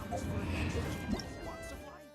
Comes for enjoying lots of life.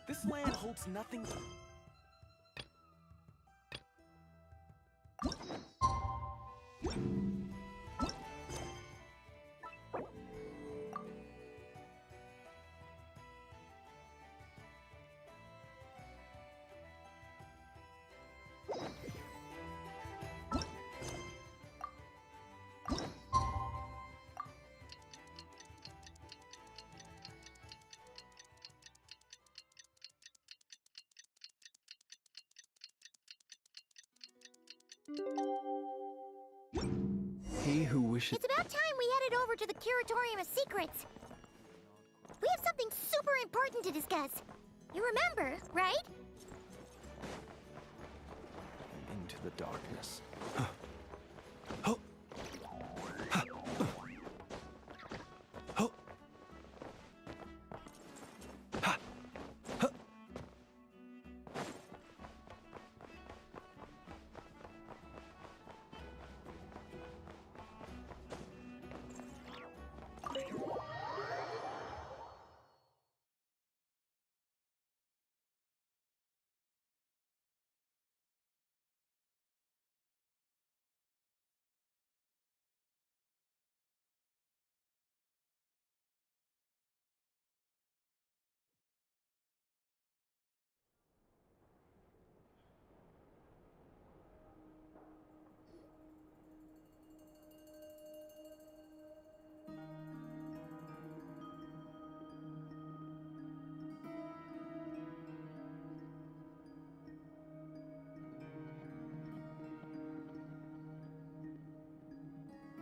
This land holds nothing. He who wishes... It's about time we headed over to the Curatorium of Secrets. We have something super important to discuss. You remember, right? Into the darkness.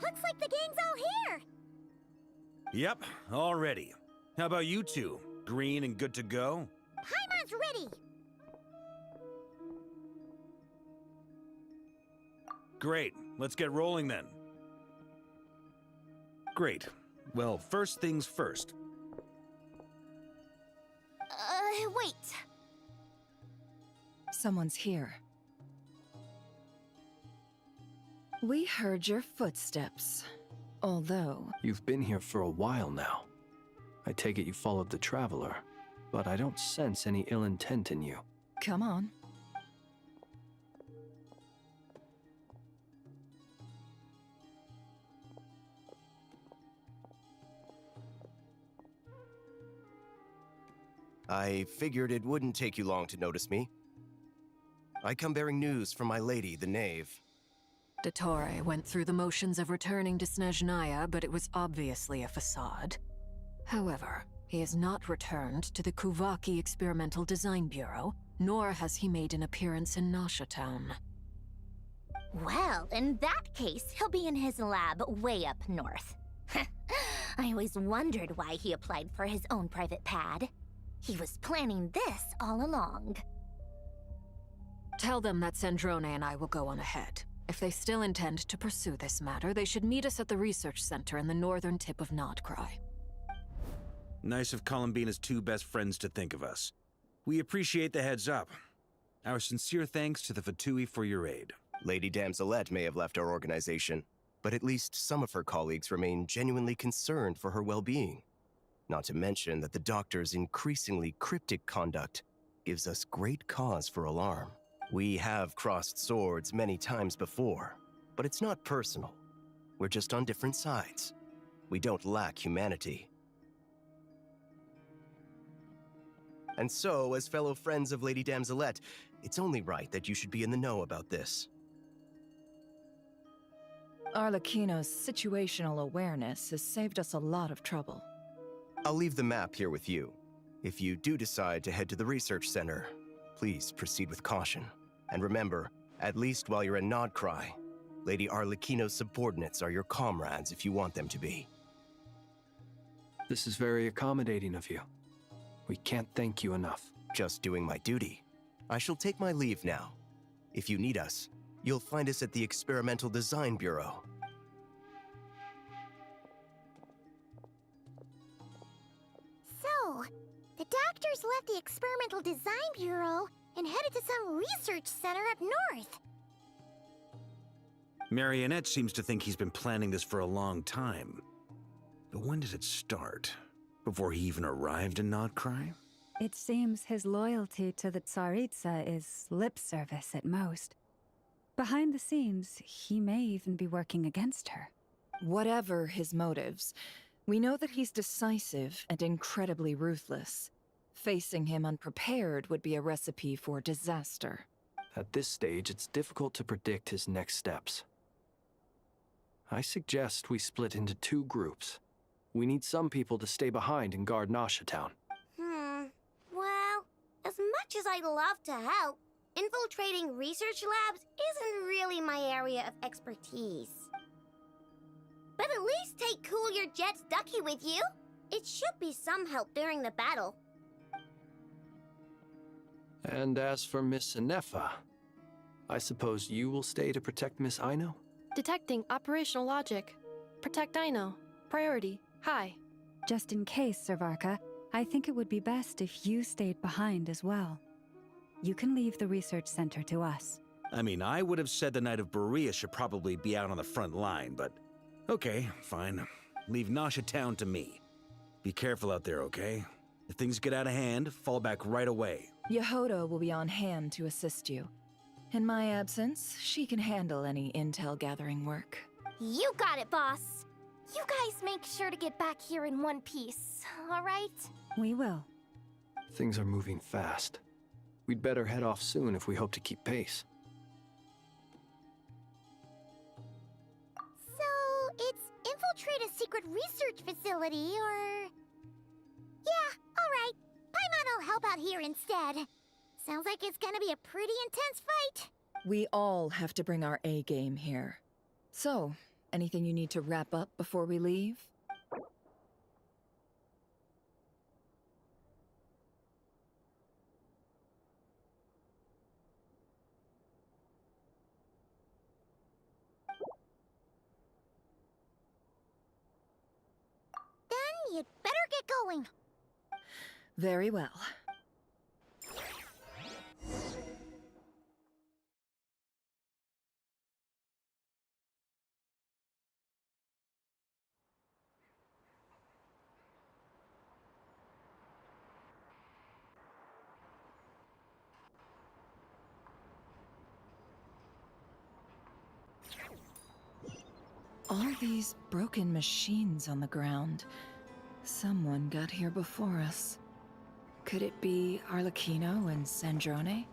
Looks like the gang's all here! Yep, all ready. How about you two? Green and good to go? Paimon's ready! Great, let's get rolling then. Great. Well, first things first. Wait. Someone's here. We heard your footsteps. Although... You've been here for a while now. I take it you followed the Traveler, but I don't sense any ill intent in you. Come on. I figured it wouldn't take you long to notice me. I come bearing news from my lady, the Knave. Dottore went through the motions of returning to Snezhnaya, but it was obviously a facade. However, he has not returned to the Kuvaki Experimental Design Bureau, nor has he made an appearance in Nasha Town. Well, in that case, he'll be in his lab way up north. I always wondered why he applied for his own private pad. He was planning this all along. Tell them that Sandrone and I will go on ahead. If they still intend to pursue this matter, they should meet us at the research center in the northern tip of Krai. Nice of Columbina's two best friends to think of us. We appreciate the heads up. Our sincere thanks to the Fatui for your aid. Lady Damselette may have left our organization, but at least some of her colleagues remain genuinely concerned for her well-being. Not to mention that the Doctor's increasingly cryptic conduct gives us great cause for alarm. We have crossed swords many times before, but it's not personal. We're just on different sides. We don't lack humanity. And so, as fellow friends of Lady Damselette, it's only right that you should be in the know about this. Arlecchino's situational awareness has saved us a lot of trouble. I'll leave the map here with you. If you do decide to head to the research center, please proceed with caution. And remember, at least while you're in Krai, Lady Arlecchino's subordinates are your comrades if you want them to be. This is very accommodating of you. We can't thank you enough. Just doing my duty. I shall take my leave now. If you need us, you'll find us at the Experimental Design Bureau. So, the doctors left the Experimental Design Bureau and headed to some research center up north. Marionette seems to think he's been planning this for a long time. But when did it start? Before he even arrived in Krai? It seems his loyalty to the Tsaritsa is lip service at most. Behind the scenes, he may even be working against her. Whatever his motives, we know that he's decisive and incredibly ruthless. Facing him unprepared would be a recipe for disaster. At this stage, it's difficult to predict his next steps. I suggest we split into two groups. We need some people to stay behind and guard Nasha Town. Well, as much as I'd love to help, infiltrating research labs isn't really my area of expertise. But at least take Cool Your Jet's Ducky with you. It should be some help during the battle. And as for Miss Inefa, I suppose you will stay to protect Miss Aino? Detecting operational logic. Protect Aino. Priority. High. Just in case, Servarka, I think it would be best if you stayed behind as well. You can leave the research center to us. I mean, I would have said the Knight of Berea should probably be out on the front line, but okay, fine. Leave Nasha Town to me. Be careful out there, okay? If things get out of hand, fall back right away. Yehoda will be on hand to assist you. In my absence, she can handle any intel gathering work. You got it, boss. You guys make sure to get back here in one piece, all right? We will. Things are moving fast. We'd better head off soon if we hope to keep pace. So, it's infiltrate a secret research facility, or... Yeah, all right. Paimon will help out here instead. Sounds like it's gonna be a pretty intense fight. We all have to bring our A game here. So, anything you need to wrap up before we leave? Then you'd better get going. Very well. All these broken machines on the ground. Someone got here before us. Could it be Arlecchino and Sandrone?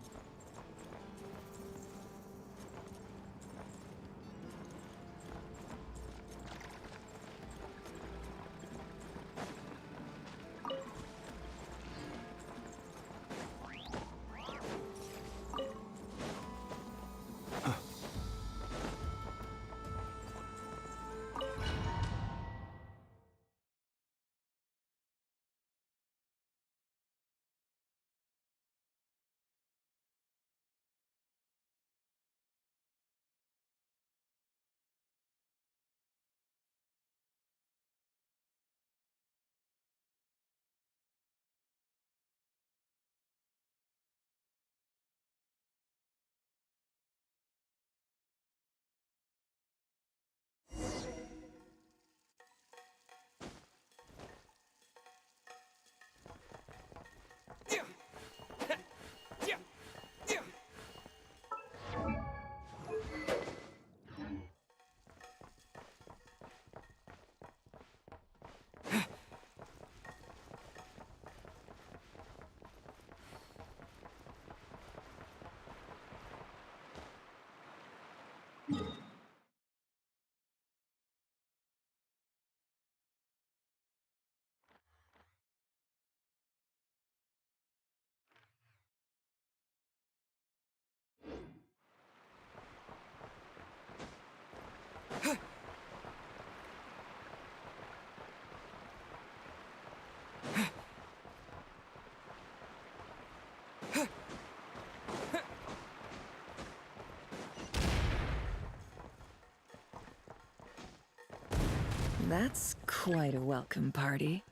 That's quite a welcome party.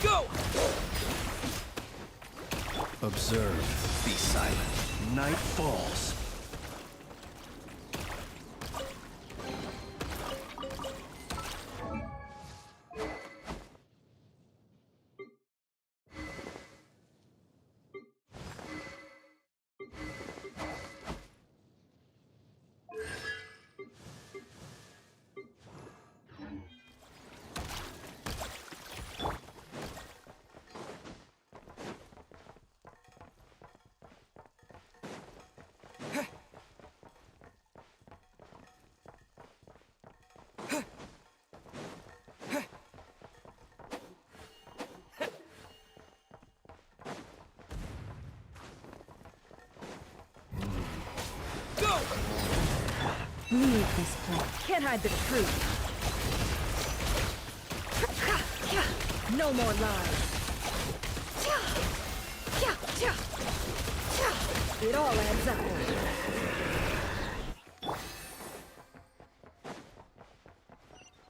Go! Observe, be silent. Night falls. Leave this place. Can't hide the truth. No more lies. It all adds up.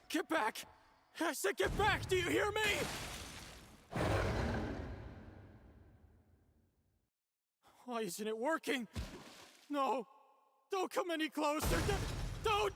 Get back! I said get back! Do you hear me? Why isn't it working? No! Don't come any closer! Don't!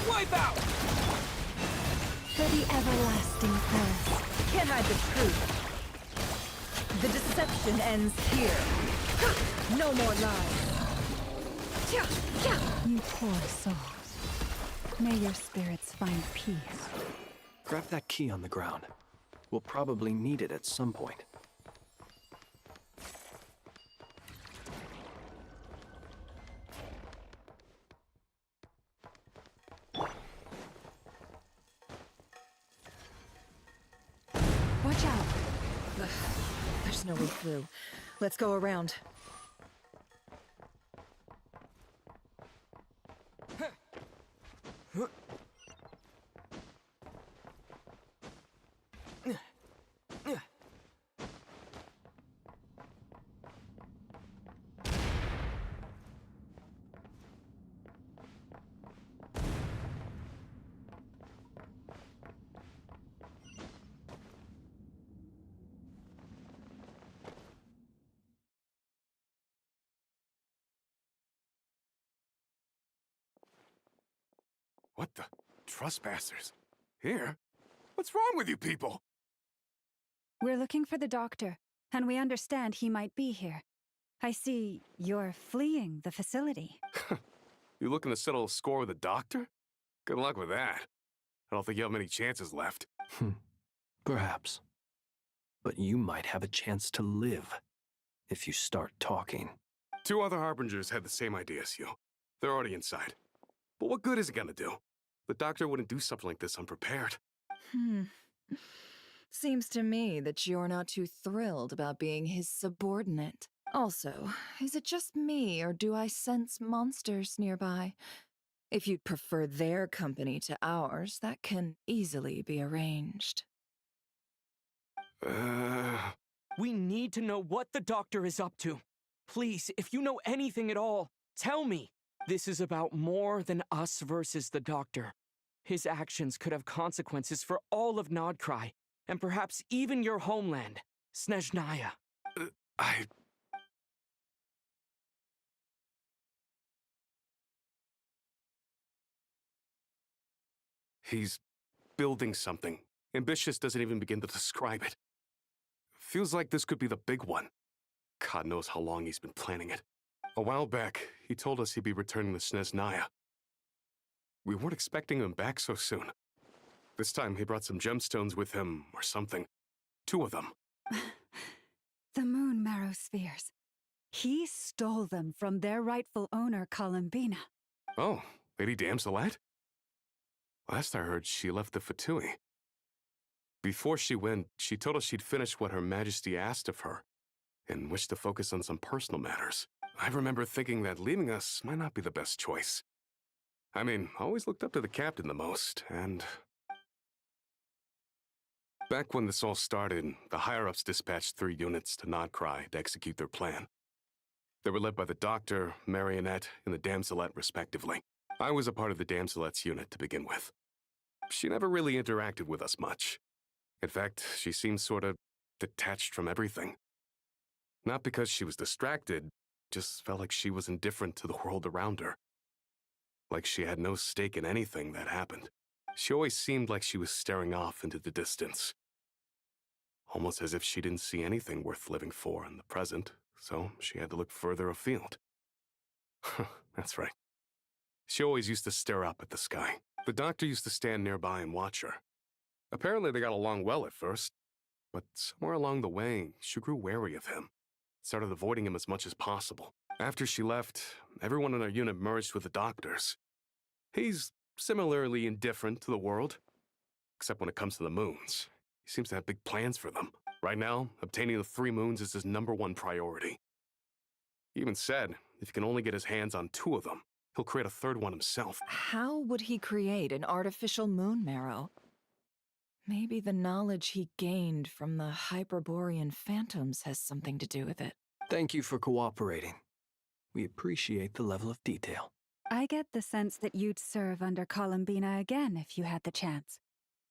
Wipe out! For the everlasting thirst. Can't hide the truth. The deception ends here. No more lies. You poor souls. May your spirits find peace. Grab that key on the ground. We'll probably need it at some point. Watch out. There's no way through. Let's go around. What the? Trespassers? Here? What's wrong with you people? We're looking for the doctor, and we understand he might be here. I see you're fleeing the facility. You looking to settle a score with the doctor? Good luck with that. I don't think you have many chances left. Perhaps. But you might have a chance to live if you start talking. 2 other Harbingers had the same idea as you. They're already inside. But what good is it gonna do? The doctor wouldn't do something like this unprepared. Seems to me that you're not too thrilled about being his subordinate. Also, is it just me, or do I sense monsters nearby? If you'd prefer their company to ours, that can easily be arranged. We need to know what the doctor is up to. Please, if you know anything at all, tell me. This is about more than us versus the doctor. His actions could have consequences for all of Krai, and perhaps even your homeland, Snezhnaya. He's building something. Ambitious doesn't even begin to describe it. Feels like this could be the big one. God knows how long he's been planning it. A while back, he told us he'd be returning to Snezhnaya. We weren't expecting him back so soon. This time he brought some gemstones with him, or something. 2 of them. The moon marrow spheres. He stole them from their rightful owner, Columbina. Oh, Lady Damselette? Last I heard, she left the Fatui. Before she went, she told us she'd finish what Her Majesty asked of her, and wished to focus on some personal matters. I remember thinking that leaving us might not be the best choice. I mean, I always looked up to the captain the most, and... Back when this all started, the higher-ups dispatched 3 units to Krai to execute their plan. They were led by the Doctor, Marionette, and the Damselette, respectively. I was a part of the Damselette's unit to begin with. She never really interacted with us much. In fact, she seemed sort of detached from everything. Not because she was distracted, just felt like she was indifferent to the world around her. Like she had no stake in anything that happened. She always seemed like she was staring off into the distance. Almost as if she didn't see anything worth living for in the present, so she had to look further afield. That's right. She always used to stare up at the sky. The Doctor used to stand nearby and watch her. Apparently they got along well at first, but somewhere along the way, she grew wary of him. Started avoiding him as much as possible. After she left, everyone in our unit merged with the Doctor's. He's similarly indifferent to the world, except when it comes to the moons. He seems to have big plans for them. Right now, obtaining the 3 moons is his #1 priority. He even said if he can only get his hands on 2 of them, he'll create a 3rd one himself. How would he create an artificial moon marrow? Maybe the knowledge he gained from the Hyperborean phantoms has something to do with it. Thank you for cooperating. We appreciate the level of detail. I get the sense that you'd serve under Columbina again if you had the chance.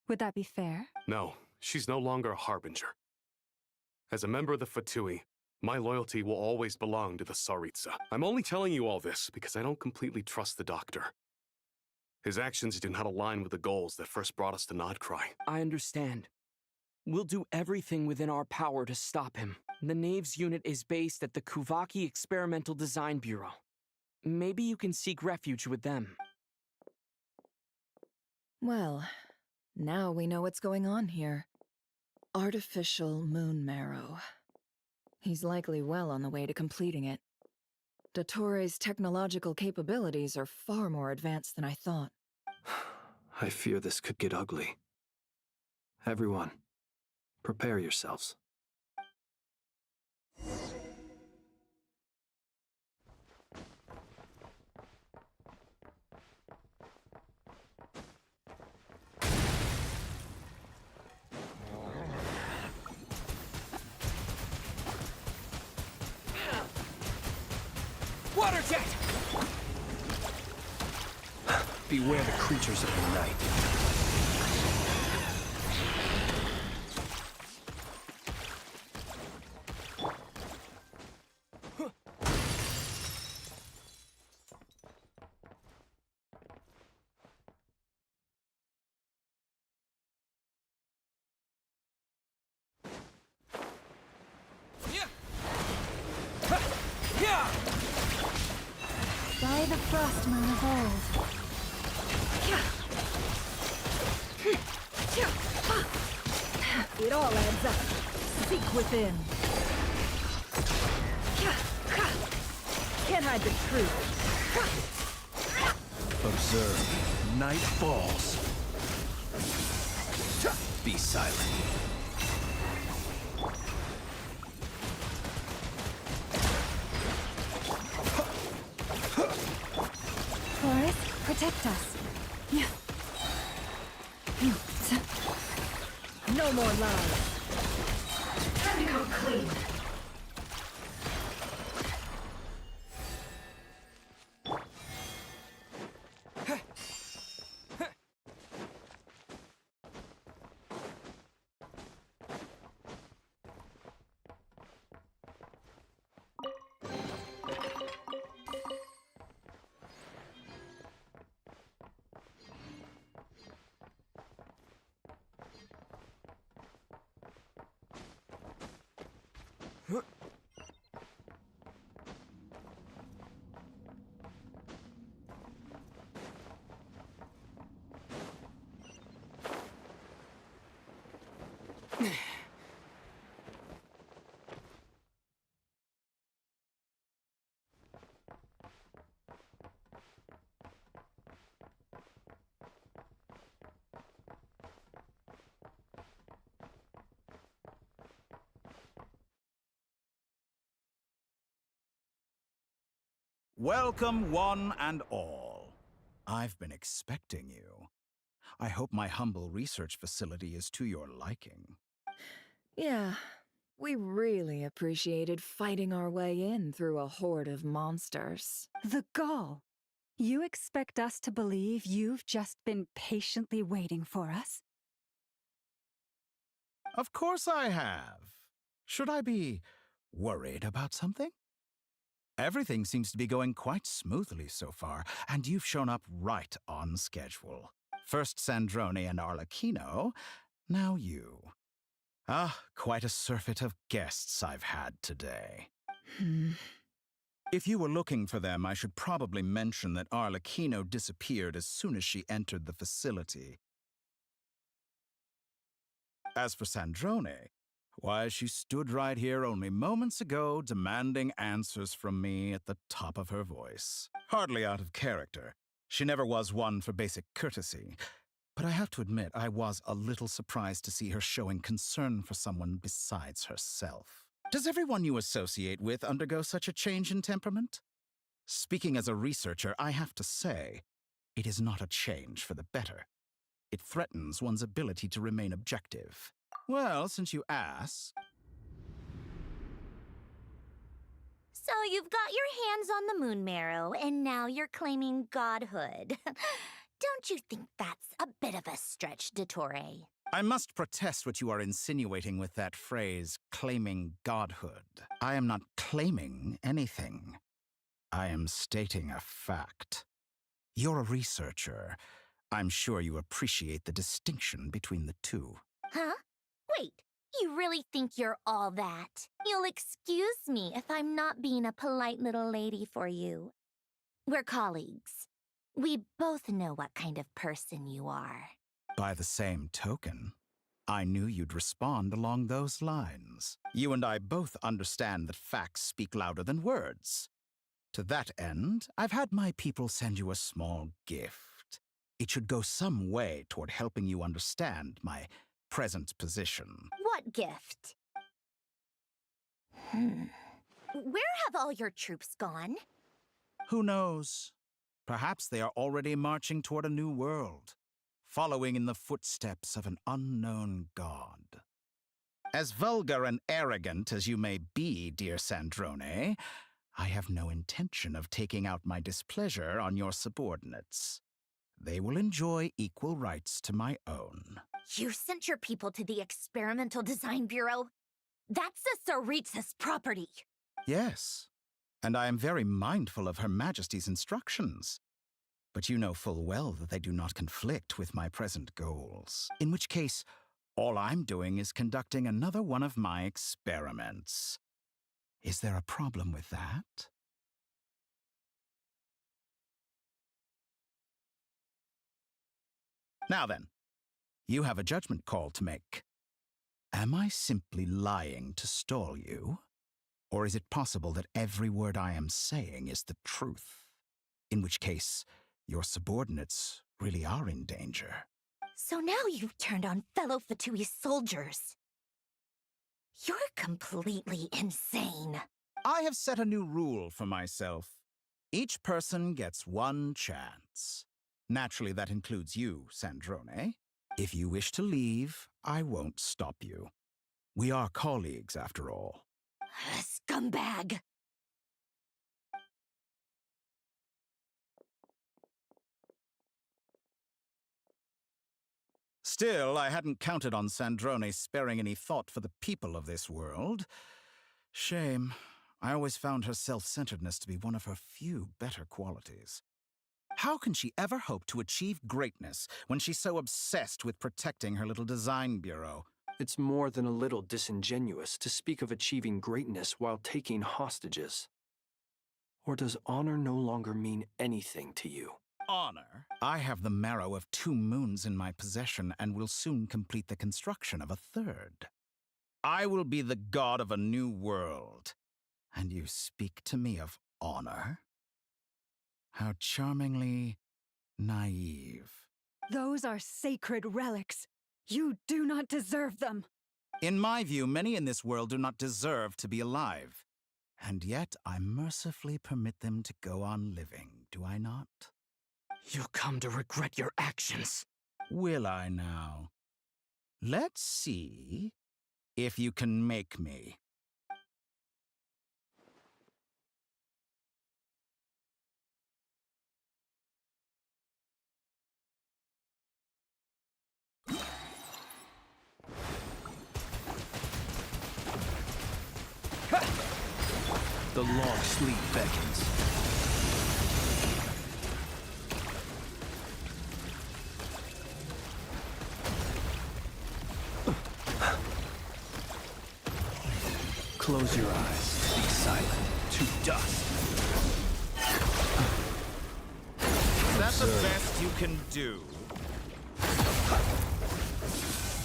Would that be fair? No, she's no longer a Harbinger. As a member of the Fatui, my loyalty will always belong to the Tsaritsa. I'm only telling you all this because I don't completely trust the Doctor. His actions do not align with the goals that first brought us to Krai. I understand. We'll do everything within our power to stop him. The Knave's unit is based at the Kuvaki Experimental Design Bureau. Maybe you can seek refuge with them. Well, now we know what's going on here. Artificial moon marrow. He's likely well on the way to completing it. Dottore's technological capabilities are far more advanced than I thought. I fear this could get ugly. Everyone, prepare yourselves. Water jet! Beware the creatures of the night. By the Frostmoon of old. It all adds up. Seek within. Can't hide the truth. Observe. Night falls. Be silent. Forest, protect us. No more lies. Time to go clean. Welcome, one and all. I've been expecting you. I hope my humble research facility is to your liking. Yeah, we really appreciated fighting our way in through a horde of monsters. The gall. You expect us to believe you've just been patiently waiting for us? Of course I have. Should I be worried about something? Everything seems to be going quite smoothly so far, and you've shown up right on schedule. First Sandrone and Arlecchino, now you. Quite a surfeit of guests I've had today. If you were looking for them, I should probably mention that Arlecchino disappeared as soon as she entered the facility. As for Sandrone, why, she stood right here only moments ago demanding answers from me at the top of her voice. Hardly out of character. She never was one for basic courtesy. But I have to admit, I was a little surprised to see her showing concern for someone besides herself. Does everyone you associate with undergo such a change in temperament? Speaking as a researcher, I have to say, it is not a change for the better. It threatens one's ability to remain objective. Well, since you ask... So you've got your hands on the moon marrow, and now you're claiming godhood. Don't you think that's a bit of a stretch, Dottore? I must protest what you are insinuating with that phrase, claiming godhood. I am not claiming anything. I am stating a fact. You're a researcher. I'm sure you appreciate the distinction between the two. Huh? Wait, you really think you're all that? You'll excuse me if I'm not being a polite little lady for you. We're colleagues. We both know what kind of person you are. By the same token, I knew you'd respond along those lines. You and I both understand that facts speak louder than words. To that end, I've had my people send you a small gift. It should go some way toward helping you understand my present position. What gift? Where have all your troops gone? Who knows? Perhaps they are already marching toward a new world, following in the footsteps of an unknown god. As vulgar and arrogant as you may be, dear Sandrone, I have no intention of taking out my displeasure on your subordinates. They will enjoy equal rights to my own. You sent your people to the Experimental Design Bureau? That's the Tsaritsa's property. Yes, and I am very mindful of Her Majesty's instructions. But you know full well that they do not conflict with my present goals. In which case, all I'm doing is conducting another one of my experiments. Is there a problem with that? Now then, you have a judgment call to make. Am I simply lying to stall you? Or is it possible that every word I am saying is the truth? In which case, your subordinates really are in danger. So now you've turned on fellow Fatui soldiers. You're completely insane. I have set a new rule for myself. Each person gets one chance. Naturally, that includes you, Sandrone. If you wish to leave, I won't stop you. We are colleagues, after all. Scumbag! Still, I hadn't counted on Sandrone sparing any thought for the people of this world. Shame. I always found her self-centeredness to be one of her few better qualities. How can she ever hope to achieve greatness when she's so obsessed with protecting her little design bureau? It's more than a little disingenuous to speak of achieving greatness while taking hostages. Or does honor no longer mean anything to you? Honor? I have the marrow of 2 moons in my possession and will soon complete the construction of a 3rd. I will be the god of a new world. And you speak to me of honor? How charmingly naive. Those are sacred relics. You do not deserve them. In my view, many in this world do not deserve to be alive. And yet I mercifully permit them to go on living, do I not? You'll come to regret your actions. Will I now? Let's see if you can make me. The long sleep beckons. Close your eyes. Be silent. To dust. Is that the best you can do?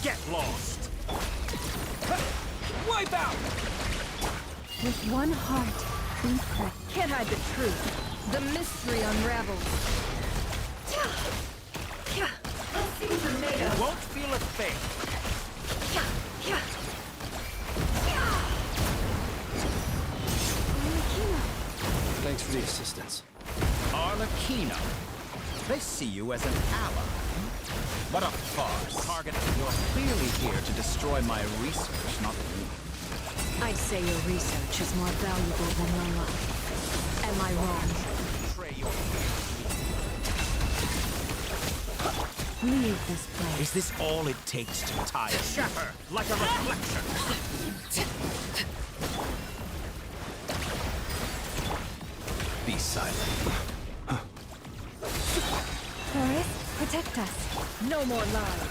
Get lost! Wipe out! With one heart, we can't hide the truth. The mystery unravels. Let's see what you're made You of. won't feel a thing. Thanks for the assistance. Arlecchino. They see you as an ally. What a farce. Target, you're clearly here to destroy my research, not me. I'd say your research is more valuable than your life. Am I wrong? Betray your Leave this place. Is this all it takes to tie a shatter like a reflection? Be silent. Horace, protect us. No more lies.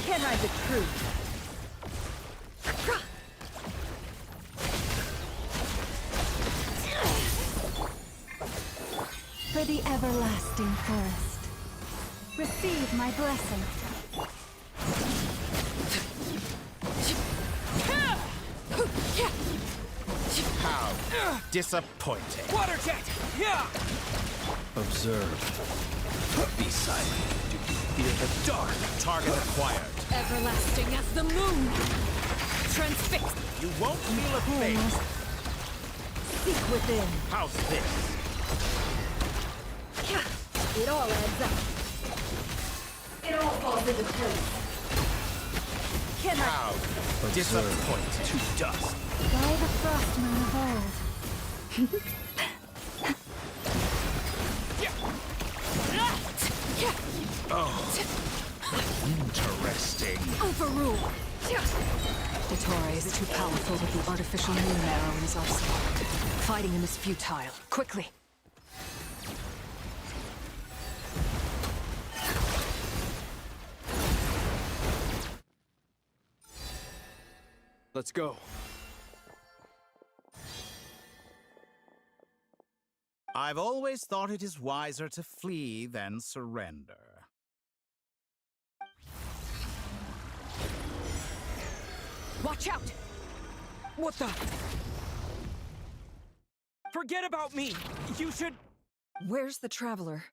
Can't hide the truth. For the everlasting forest. Receive my blessing. How disappointing. Water jet! Yeah! Observe. Be silent. Do you fear the dark? Target acquired. Everlasting as the moon! Transfixed! You won't feel a thing. Seek within. How's this? It all adds up. It all falls into place. Can I? How disappointing. To dust. By the frostmoon of old. Interesting. Overruled! Dottore is too powerful with the artificial moon arrow in his arsenal. Fighting him is futile. Quickly! Let's go. I've always thought it is wiser to flee than surrender. Watch out! What the? Forget about me! You should... Where's the traveler?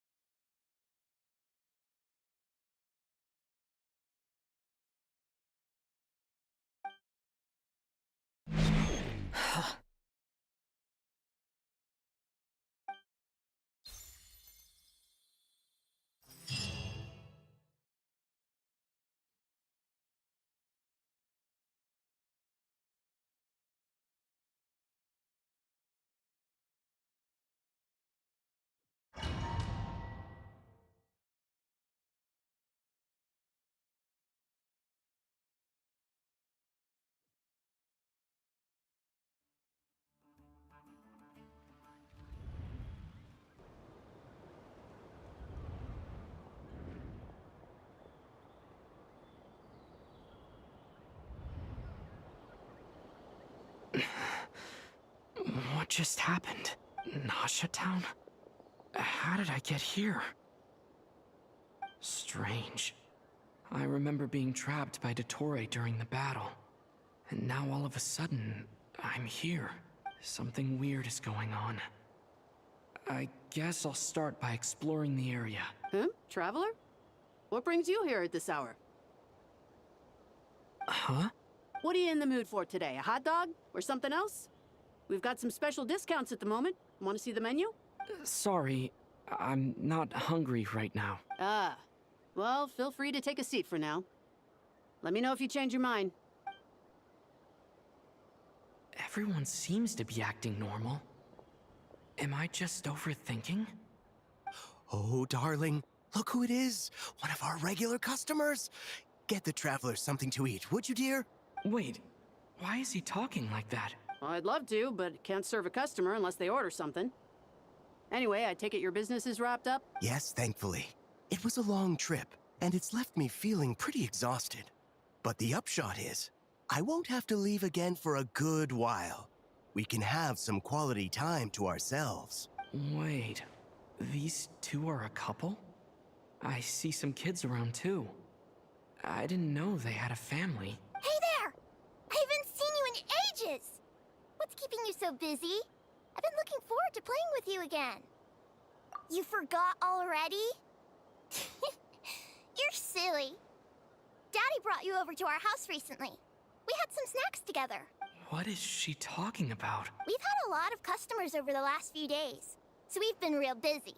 What just happened? Nasha Town? How did I get here? Strange. I remember being trapped by Dottore during the battle. And now all of a sudden, I'm here. Something weird is going on. I guess I'll start by exploring the area. Huh? Traveler? What brings you here at this hour? Huh? What are you in the mood for today? A hot dog? Or something else? We've got some special discounts at the moment. Want to see the menu? Sorry, I'm not hungry right now. Ah. Well, feel free to take a seat for now. Let me know if you change your mind. Everyone seems to be acting normal. Am I just overthinking? Oh, darling, look who it is. One of our regular customers. Get the traveler something to eat, would you, dear? Wait, why is he talking like that? Well, I'd love to, but can't serve a customer unless they order something. Anyway, I take it your business is wrapped up? Yes, thankfully. It was a long trip, and it's left me feeling pretty exhausted. But the upshot is, I won't have to leave again for a good while. We can have some quality time to ourselves. Wait, these two are a couple? I see some kids around too. I didn't know they had a family. Hey there! I haven't seen you in ages! What's keeping you so busy? I've been looking forward to playing with you again. You forgot already? You're silly. Daddy brought you over to our house recently. We had some snacks together. What is she talking about? We've had a lot of customers over the last few days, so we've been real busy.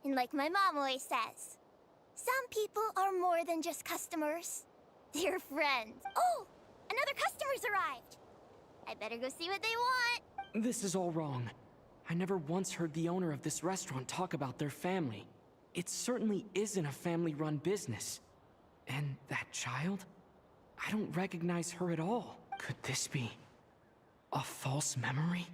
And like my mom always says, some people are more than just customers. They're friends. Oh, another customer's arrived. I better go see what they want. This is all wrong. I never once heard the owner of this restaurant talk about their family. It certainly isn't a family-run business. And that child? I don't recognize her at all. Could this be a false memory?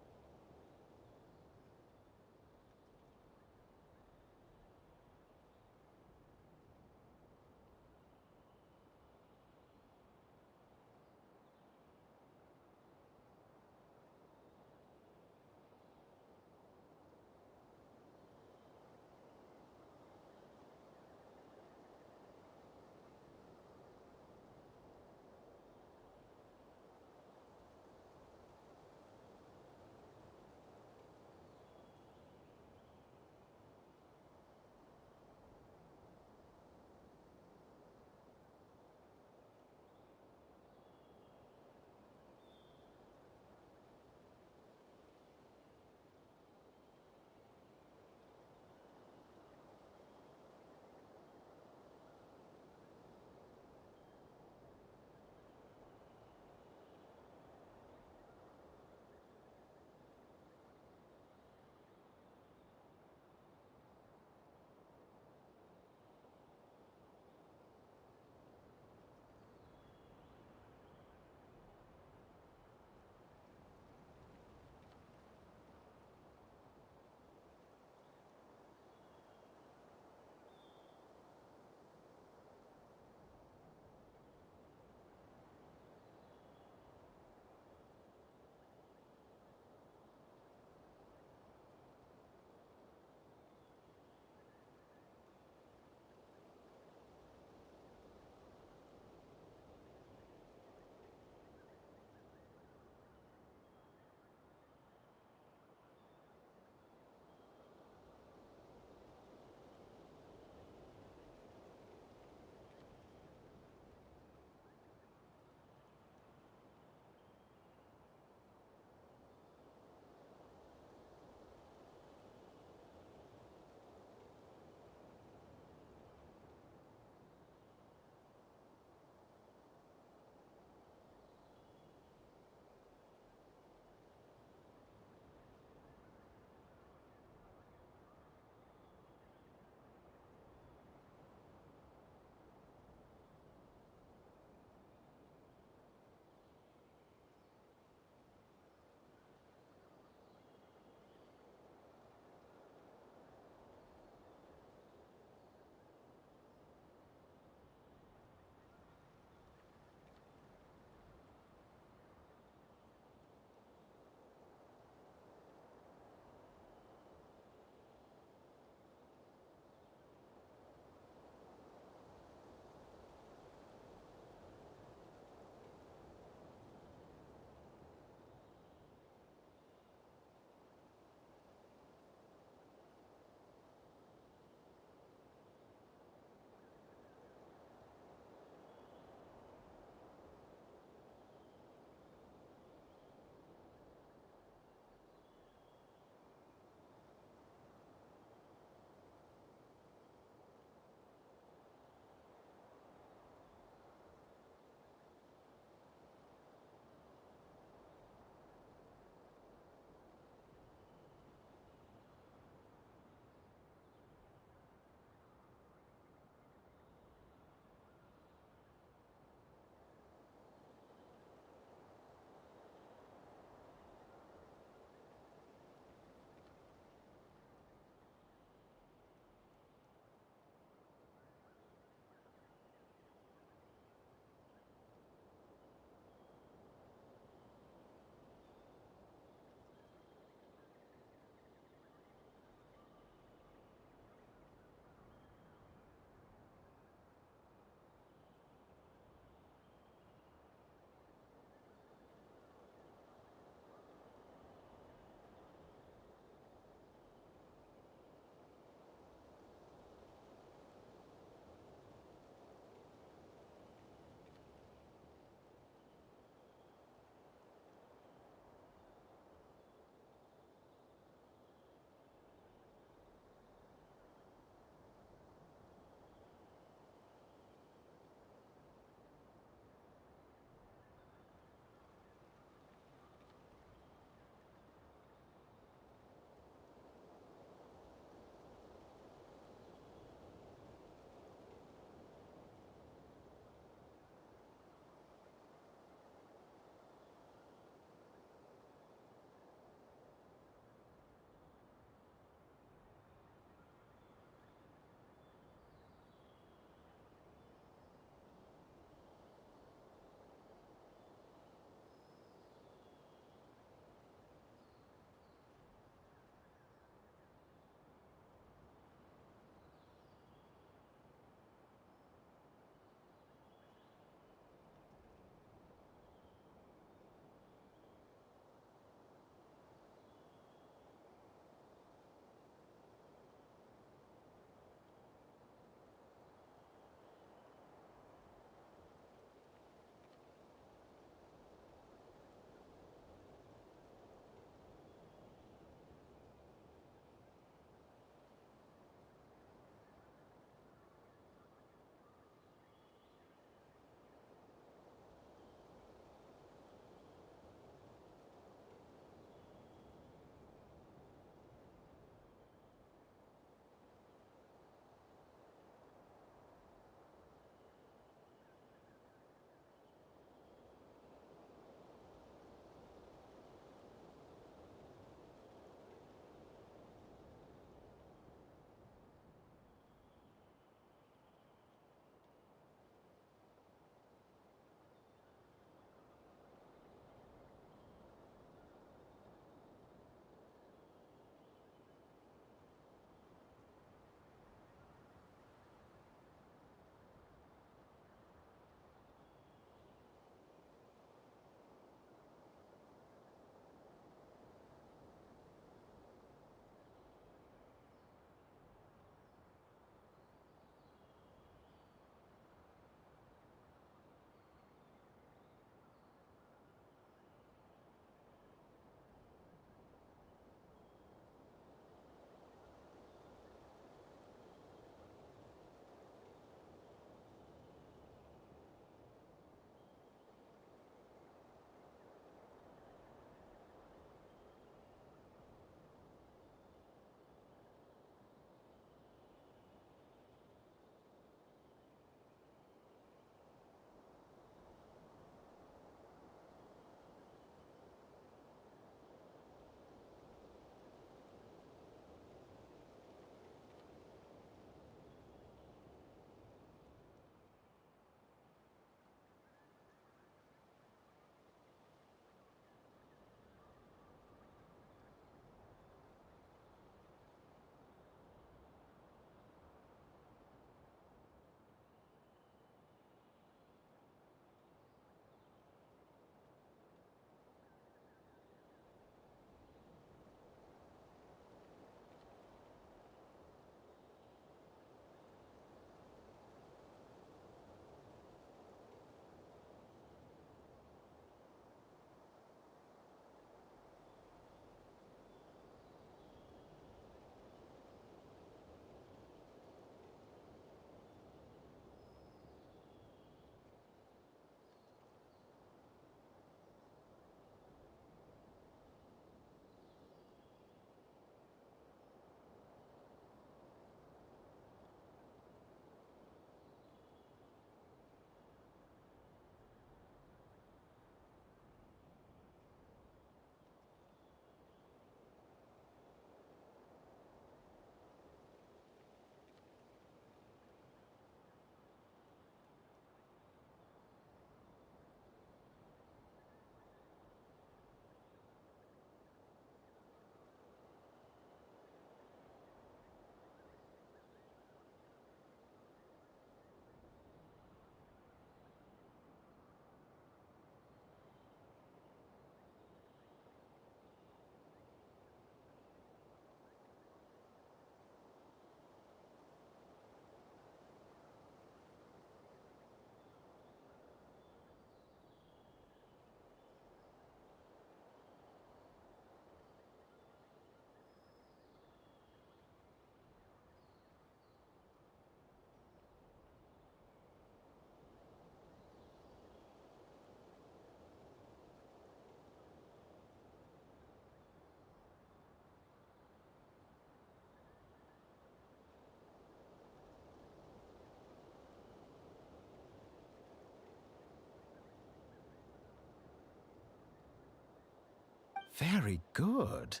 Very good.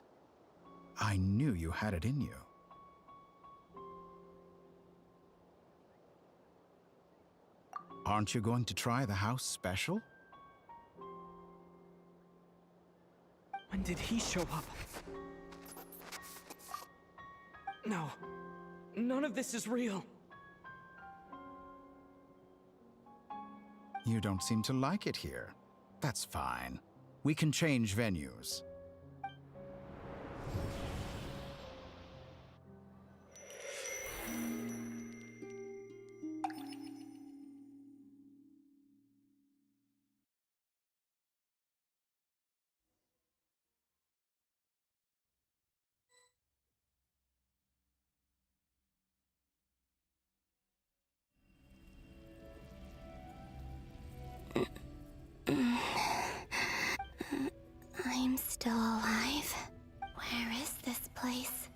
I knew you had it in you. Aren't you going to try the house special? When did he show up? No. None of this is real. You don't seem to like it here. That's fine. We can change venues. I'm still alive. Where is this place?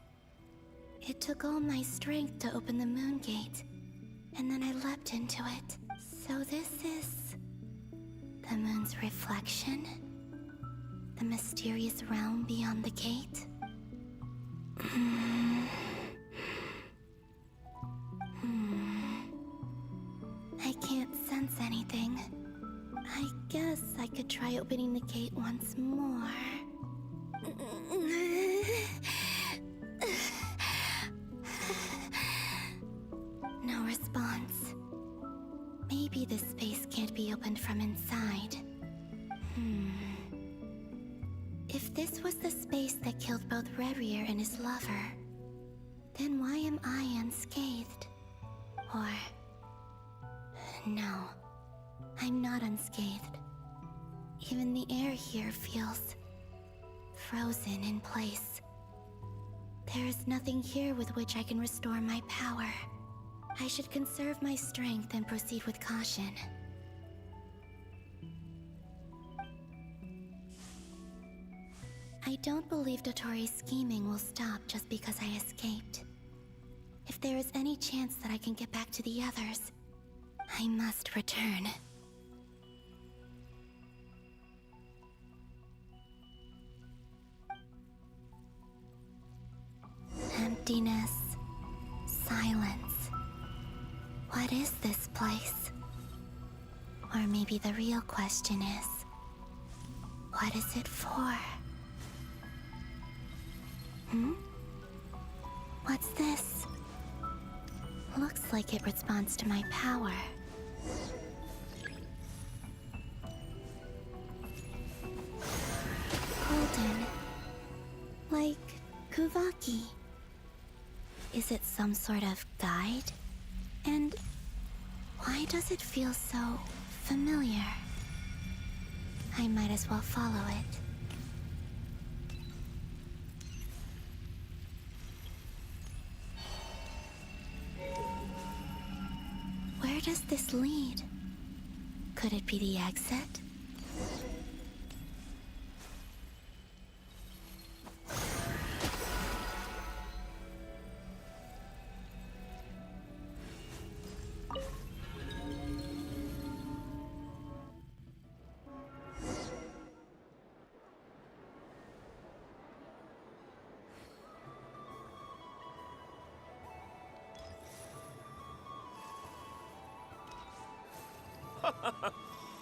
It took all my strength to open the moon gate, and then I leapt into it. So this is the moon's reflection? The mysterious realm beyond the gate? I can't sense anything. I guess I could try opening the gate once more. No response. Maybe this space can't be opened from inside. If this was the space that killed both Revier and his lover, then why am I unscathed? Or... no. I'm not unscathed. Even the air here feels frozen in place. There is nothing here with which I can restore my power. I should conserve my strength and proceed with caution. I don't believe Dotori's scheming will stop just because I escaped. If there is any chance that I can get back to the others, I must return. Emptiness. Silence. What is this place? Or maybe the real question is, what is it for? What's this? Looks like it responds to my power. Golden. Like Kuvaki. Is it some sort of guide? And why does it feel so familiar? I might as well follow it. Where does this lead? Could it be the exit?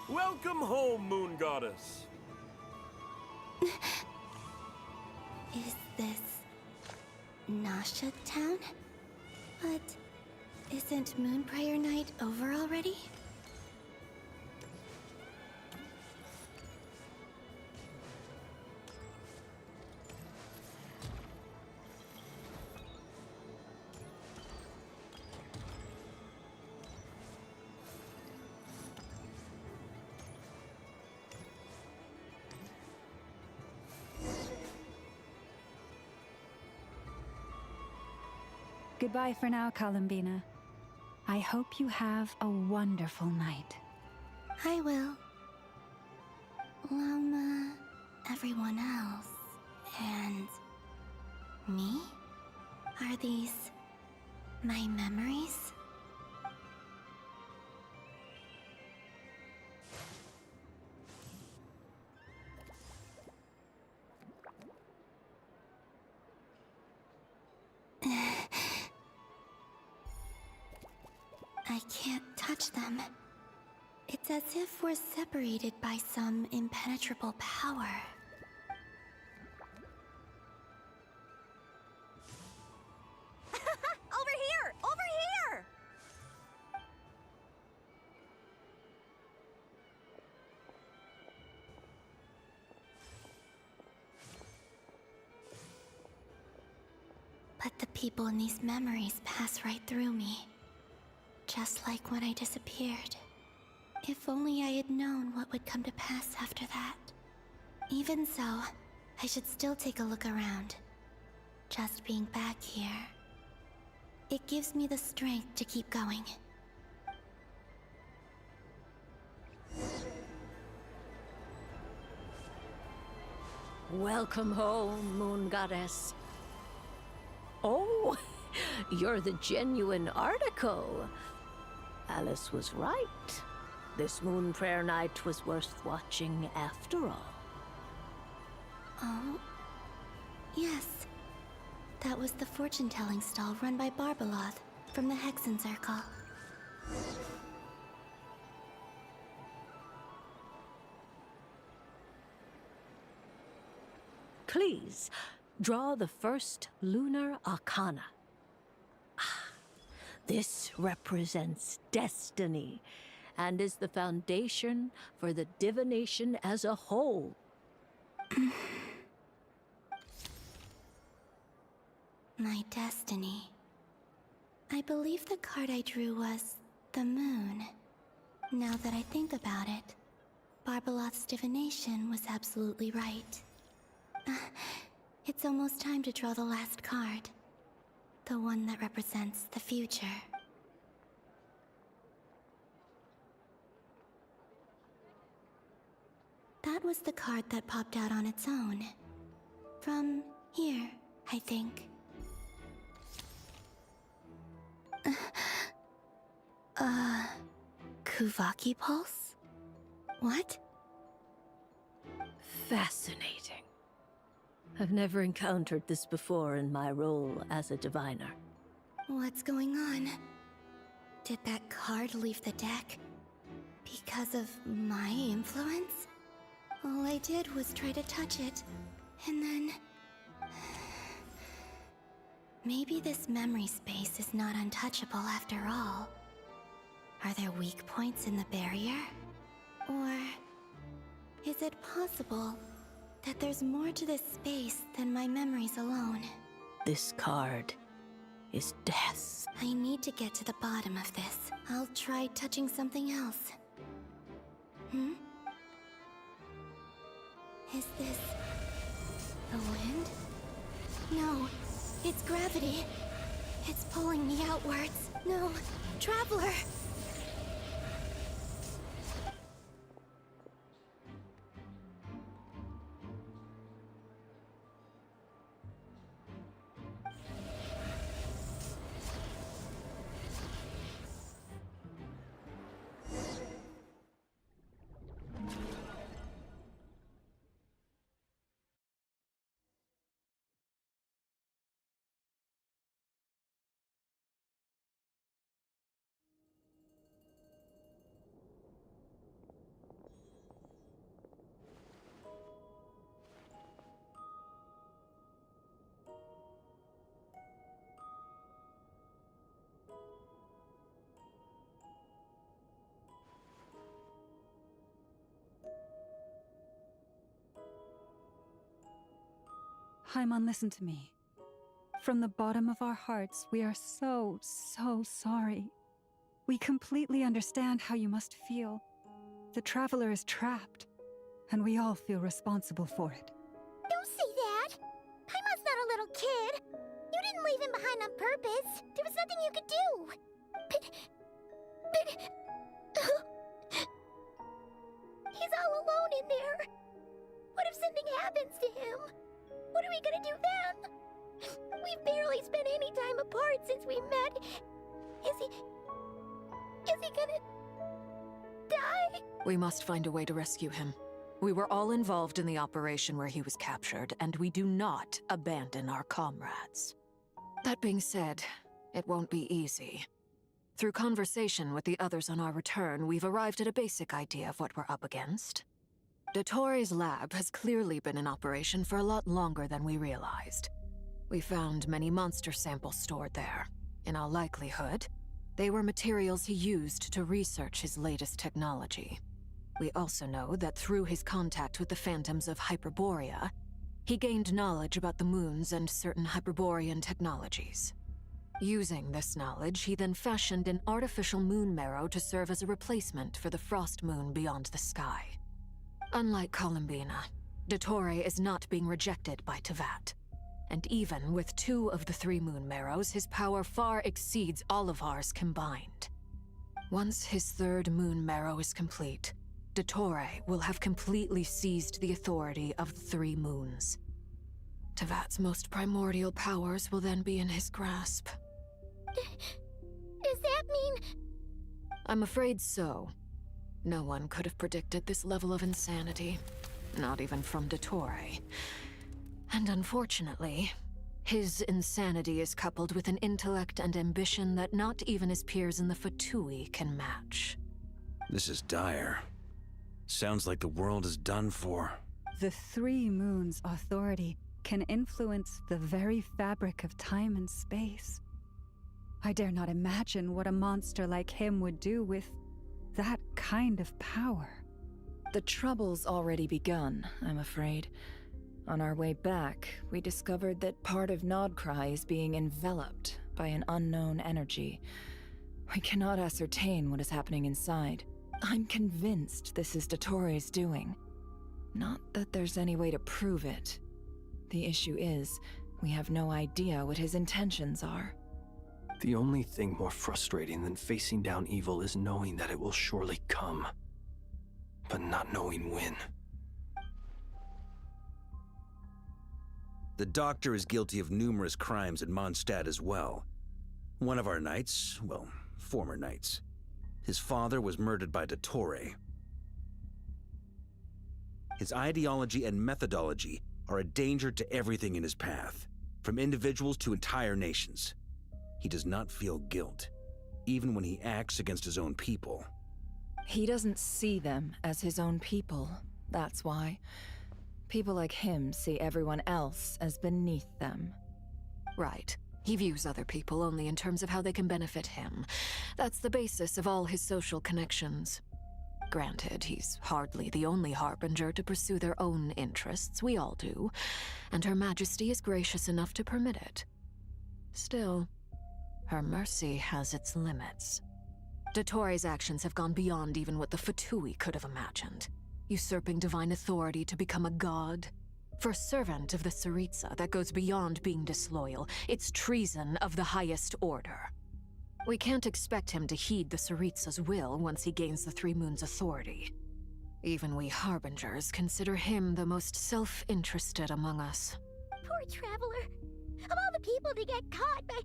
Welcome home, Moon Goddess. Is this Nasha Town? But isn't Moonbriar Night over already? Goodbye for now, Columbina. I hope you have a wonderful night. I will. Lama, everyone else, and me? Are these my memories? I can't touch them. It's as if we're separated by some impenetrable power. Over here! Over here! But the people in these memories pass right through me. Just like when I disappeared. If only I had known what would come to pass after that. Even so, I should still take a look around. Just being back here. It gives me the strength to keep going. Welcome home, Moon Goddess. Oh, you're the genuine article. Alice was right. This Moon Prayer Night was worth watching after all. Oh? Yes. That was the fortune-telling stall run by Barbeloth from the Hexen Circle. Please, draw the first lunar arcana. This represents destiny and is the foundation for the divination as a whole. My destiny. I believe the card I drew was the moon. Now that I think about it, Barbeloth's divination was absolutely right. It's almost time to draw the last card. The one that represents the future. That was the card that popped out on its own. From here, I think. Kuvaki Pulse? What? Fascinating. I've never encountered this before in my role as a diviner. What's going on? Did that card leave the deck? Because of my influence? All I did was try to touch it, and then... Maybe this memory space is not untouchable after all. Are there weak points in the barrier? Or... is it possible that there's more to this space than my memories alone? This card is death. I need to get to the bottom of this. I'll try touching something else. Hmm? Is this... the wind? No, it's gravity. It's pulling me outwards. No, Traveler! Haimon, listen to me. From the bottom of our hearts, we are so sorry. We completely understand how you must feel. The Traveler is trapped, and we all feel responsible for it. Don't say that! Paimon's not a little kid! You didn't leave him behind on purpose! There was nothing you could do! He's all alone in there! What if something happens to him? What are we gonna do then? We've barely spent any time apart since we met. Is he gonna... die? We must find a way to rescue him. We were all involved in the operation where he was captured, and we do not abandon our comrades. That being said, it won't be easy. Through conversation with the others on our return, we've arrived at a basic idea of what we're up against. Dottore's lab has clearly been in operation for a lot longer than we realized. We found many monster samples stored there. In all likelihood, they were materials he used to research his latest technology. We also know that through his contact with the phantoms of Hyperborea, he gained knowledge about the moons and certain Hyperborean technologies. Using this knowledge, he then fashioned an artificial moon marrow to serve as a replacement for the frost moon beyond the sky. Unlike Columbina, Dottore is not being rejected by Teyvat. And even with 2 of the 3 moon marrows, his power far exceeds all of ours combined. Once his 3rd moon marrow is complete, Dottore will have completely seized the authority of the 3 moons. Teyvat's most primordial powers will then be in his grasp. Does that mean... I'm afraid so. No one could have predicted this level of insanity. Not even from Dottore. And unfortunately, his insanity is coupled with an intellect and ambition that not even his peers in the Fatui can match. This is dire. Sounds like the world is done for. The 3 moons' authority can influence the very fabric of time and space. I dare not imagine what a monster like him would do with that kind of power. The trouble's already begun, I'm afraid. On our way back, we discovered that part of Krai is being enveloped by an unknown energy. We cannot ascertain what is happening inside. I'm convinced this is Dottore's doing. Not that there's any way to prove it. The issue is, we have no idea what his intentions are. The only thing more frustrating than facing down evil is knowing that it will surely come, but not knowing when. The Doctor is guilty of numerous crimes in Mondstadt as well. One of our knights, well, former knights, his father was murdered by Dottore. His ideology and methodology are a danger to everything in his path, from individuals to entire nations. He does not feel guilt, even when he acts against his own people. He doesn't see them as his own people, that's why. People like him see everyone else as beneath them. Right. He views other people only in terms of how they can benefit him. That's the basis of all his social connections. Granted, he's hardly the only harbinger to pursue their own interests. We all do. And Her Majesty is gracious enough to permit it. Still, her mercy has its limits. Dottore's actions have gone beyond even what the Fatui could have imagined. Usurping divine authority to become a god. For a servant of the Tsaritsa, that goes beyond being disloyal. It's treason of the highest order. We can't expect him to heed the Tsaritsa's will once he gains the 3 moons' authority. Even we harbingers consider him the most self-interested among us. Poor Traveler. Of all the people to get caught by...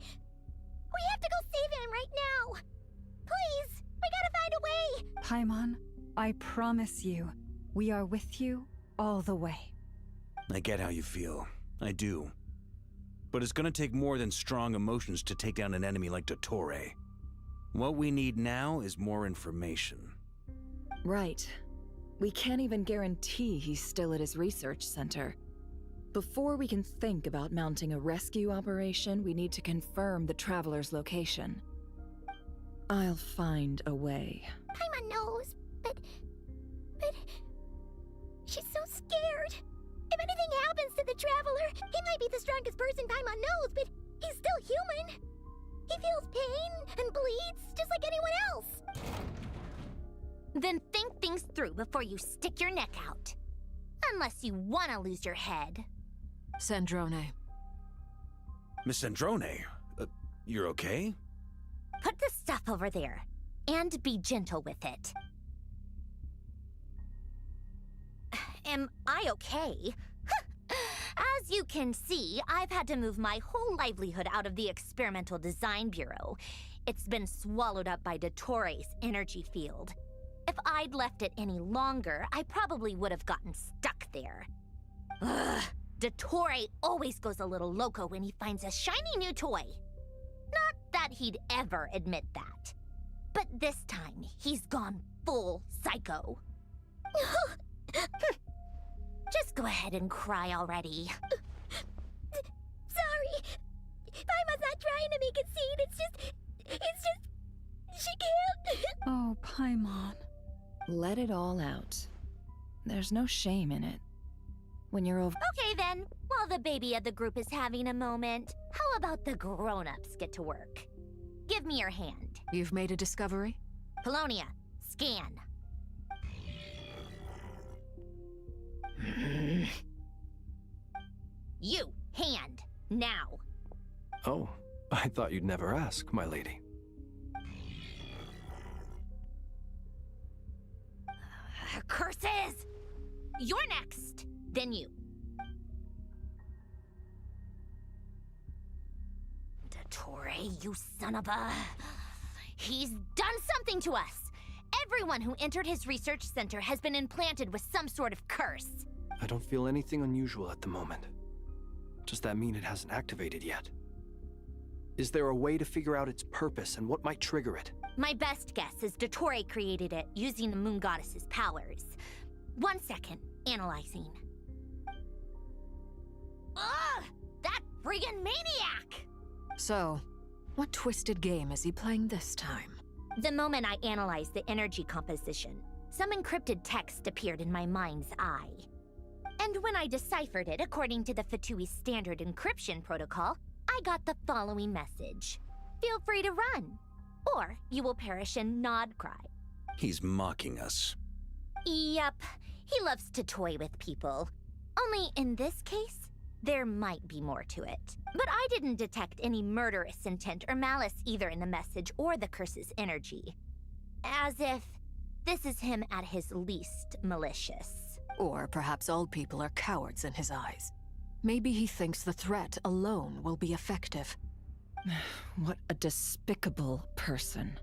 We have to go save him right now! Please! We gotta find a way! Paimon, I promise you, we are with you all the way. I get how you feel. I do. But it's gonna take more than strong emotions to take down an enemy like Dottore. What we need now is more information. Right. We can't even guarantee he's still at his research center. Before we can think about mounting a rescue operation, we need to confirm the Traveler's location. I'll find a way. Paimon knows, but... She's so scared. If anything happens to the Traveler, he might be the strongest person Paimon knows, but he's still human. He feels pain and bleeds just like anyone else. Then think things through before you stick your neck out. Unless you want to lose your head. Sandrone. Miss Sandrone, you're okay? Put the stuff over there, and be gentle with it. Am I okay? As you can see, I've had to move my whole livelihood out of the Experimental Design Bureau. It's been swallowed up by Dottore's energy field. If I'd left it any longer, I probably would have gotten stuck there. Ugh, Dottore always goes a little loco when he finds a shiny new toy. Not that he'd ever admit that. But this time, he's gone full psycho. Just go ahead and cry already. Sorry. Paimon's not trying to make a scene. It's just... She can't. Oh, Paimon. Let it all out. There's no shame in it. When you're over... Okay then, while the baby of the group is having a moment, how about the grown-ups get to work? Give me your hand. You've made a discovery? Polonia, scan. You, hand, now. Oh, I thought you'd never ask, my lady. Curses! You're next, then you. Dottore, you son of a... He's done something to us! Everyone who entered his research center has been implanted with some sort of curse. I don't feel anything unusual at the moment. Does that mean it hasn't activated yet? Is there a way to figure out its purpose and what might trigger it? My best guess is Dottore created it using the Moon Goddess's powers. 1 second, analyzing. Ugh! That friggin' maniac! So, what twisted game is he playing this time? The moment I analyzed the energy composition, some encrypted text appeared in my mind's eye. And when I deciphered it according to the Fatui standard encryption protocol, I got the following message. Feel free to run, or you will perish in Nod Cry. He's mocking us. Yep, he loves to toy with people. Only in this case, there might be more to it. But I didn't detect any murderous intent or malice either in the message or the curse's energy. As if this is him at his least malicious. Or perhaps all people are cowards in his eyes. Maybe he thinks the threat alone will be effective. What a despicable person.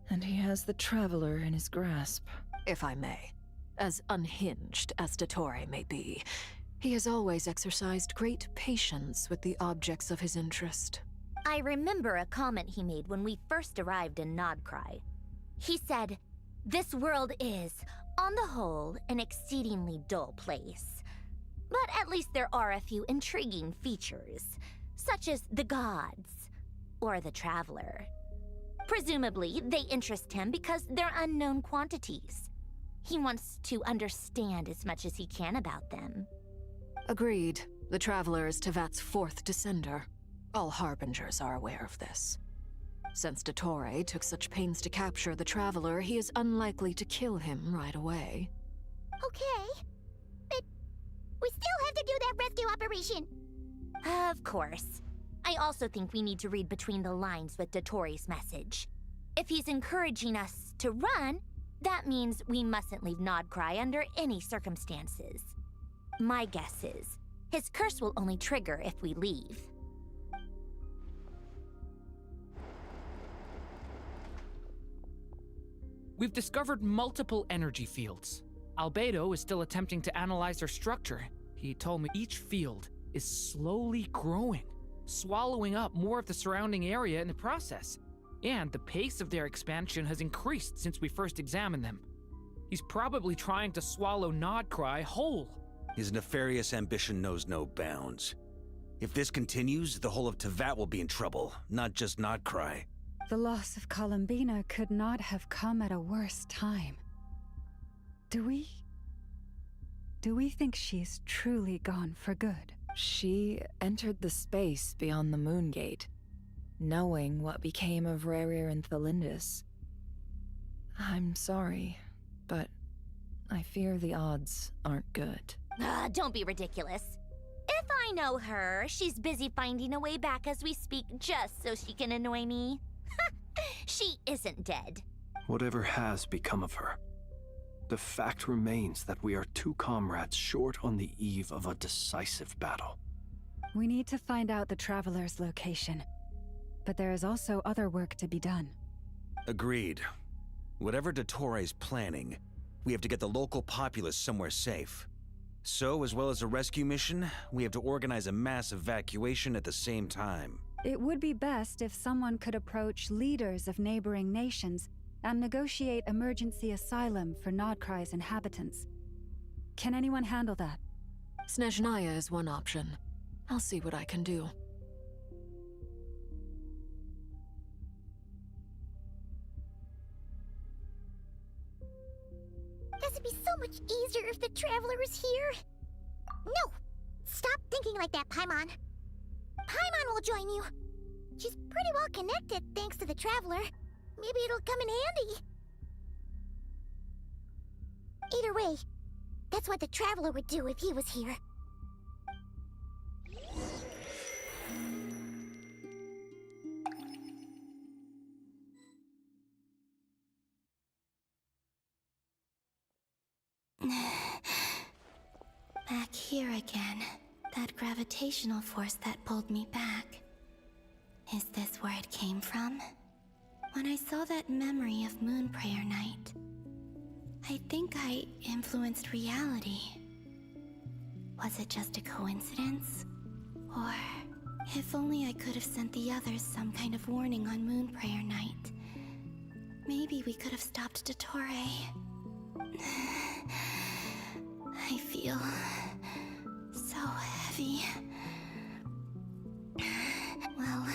And he has the Traveler in his grasp. If I may. As unhinged as Dottore may be, he has always exercised great patience with the objects of his interest. I remember a comment he made when we first arrived in Nod Cry. He said, "This world is, on the whole, an exceedingly dull place. But at least there are a few intriguing features, such as the gods, or the Traveler. Presumably, they interest him because they're unknown quantities. He wants to understand as much as he can about them." Agreed. The Traveler is Tevat's fourth descender. All Harbingers are aware of this. Since Dottore took such pains to capture the Traveler, he is unlikely to kill him right away. Okay, but we still have to do that rescue operation. Of course. I also think we need to read between the lines with Dottore's message. If he's encouraging us to run, that means we mustn't leave Nod Cry under any circumstances. My guess is, his curse will only trigger if we leave. We've discovered multiple energy fields. Albedo is still attempting to analyze their structure. He told me each field is slowly growing, swallowing up more of the surrounding area in the process. And the pace of their expansion has increased since we first examined them. He's probably trying to swallow Nod Cry whole. His nefarious ambition knows no bounds. If this continues, the whole of Tevat will be in trouble, not just Nod Cry. The loss of Columbina could not have come at a worse time. Do we think she's truly gone for good? She entered the space beyond the Moon Gate, knowing what became of Rerir and Thalindus. I'm sorry, but I fear the odds aren't good. Don't be ridiculous. If I know her, she's busy finding a way back as we speak just so she can annoy me. She isn't dead. Whatever has become of her, the fact remains that we are two comrades short on the eve of a decisive battle. We need to find out the Traveler's location. But there is also other work to be done. Agreed. Whatever Dottore's planning, we have to get the local populace somewhere safe. So, as well as a rescue mission, we have to organize a mass evacuation at the same time. It would be best if someone could approach leaders of neighboring nations and negotiate emergency asylum for Nodkrai's inhabitants. Can anyone handle that? Snezhnaya is one option. I'll see what I can do. This would be so much easier if the Traveler was here. No! Stop thinking like that, Paimon. Paimon will join you. She's pretty well connected thanks to the Traveler. Maybe it'll come in handy. Either way, that's what the Traveler would do if he was here. Back here again. That gravitational force that pulled me back. Is this where it came from? When I saw that memory of Moon Prayer Night, I think I influenced reality. Was it just a coincidence? Or, if only I could have sent the others some kind of warning on Moon Prayer Night, maybe we could have stopped Dottore. I feel so heavy. Well,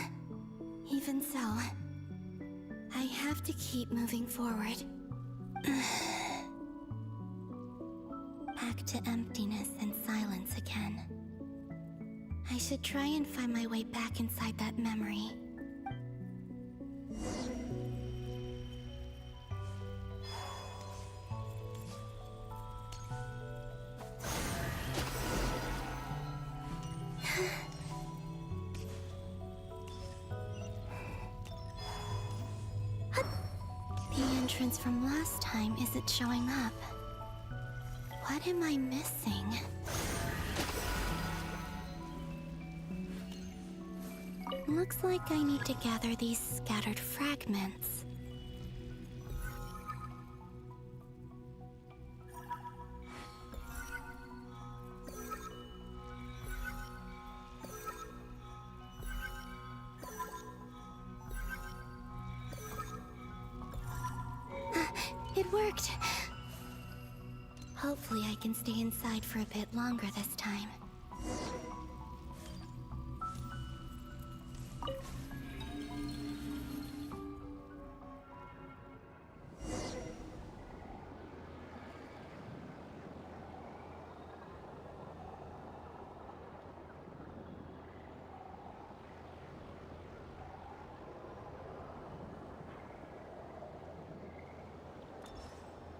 even so, I have to keep moving forward. Back to emptiness and silence again. I should try and find my way back inside that memory. The entrance from last time isn't showing up. What am I missing? Looks like I need to gather these scattered fragments. It worked! Hopefully I can stay inside for a bit longer this time.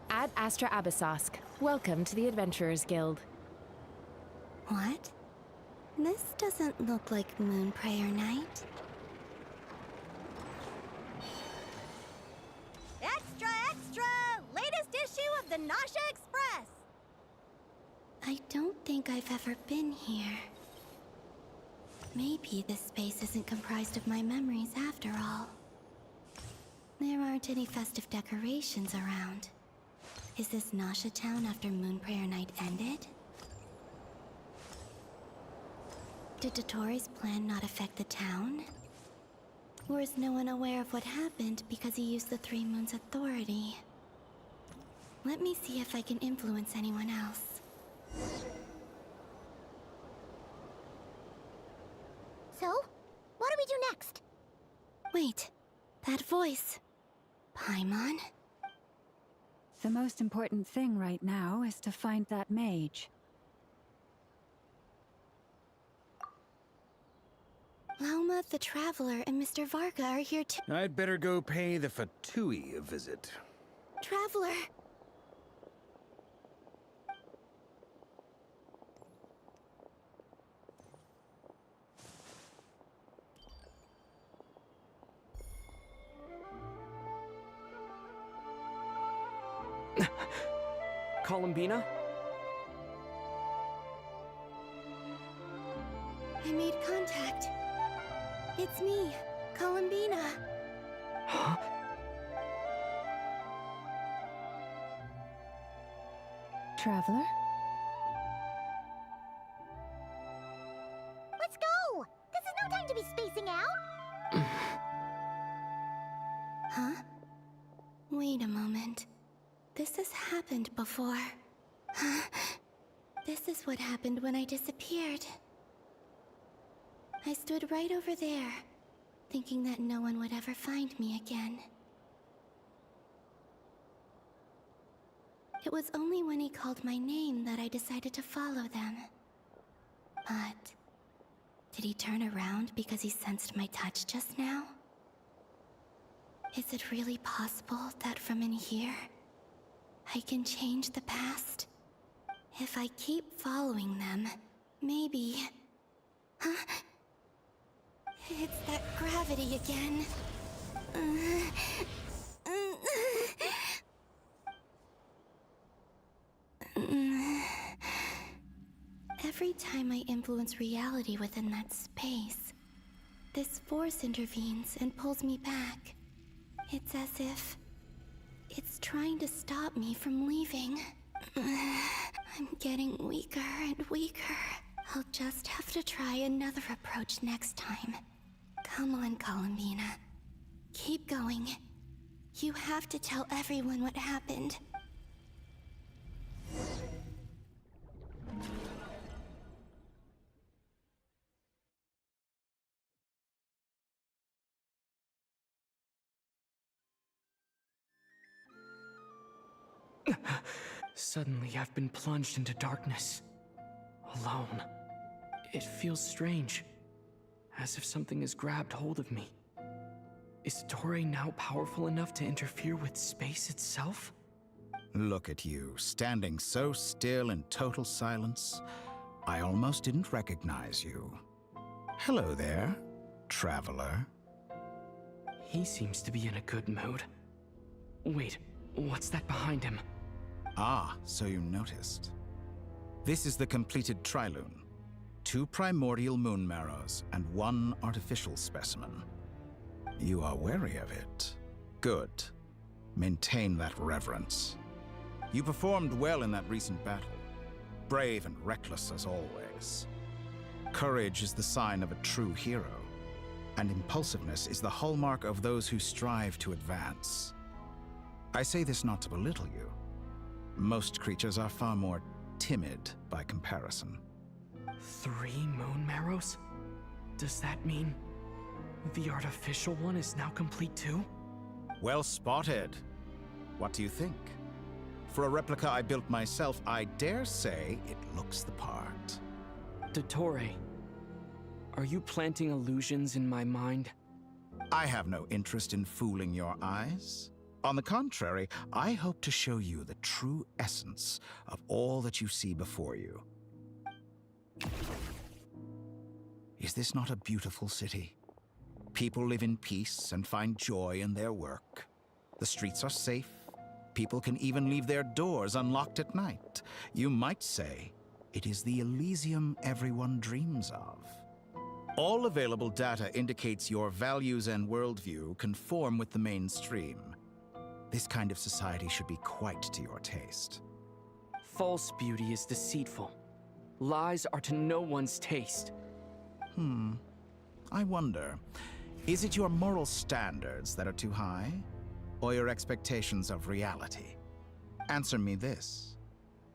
Ad Astra Abyssosque. Welcome to the Adventurers Guild. What? This doesn't look like Moon Prayer Night. Extra, extra! Latest issue of the Nasha Express! I don't think I've ever been here. Maybe this space isn't comprised of my memories after all. There aren't any festive decorations around. Is this Nasha town after Moon Prayer Night ended? Did Dottore's plan not affect the town? Or is no one aware of what happened because he used the Three Moons' authority? Let me see if I can influence anyone else. So, what do we do next? Wait, that voice. Paimon? The most important thing right now is to find that mage. Lauma the Traveler and Mr. Varga are here too. I'd better go pay the Fatui a visit. Traveler! Columbina? I made contact. It's me, Columbina. Huh? Traveler? Let's go! This is no time to be spacing out! Wait a moment. This has happened before. This is what happened when I disappeared. I stood right over there, thinking that no one would ever find me again. It was only when he called my name that I decided to follow them. But did he turn around because he sensed my touch just now? Is it really possible that from in here, I can change the past? If I keep following them, maybe... Huh? It's that gravity again. Every time I influence reality within that space, this force intervenes and pulls me back. It's as if it's trying to stop me from leaving. I'm getting weaker and weaker. I'll just have to try another approach next time. Come on, Columbina. Keep going. You have to tell everyone what happened. Suddenly, I've been plunged into darkness. Alone. It feels strange. As if something has grabbed hold of me. Is Toray now powerful enough to interfere with space itself? Look at you, standing so still in total silence. I almost didn't recognize you. Hello there, traveler. He seems to be in a good mood. Wait, what's that behind him? Ah, so you noticed. This is the completed Trilune. 2 primordial moon marrows and 1 artificial specimen. You are wary of it. Good. Maintain that reverence. You performed well in that recent battle. Brave and reckless as always. Courage is the sign of a true hero, and impulsiveness is the hallmark of those who strive to advance. I say this not to belittle you. Most creatures are far more timid by comparison. 3 moon marrows? Does that mean the artificial one is now complete too? Well spotted. What do you think? For a replica I built myself, I dare say it looks the part. Toray, are you planting illusions in my mind? I have no interest in fooling your eyes. On the contrary, I hope to show you the true essence of all that you see before you. Is this not a beautiful city? People live in peace and find joy in their work. The streets are safe. People can even leave their doors unlocked at night. You might say it is the Elysium everyone dreams of. All available data indicates your values and worldview conform with the mainstream. This kind of society should be quite to your taste. False beauty is deceitful. Lies are to no one's taste. I wonder, is it your moral standards that are too high? Or your expectations of reality? Answer me this.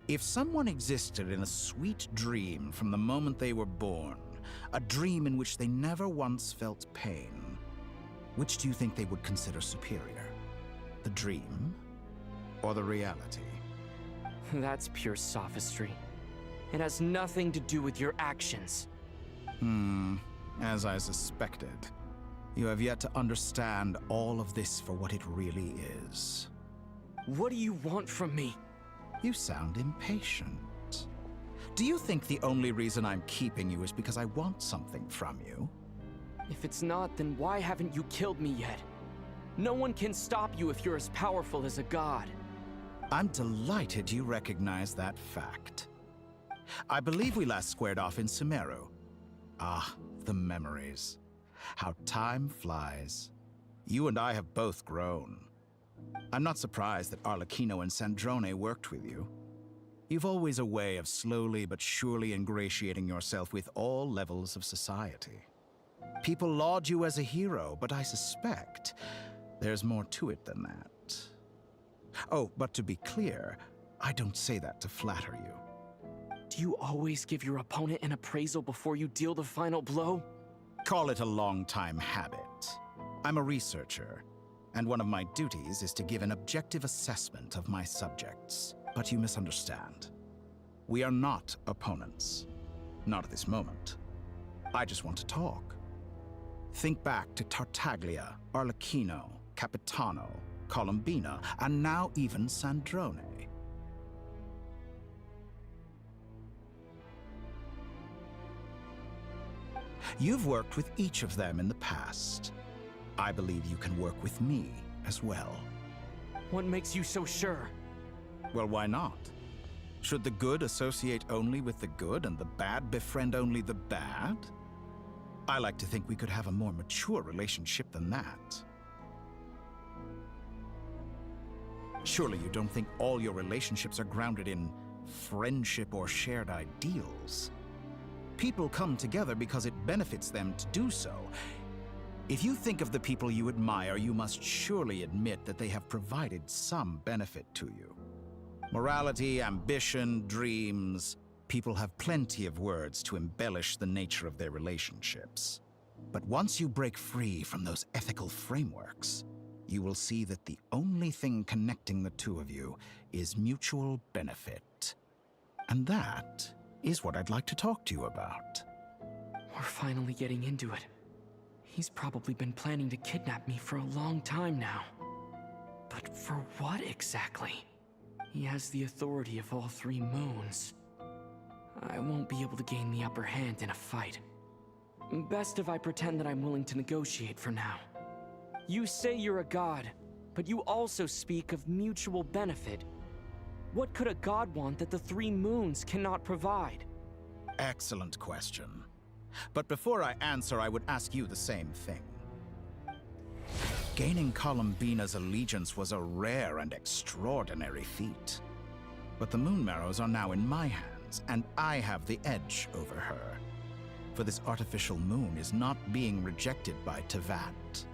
If someone existed in a sweet dream from the moment they were born, a dream in which they never once felt pain, which do you think they would consider superior? The dream or the reality? That's pure sophistry. It has nothing to do with your actions. As I suspected. You have yet to understand all of this for what it really is. What do you want from me? You sound impatient. Do you think the only reason I'm keeping you is because I want something from you? If it's not, then why haven't you killed me yet? No one can stop you if you're as powerful as a god. I'm delighted you recognize that fact. I believe we last squared off in Sumeru. Ah, the memories. How time flies. You and I have both grown. I'm not surprised that Arlecchino and Sandrone worked with you. You've always a way of slowly but surely ingratiating yourself with all levels of society. People laud you as a hero, but I suspect there's more to it than that. Oh, but to be clear, I don't say that to flatter you. Do you always give your opponent an appraisal before you deal the final blow? Call it a long-time habit. I'm a researcher, and one of my duties is to give an objective assessment of my subjects. But you misunderstand. We are not opponents. Not at this moment. I just want to talk. Think back to Tartaglia, Arlecchino, Capitano, Columbina, and now even Sandrone. You've worked with each of them in the past. I believe you can work with me as well. What makes you so sure? Well, why not? Should the good associate only with the good and the bad befriend only the bad? I like to think we could have a more mature relationship than that. Surely you don't think all your relationships are grounded in friendship or shared ideals? People come together because it benefits them to do so. If you think of the people you admire, you must surely admit that they have provided some benefit to you. Morality, ambition, dreams. People have plenty of words to embellish the nature of their relationships. But once you break free from those ethical frameworks, you will see that the only thing connecting the two of you is mutual benefit. And that is what I'd like to talk to you about. We're finally getting into it. He's probably been planning to kidnap me for a long time now. But for what exactly? He has the authority of all three moons. I won't be able to gain the upper hand in a fight. Best if I pretend that I'm willing to negotiate for now. You say you're a god, but you also speak of mutual benefit. What could a god want that the three moons cannot provide? Excellent question. But before I answer, I would ask you the same thing. Gaining Columbina's allegiance was a rare and extraordinary feat. But the Moon Marrows are now in my hands, and I have the edge over her. For this artificial moon is not being rejected by Tevat.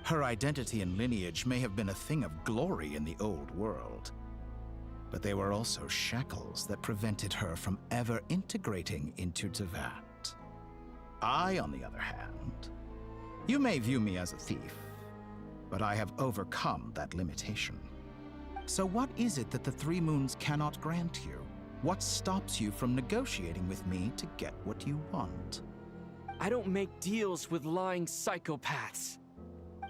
Her identity and lineage may have been a thing of glory in the old world, but they were also shackles that prevented her from ever integrating into Tevat. I, on the other hand, you may view me as a thief, but I have overcome that limitation. So what is it that the three moons cannot grant you? What stops you from negotiating with me to get what you want? I don't make deals with lying psychopaths.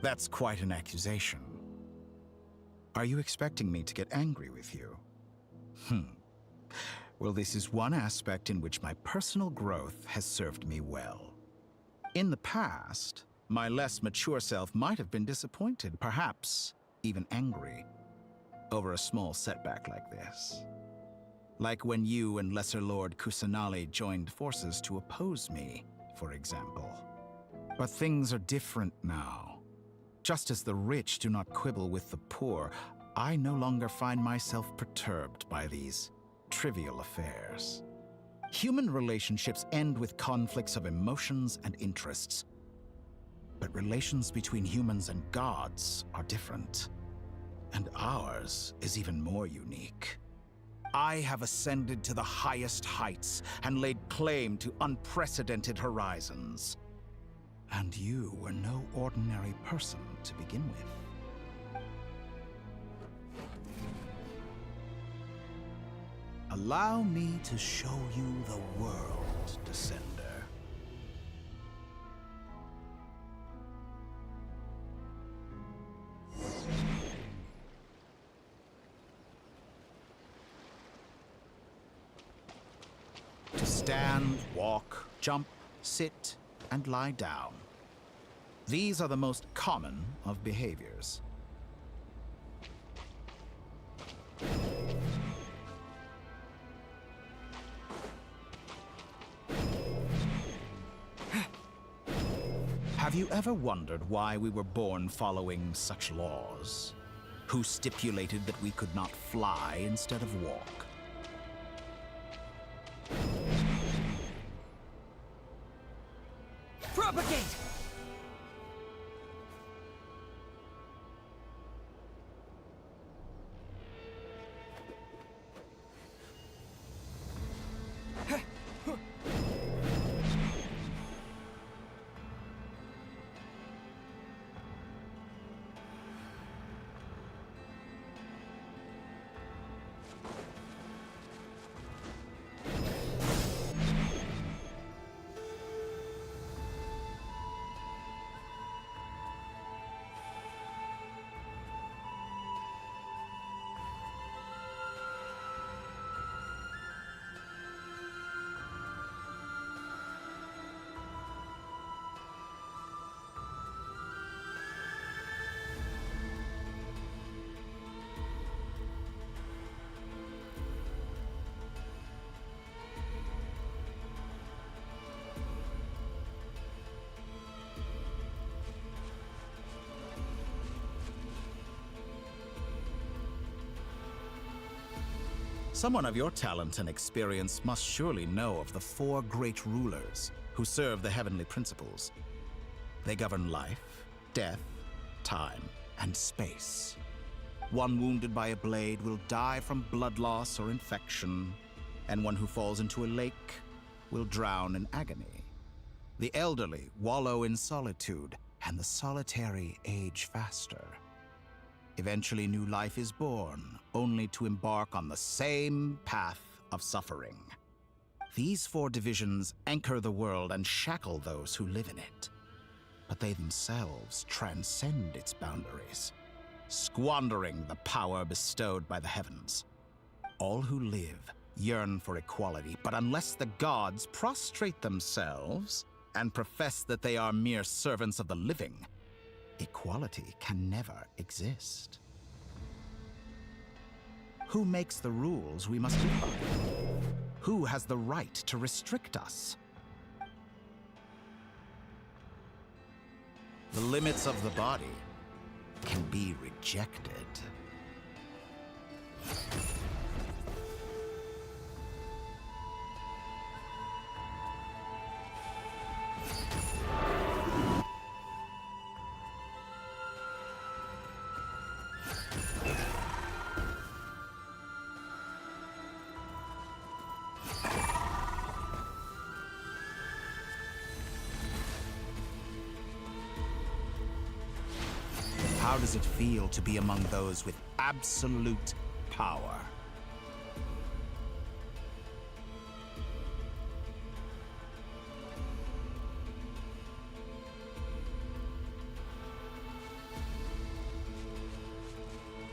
That's quite an accusation. Are you expecting me to get angry with you? Well, this is one aspect in which my personal growth has served me well. In the past, my less mature self might have been disappointed, perhaps even angry, over a small setback like this. Like when you and Lesser Lord Kusanali joined forces to oppose me, for example. But things are different now. Just as the rich do not quibble with the poor, I no longer find myself perturbed by these trivial affairs. Human relationships end with conflicts of emotions and interests. But relations between humans and gods are different. And ours is even more unique. I have ascended to the highest heights and laid claim to unprecedented horizons. And you were no ordinary person to begin with. Allow me to show you the world, Descender. To stand, walk, jump, sit, and lie down. These are the most common of behaviors. Have you ever wondered why we were born following such laws? Who stipulated that we could not fly instead of walk? Propagate! Someone of your talent and experience must surely know of the 4 great rulers who serve the heavenly principles. They govern life, death, time, and space. One wounded by a blade will die from blood loss or infection, and one who falls into a lake will drown in agony. The elderly wallow in solitude, and the solitary age faster. Eventually, new life is born, only to embark on the same path of suffering. These 4 divisions anchor the world and shackle those who live in it. But they themselves transcend its boundaries, squandering the power bestowed by the heavens. All who live yearn for equality, but unless the gods prostrate themselves and profess that they are mere servants of the living, equality can never exist. Who makes the rules we must live by? Who has the right to restrict us? The limits of the body can be rejected. How does it feel to be among those with absolute power?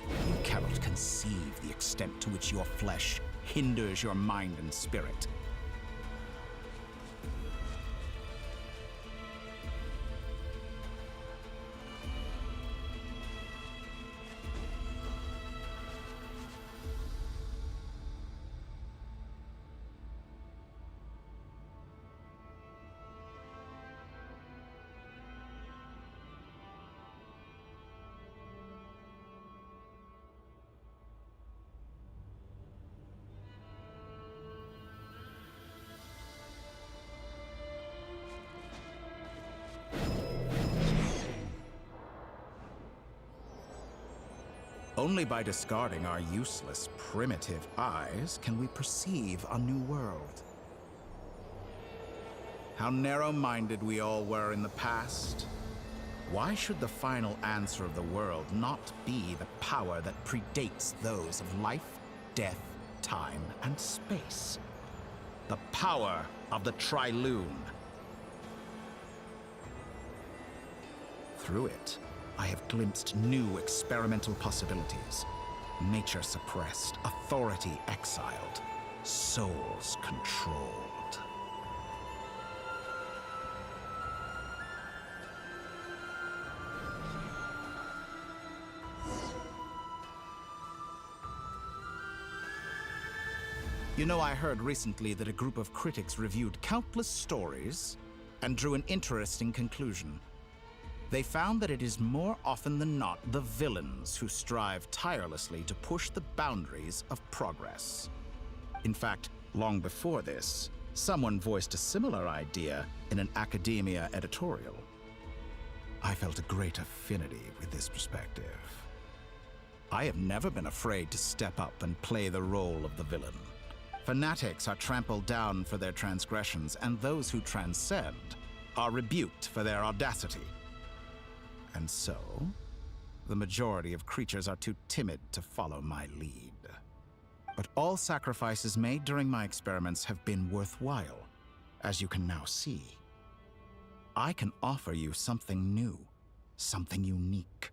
You cannot conceive the extent to which your flesh hinders your mind and spirit. Only by discarding our useless, primitive eyes can we perceive a new world. How narrow-minded we all were in the past. Why should the final answer of the world not be the power that predates those of life, death, time, and space? The power of the Trilune. Through it, I have glimpsed new experimental possibilities. Nature suppressed, authority exiled, souls controlled. You know, I heard recently that a group of critics reviewed countless stories and drew an interesting conclusion. They found that it is more often than not the villains who strive tirelessly to push the boundaries of progress. In fact, long before this, someone voiced a similar idea in an academia editorial. I felt a great affinity with this perspective. I have never been afraid to step up and play the role of the villain. Fanatics are trampled down for their transgressions, and those who transcend are rebuked for their audacity. And so, the majority of creatures are too timid to follow my lead. But all sacrifices made during my experiments have been worthwhile, as you can now see. I can offer you something new, something unique,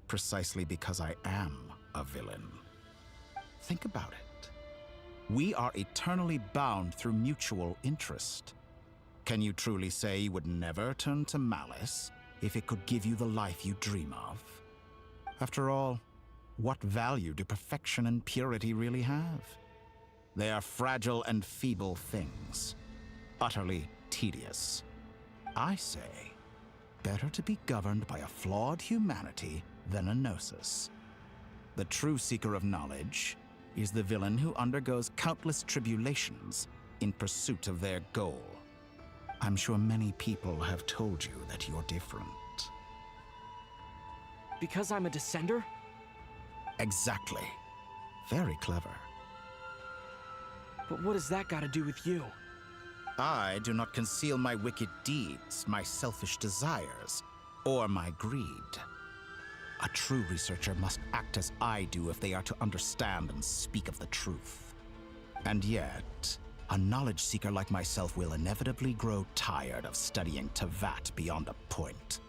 precisely because I am a villain. Think about it. We are eternally bound through mutual interest. Can you truly say you would never turn to malice if it could give you the life you dream of? After all, what value do perfection and purity really have? They are fragile and feeble things, utterly tedious. I say, better to be governed by a flawed humanity than a gnosis. The true seeker of knowledge is the villain who undergoes countless tribulations in pursuit of their goal. I'm sure many people have told you that you're different. Because I'm a descender? Exactly. Very clever. But what has that got to do with you? I do not conceal my wicked deeds, my selfish desires, or my greed. A true researcher must act as I do if they are to understand and speak of the truth. And yet, a knowledge seeker like myself will inevitably grow tired of studying Teyvat beyond a point.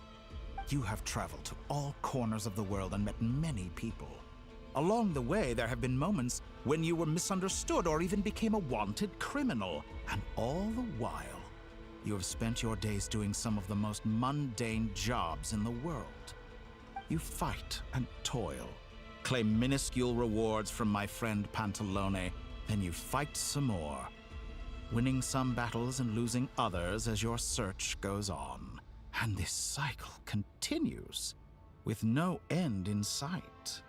You have traveled to all corners of the world and met many people. Along the way, there have been moments when you were misunderstood or even became a wanted criminal. And all the while, you have spent your days doing some of the most mundane jobs in the world. You fight and toil, claim minuscule rewards from my friend Pantalone, then you fight some more, winning some battles and losing others as your search goes on. And this cycle continues, with no end in sight.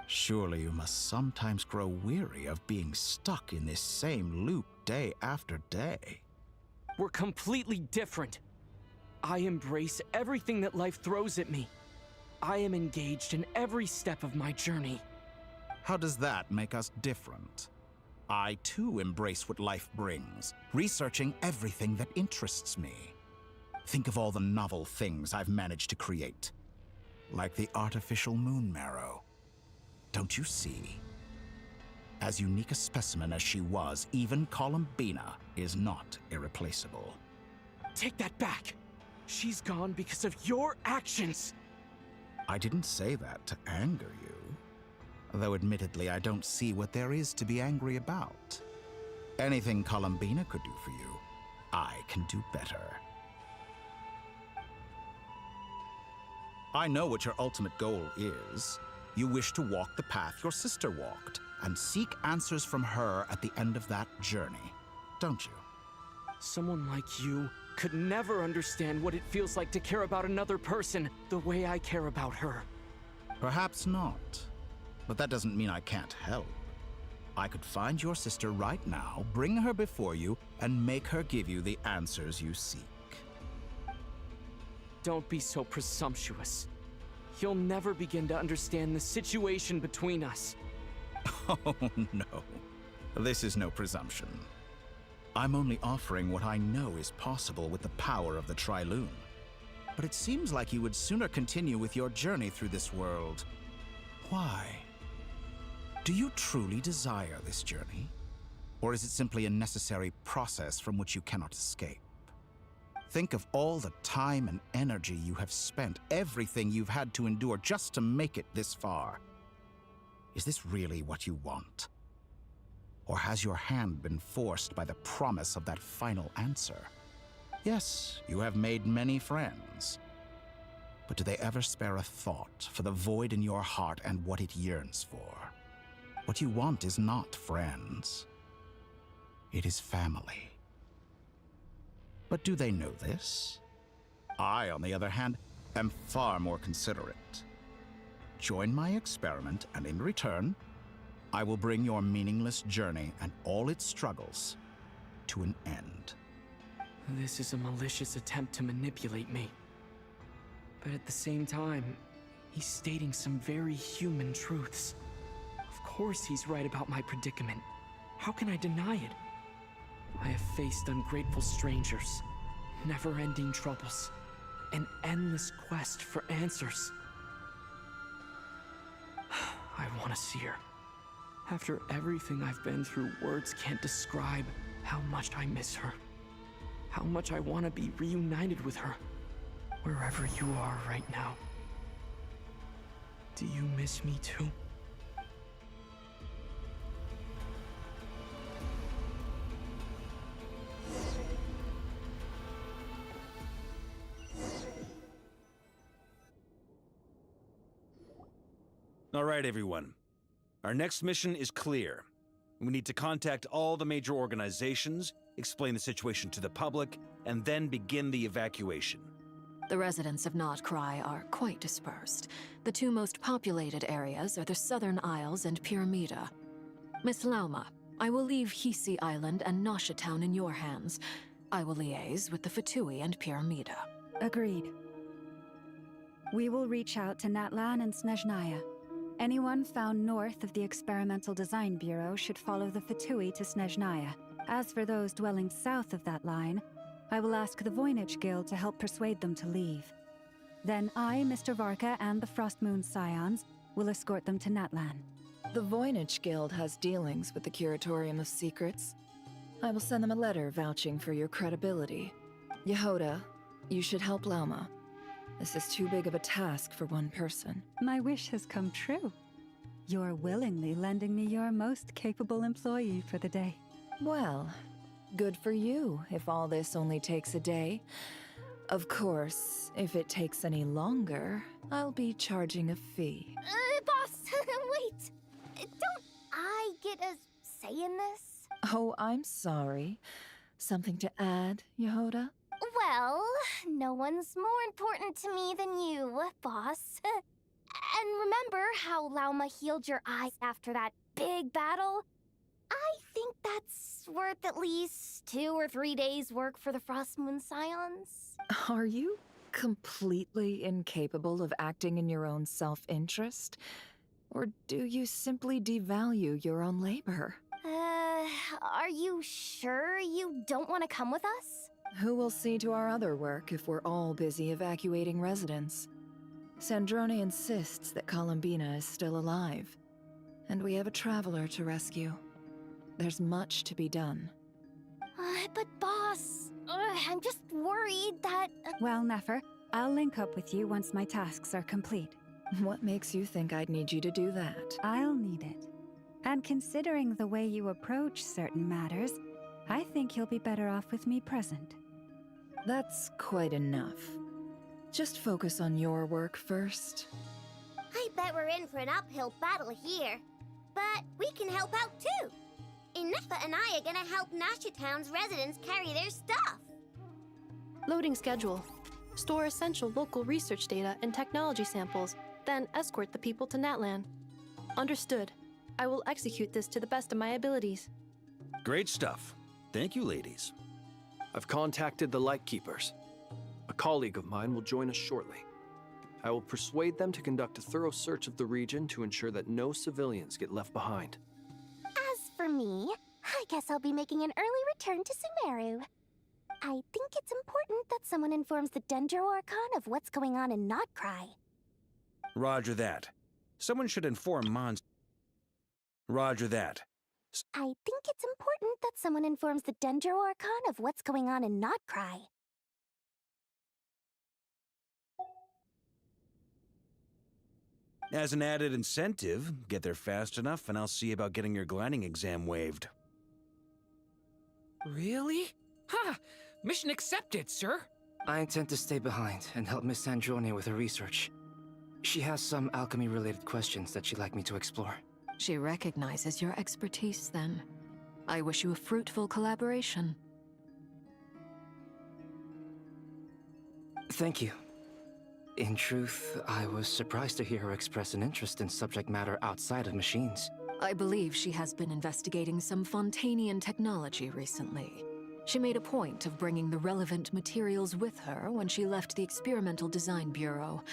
Surely you must sometimes grow weary of being stuck in this same loop day after day. We're completely different. I embrace everything that life throws at me. I am engaged in every step of my journey. How does that make us different? I too embrace what life brings, researching everything that interests me. Think of all the novel things I've managed to create, like the artificial moon marrow. Don't you see? As unique a specimen as she was, even Columbina is not irreplaceable. Take that back! She's gone because of your actions! I didn't say that to anger you. Though admittedly, I don't see what there is to be angry about. Anything Columbina could do for you, I can do better. I know what your ultimate goal is. You wish to walk the path your sister walked, and seek answers from her at the end of that journey, don't you? Someone like you could never understand what it feels like to care about another person the way I care about her. Perhaps not. But that doesn't mean I can't help. I could find your sister right now, bring her before you, and make her give you the answers you seek. Don't be so presumptuous. You'll never begin to understand the situation between us. Oh, no. This is no presumption. I'm only offering what I know is possible with the power of the Trilune. But it seems like you would sooner continue with your journey through this world. Why? Do you truly desire this journey? Or is it simply a necessary process from which you cannot escape? Think of all the time and energy you have spent, everything you've had to endure just to make it this far. Is this really what you want? Or has your hand been forced by the promise of that final answer? Yes, you have made many friends. But do they ever spare a thought for the void in your heart and what it yearns for? What you want is not friends. It is family. But do they know this? I, on the other hand, am far more considerate. Join my experiment, and in return, I will bring your meaningless journey and all its struggles to an end. This is a malicious attempt to manipulate me. But at the same time, he's stating some very human truths. Of course he's right about my predicament. How can I deny it? I have faced ungrateful strangers, never-ending troubles, an endless quest for answers. I want to see her. After everything I've been through, words can't describe how much I miss her. How much I want to be reunited with her, wherever you are right now. Do you miss me too? All right, everyone. Our next mission is clear. We need to contact all the major organizations, explain the situation to the public, and then begin the evacuation. The residents of Krai are quite dispersed. The two most populated areas are the Southern Isles and Pyramida. Miss Lauma, I will leave Hisi Island and Nasha Town in your hands. I will liaise with the Fatui and Pyramida. Agreed. We will reach out to Natlan and Snezhnaya. Anyone found north of the Experimental Design Bureau should follow the Fatui to Snezhnaya. As for those dwelling south of that line, I will ask the Voynich Guild to help persuade them to leave. Then I, Mr. Varka, and the Frostmoon Scions will escort them to Natlan. The Voynich Guild has dealings with the Curatorium of Secrets. I will send them a letter vouching for your credibility. Yehoda, you should help Lauma. This is too big of a task for one person. My wish has come true. You're willingly lending me your most capable employee for the day. Well, good for you if all this only takes a day. Of course, if it takes any longer, I'll be charging a fee. Boss, wait! Don't I get a say in this? Oh, I'm sorry. Something to add, Yehoda? Well, no one's more important to me than you, boss. And remember how Lauma healed your eyes after that big battle? I think that's worth at least 2 or 3 days' work for the Frostmoon Scions. Are you completely incapable of acting in your own self-interest? Or do you simply devalue your own labor? Are you sure you don't want to come with us? Who will see to our other work if we're all busy evacuating residents? Sandrone insists that Columbina is still alive, and we have a traveler to rescue. There's much to be done. But boss, I'm just worried that... Well, Nefer, I'll link up with you once my tasks are complete. What makes you think I'd need you to do that? I'll need it. And considering the way you approach certain matters, I think you'll be better off with me present. That's quite enough. Just focus on your work first. I bet we're in for an uphill battle here. But we can help out too. Inefa and I are gonna help Nasha Town's residents carry their stuff. Loading schedule. Store essential local research data and technology samples, then escort the people to Natlan. Understood. I will execute this to the best of my abilities. Great stuff. Thank you, ladies. I've contacted the Lightkeepers. A colleague of mine will join us shortly. I will persuade them to conduct a thorough search of the region to ensure that no civilians get left behind. As for me, I guess I'll be making an early return to Sumeru. I think it's important that someone informs the Dendro Archon of what's going on in Krai. Roger that. Someone should inform Mons. Roger that. I think it's important that someone informs the Dendro Archon of what's going on in Krai. As an added incentive, get there fast enough and I'll see about getting your gliding exam waived. Really? Ha! Mission accepted, sir. I intend to stay behind and help Miss Sandrone with her research. She has some alchemy-related questions that she'd like me to explore. She recognizes your expertise, then. I wish you a fruitful collaboration. Thank you. In truth, I was surprised to hear her express an interest in subject matter outside of machines. I believe she has been investigating some Fontanian technology recently. She made a point of bringing the relevant materials with her when she left the Experimental Design Bureau.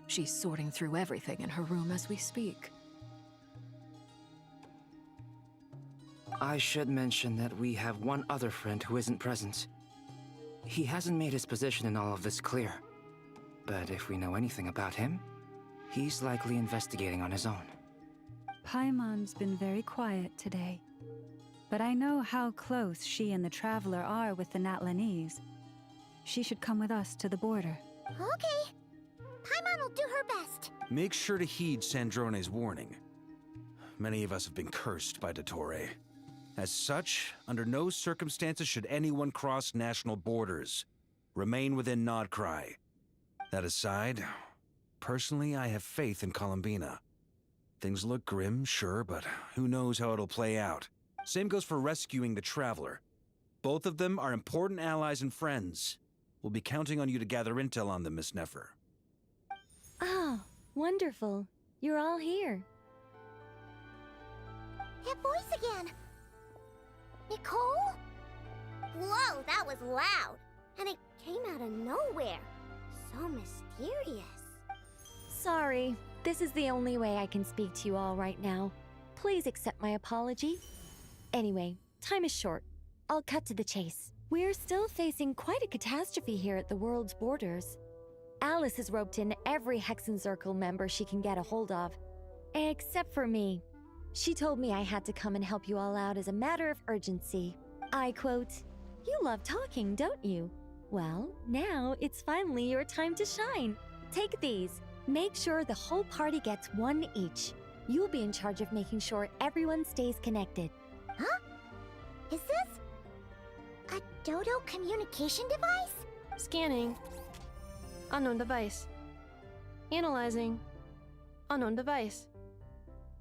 She's sorting through everything in her room as we speak. I should mention that we have one other friend who isn't present. He hasn't made his position in all of this clear. But if we know anything about him, he's likely investigating on his own. Paimon's been very quiet today. But I know how close she and the Traveler are with the Natlanese. She should come with us to the border. Okay. Paimon will do her best. Make sure to heed Sandrone's warning. Many of us have been cursed by Dottore. As such, under no circumstances should anyone cross national borders. Remain within Krai. That aside, personally I have faith in Columbina. Things look grim, sure, but who knows how it'll play out. Same goes for rescuing the Traveler. Both of them are important allies and friends. We'll be counting on you to gather intel on them, Miss Nefer. Oh, wonderful. You're all here. That voice again! Nicole? Whoa, that was loud! And it came out of nowhere. So mysterious. Sorry, this is the only way I can speak to you all right now. Please accept my apology. Anyway, time is short. I'll cut to the chase. We're still facing quite a catastrophe here at the world's borders. Alice has roped in every Hexen Circle member she can get a hold of. Except for me. She told me I had to come and help you all out as a matter of urgency. I quote, "You love talking, don't you? Well, now it's finally your time to shine. Take these. Make sure the whole party gets one each. You'll be in charge of making sure everyone stays connected." Huh? Is this a Dodo communication device? Scanning. Unknown device. Analyzing. Unknown device.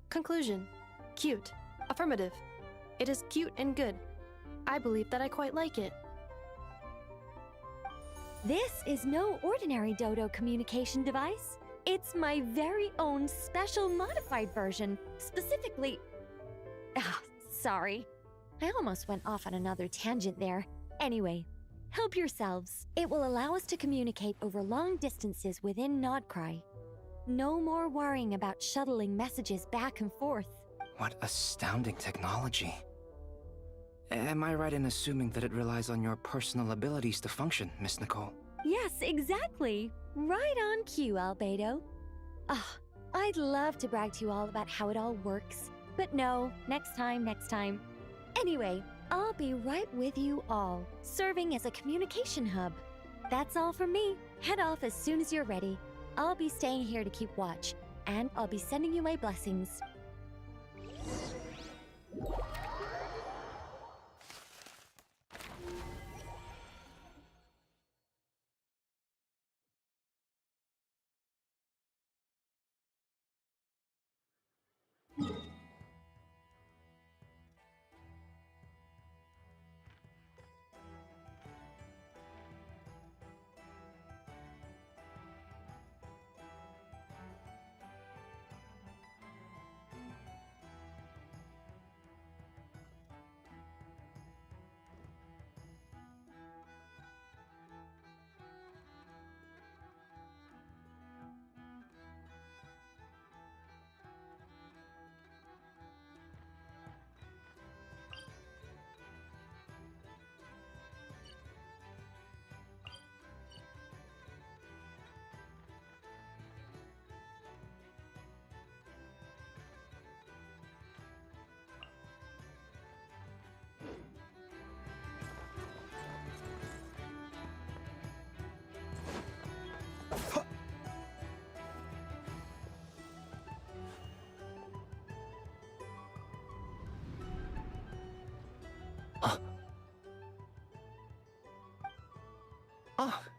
Conclusion. Cute. Affirmative. It is cute and good. I believe that I quite like it. This is no ordinary Dodo communication device. It's my very own special modified version, specifically... sorry. I almost went off on another tangent there. Anyway, help yourselves. It will allow us to communicate over long distances within Krai. No more worrying about shuttling messages back and forth. What astounding technology. Am I right in assuming that it relies on your personal abilities to function, Miss Nicole? Yes, exactly. Right on cue, Albedo. I'd love to brag to you all about how it all works. But no, next time. Anyway, I'll be right with you all, serving as a communication hub. That's all from me. Head off as soon as you're ready. I'll be staying here to keep watch, and I'll be sending you my blessings.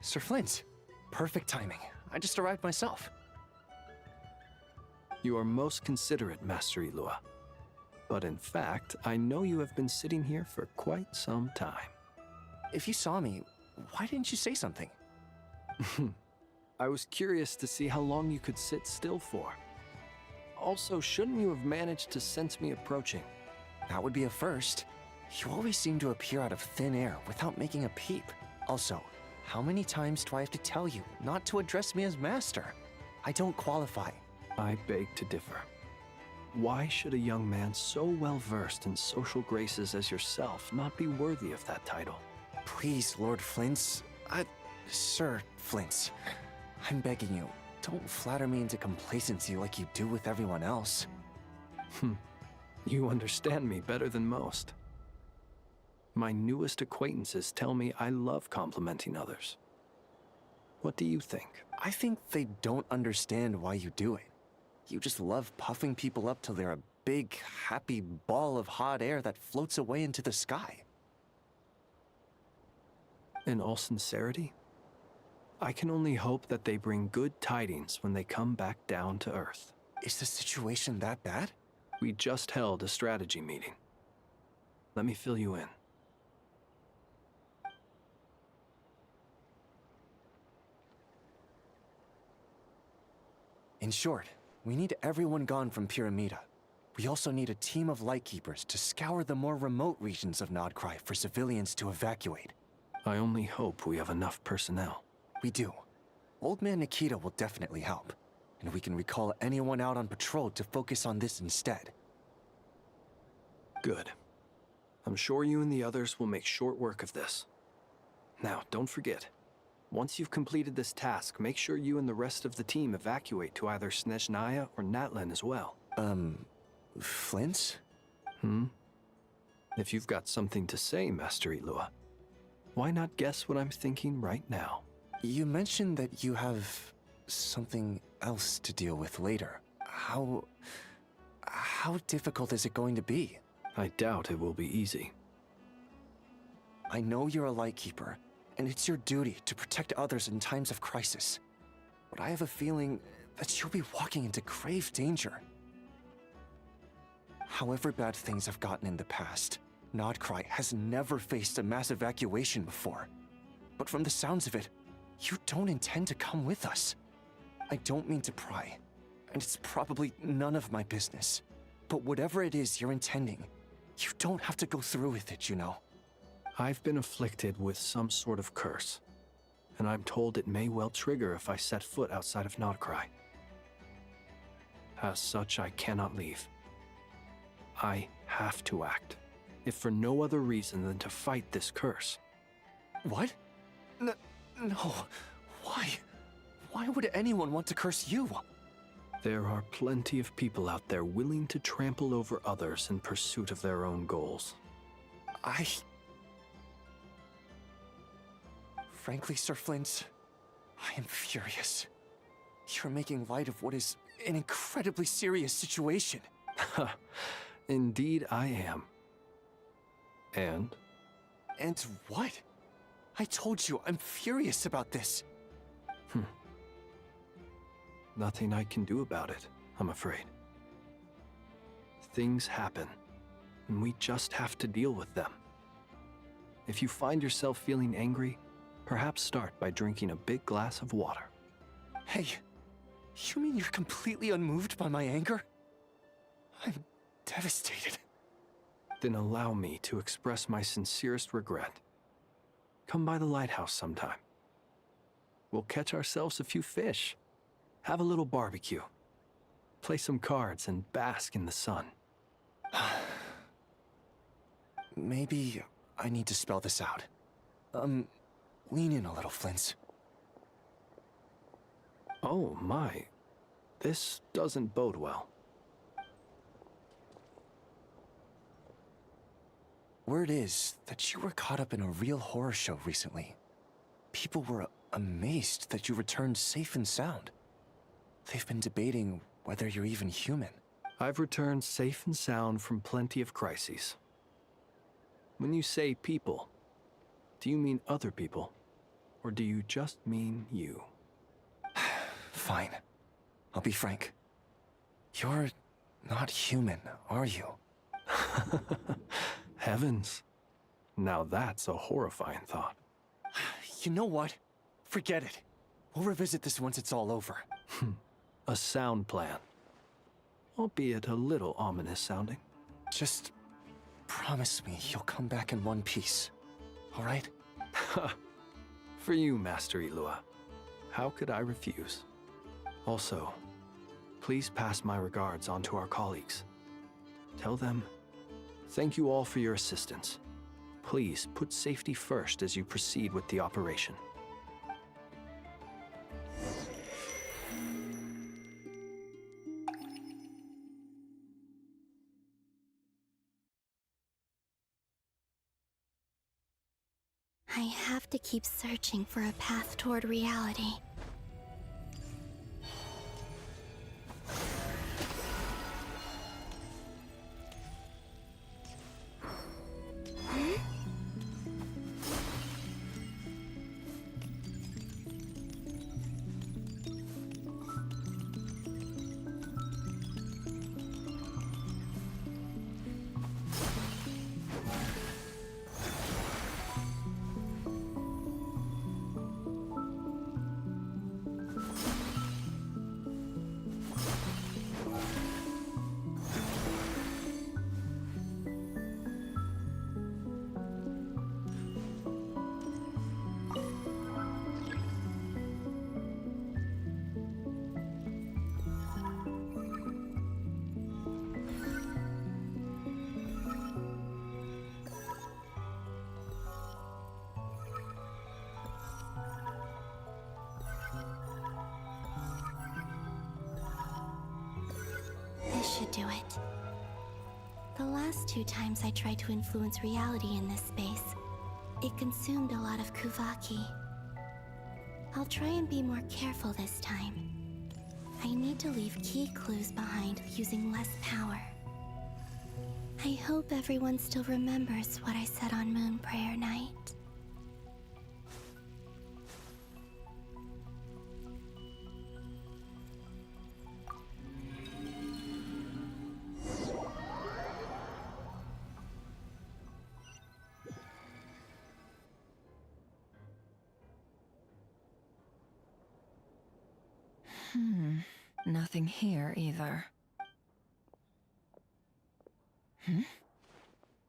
Sir Flint. Perfect timing. I just arrived myself. You are most considerate, Master Eilua. But in fact, I know you have been sitting here for quite some time. If you saw me, why didn't you say something? I was curious to see how long you could sit still for. Also, shouldn't you have managed to sense me approaching? That would be a first. You always seem to appear out of thin air without making a peep. Also, how many times do I have to tell you not to address me as master? I don't qualify. I beg to differ. Why should a young man so well-versed in social graces as yourself not be worthy of that title? Please, Lord Flint's... Sir Flint's. I'm begging you, don't flatter me into complacency like you do with everyone else. You understand me better than most. My newest acquaintances tell me I love complimenting others. What do you think? I think they don't understand why you do it. You just love puffing people up till they're a big, happy ball of hot air that floats away into the sky. In all sincerity, I can only hope that they bring good tidings when they come back down to Earth. Is the situation that bad? We just held a strategy meeting. Let me fill you in. In short, we need everyone gone from Pyramida. We also need a team of lightkeepers to scour the more remote regions of Nodcry for civilians to evacuate. I only hope we have enough personnel. We do. Old Man Nikita will definitely help, and we can recall anyone out on patrol to focus on this instead. Good. I'm sure you and the others will make short work of this. Now, don't forget, once you've completed this task, make sure you and the rest of the team evacuate to either Snezhnaya or Natlan as well. Flint? If you've got something to say, Master Ilua, why not guess what I'm thinking right now? You mentioned that you have something else to deal with later. How difficult is it going to be? I doubt it will be easy. I know you're a lightkeeper, and it's your duty to protect others in times of crisis. But I have a feeling that you'll be walking into grave danger. However bad things have gotten in the past, Nodcry has never faced a mass evacuation before. But from the sounds of it, you don't intend to come with us. I don't mean to pry, and it's probably none of my business. But whatever it is you're intending, you don't have to go through with it, you know. I've been afflicted with some sort of curse, and I'm told it may well trigger if I set foot outside of Nodcry. As such, I cannot leave. I have to act, if for no other reason than to fight this curse. What? No. Why? Why would anyone want to curse you? There are plenty of people out there willing to trample over others in pursuit of their own goals. Frankly, Sir Flint, I am furious. You're making light of what is an incredibly serious situation. Indeed I am. And? And what? I told you, I'm furious about this. Nothing I can do about it, I'm afraid. Things happen, and we just have to deal with them. If you find yourself feeling angry, perhaps start by drinking a big glass of water. Hey, you mean you're completely unmoved by my anger? I'm devastated. Then allow me to express my sincerest regret. Come by the lighthouse sometime. We'll catch ourselves a few fish, have a little barbecue, play some cards, and bask in the sun. Maybe I need to spell this out. Lean in a little, Flint. Oh my, this doesn't bode well. Word is that you were caught up in a real horror show recently. People were amazed that you returned safe and sound. They've been debating whether you're even human. I've returned safe and sound from plenty of crises. When you say people, do you mean other people? Or do you just mean you? Fine. I'll be frank. You're not human, are you? Heavens. Now that's a horrifying thought. You know what? Forget it. We'll revisit this once it's all over. A sound plan. Albeit a little ominous sounding. Just promise me you'll come back in one piece, all right? For you, Master Ilua. How could I refuse? Also, please pass my regards on to our colleagues. Tell them, thank you all for your assistance. Please put safety first as you proceed with the operation. I have to keep searching for a path toward reality. do it. The last 2 times I tried to influence reality in this space, it consumed a lot of Kuvaki. I'll try and be more careful this time. I need to leave key clues behind using less power. I hope everyone still remembers what I said on Moon Prayer Night. Nothing here either.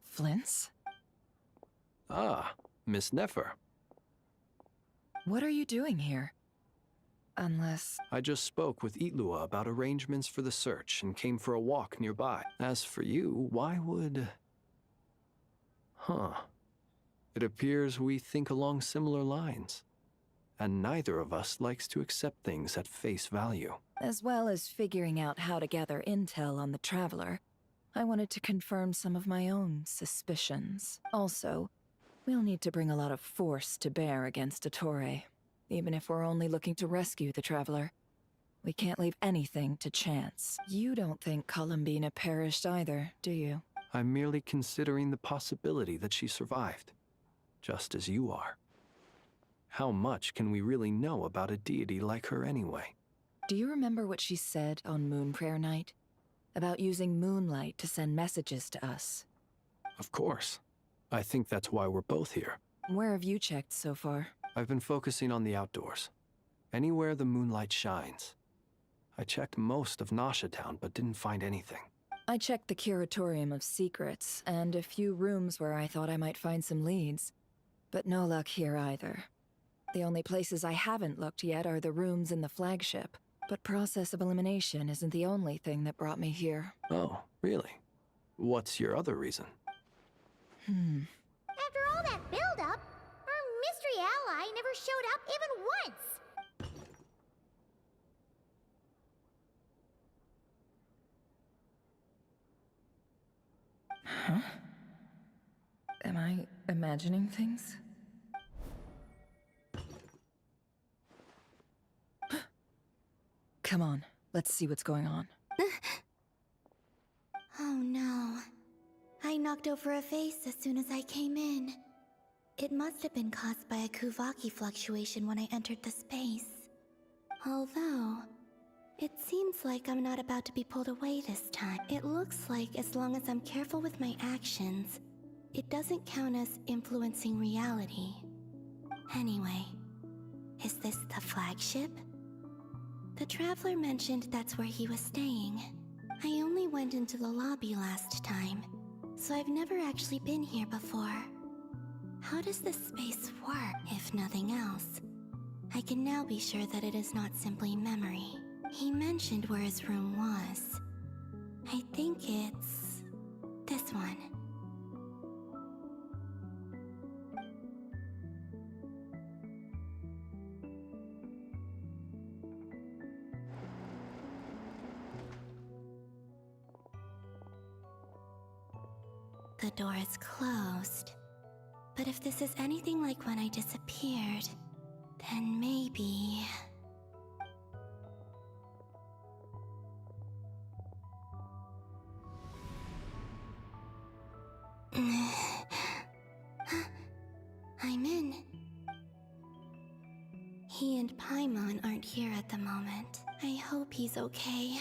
Flint's? Ah, Miss Nefer. What are you doing here? Unless... I just spoke with Itlua about arrangements for the search and came for a walk nearby. As for you, why would... Huh. It appears we think along similar lines. And neither of us likes to accept things at face value. As well as figuring out how to gather intel on the Traveler, I wanted to confirm some of my own suspicions. Also, we'll need to bring a lot of force to bear against Ettore, even if we're only looking to rescue the Traveler. We can't leave anything to chance. You don't think Columbina perished either, do you? I'm merely considering the possibility that she survived, just as you are. How much can we really know about a deity like her anyway? Do you remember what she said on Moon Prayer Night? About using moonlight to send messages to us? Of course. I think that's why we're both here. Where have you checked so far? I've been focusing on the outdoors. Anywhere the moonlight shines. I checked most of Nasha Town, but didn't find anything. I checked the Curatorium of Secrets, and a few rooms where I thought I might find some leads. But no luck here either. The only places I haven't looked yet are the rooms in the flagship. But process of elimination isn't the only thing that brought me here. Oh, really? What's your other reason? After all that build-up, our mystery ally never showed up even once! Huh? Am I imagining things? Come on, let's see what's going on. Oh no. I knocked over a vase as soon as I came in. It must have been caused by a Kuvaki fluctuation when I entered the space. Although, it seems like I'm not about to be pulled away this time. It looks like as long as I'm careful with my actions, it doesn't count as influencing reality. Anyway, is this the flagship? The Traveler mentioned that's where he was staying. I only went into the lobby last time, so I've never actually been here before. How does this space work, if nothing else? I can now be sure that it is not simply memory. He mentioned where his room was. I think it's... this one. The door is closed. But if this is anything like when I disappeared, then maybe... I'm in. He and Paimon aren't here at the moment. I hope he's okay.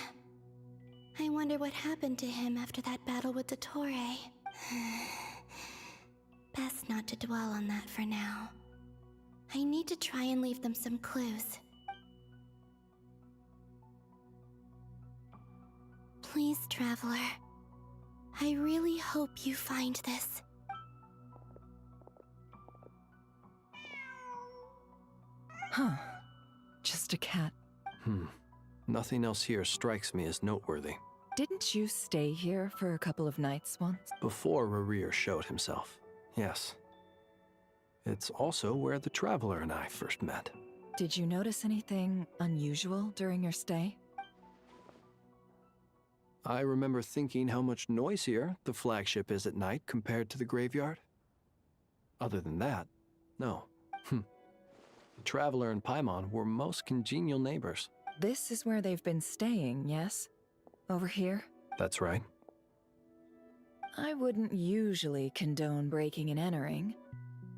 I wonder what happened to him after that battle with Ettore. Best not to dwell on that for now. I need to try and leave them some clues. Please, Traveler. I really hope you find this. Huh. Just a cat. Nothing else here strikes me as noteworthy. Didn't you stay here for a couple of nights once? Before Rarir showed himself, yes. It's also where the Traveler and I first met. Did you notice anything unusual during your stay? I remember thinking how much noisier the flagship is at night compared to the graveyard. Other than that, no. The Traveler and Paimon were most congenial neighbors. This is where they've been staying, yes? Over here? That's right. I wouldn't usually condone breaking and entering,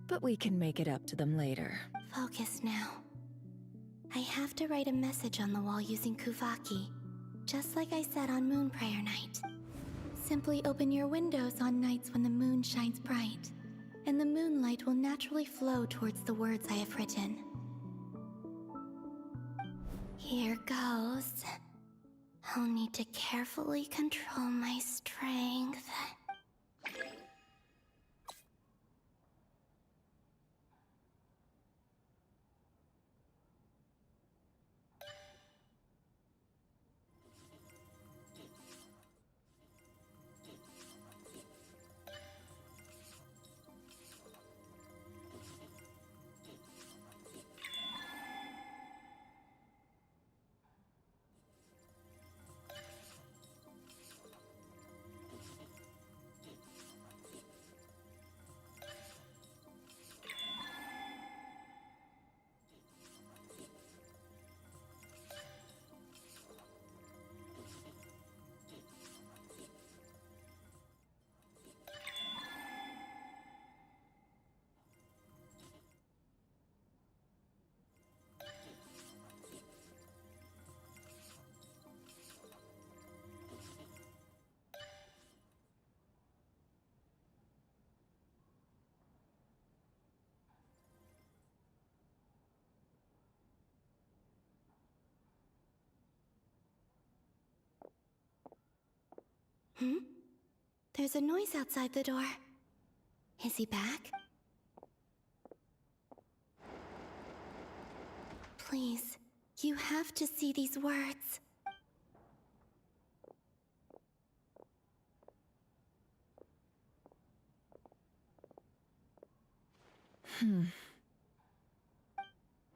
but we can make it up to them later. Focus now. I have to write a message on the wall using Kuvaki, just like I said on Moon Prayer Night. Simply open your windows on nights when the moon shines bright, and the moonlight will naturally flow towards the words I have written. Here goes. I'll need to carefully control my strength. There's a noise outside the door. Is he back? Please, you have to see these words.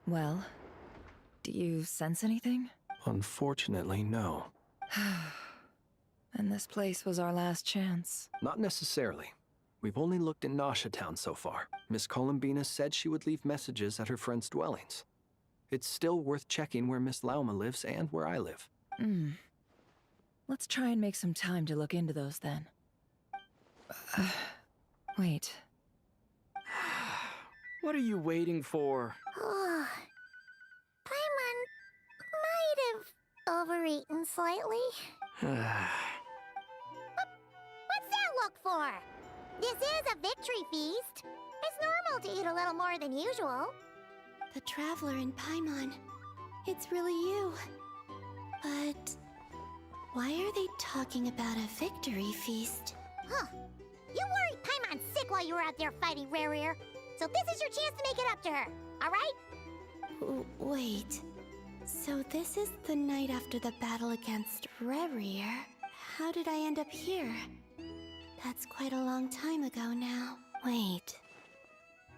Well, do you sense anything? Unfortunately, no. And this place was our last chance. Not necessarily. We've only looked in Nasha Town so far. Miss Columbina said she would leave messages at her friends' dwellings. It's still worth checking where Miss Lauma lives and where I live. Let's try and make some time to look into those then. Wait. What are you waiting for? Paimon might have overeaten slightly. What's that look for? This is a victory feast. It's normal to eat a little more than usual. The Traveler in Paimon. It's really you. But why are they talking about a victory feast? Huh. You worried Paimon sick while you were out there fighting Rare. So this is your chance to make it up to her, alright? Wait. So this is the night after the battle against Rare. How did I end up here? That's quite a long time ago now. Wait.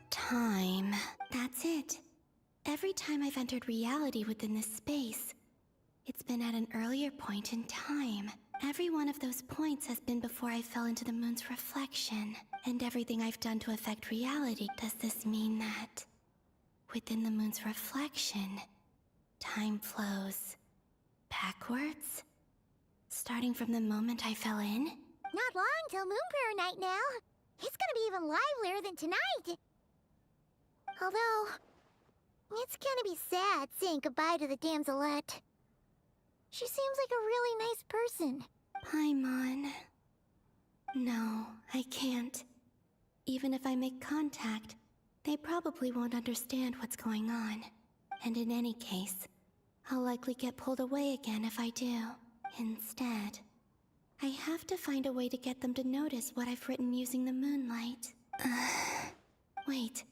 Time. That's it. Every time I've entered reality within this space, it's been at an earlier point in time. Every one of those points has been before I fell into the moon's reflection. And everything I've done to affect reality, does this mean that within the moon's reflection, time flows backwards? Starting from the moment I fell in? Not long till Moon Prayer Night now. It's gonna be even livelier than tonight. Although, it's gonna be sad saying goodbye to the damselette. She seems like a really nice person. Paimon. No, I can't. Even if I make contact, they probably won't understand what's going on. And in any case, I'll likely get pulled away again if I do. Instead, I have to find a way to get them to notice what I've written using the moonlight. Wait.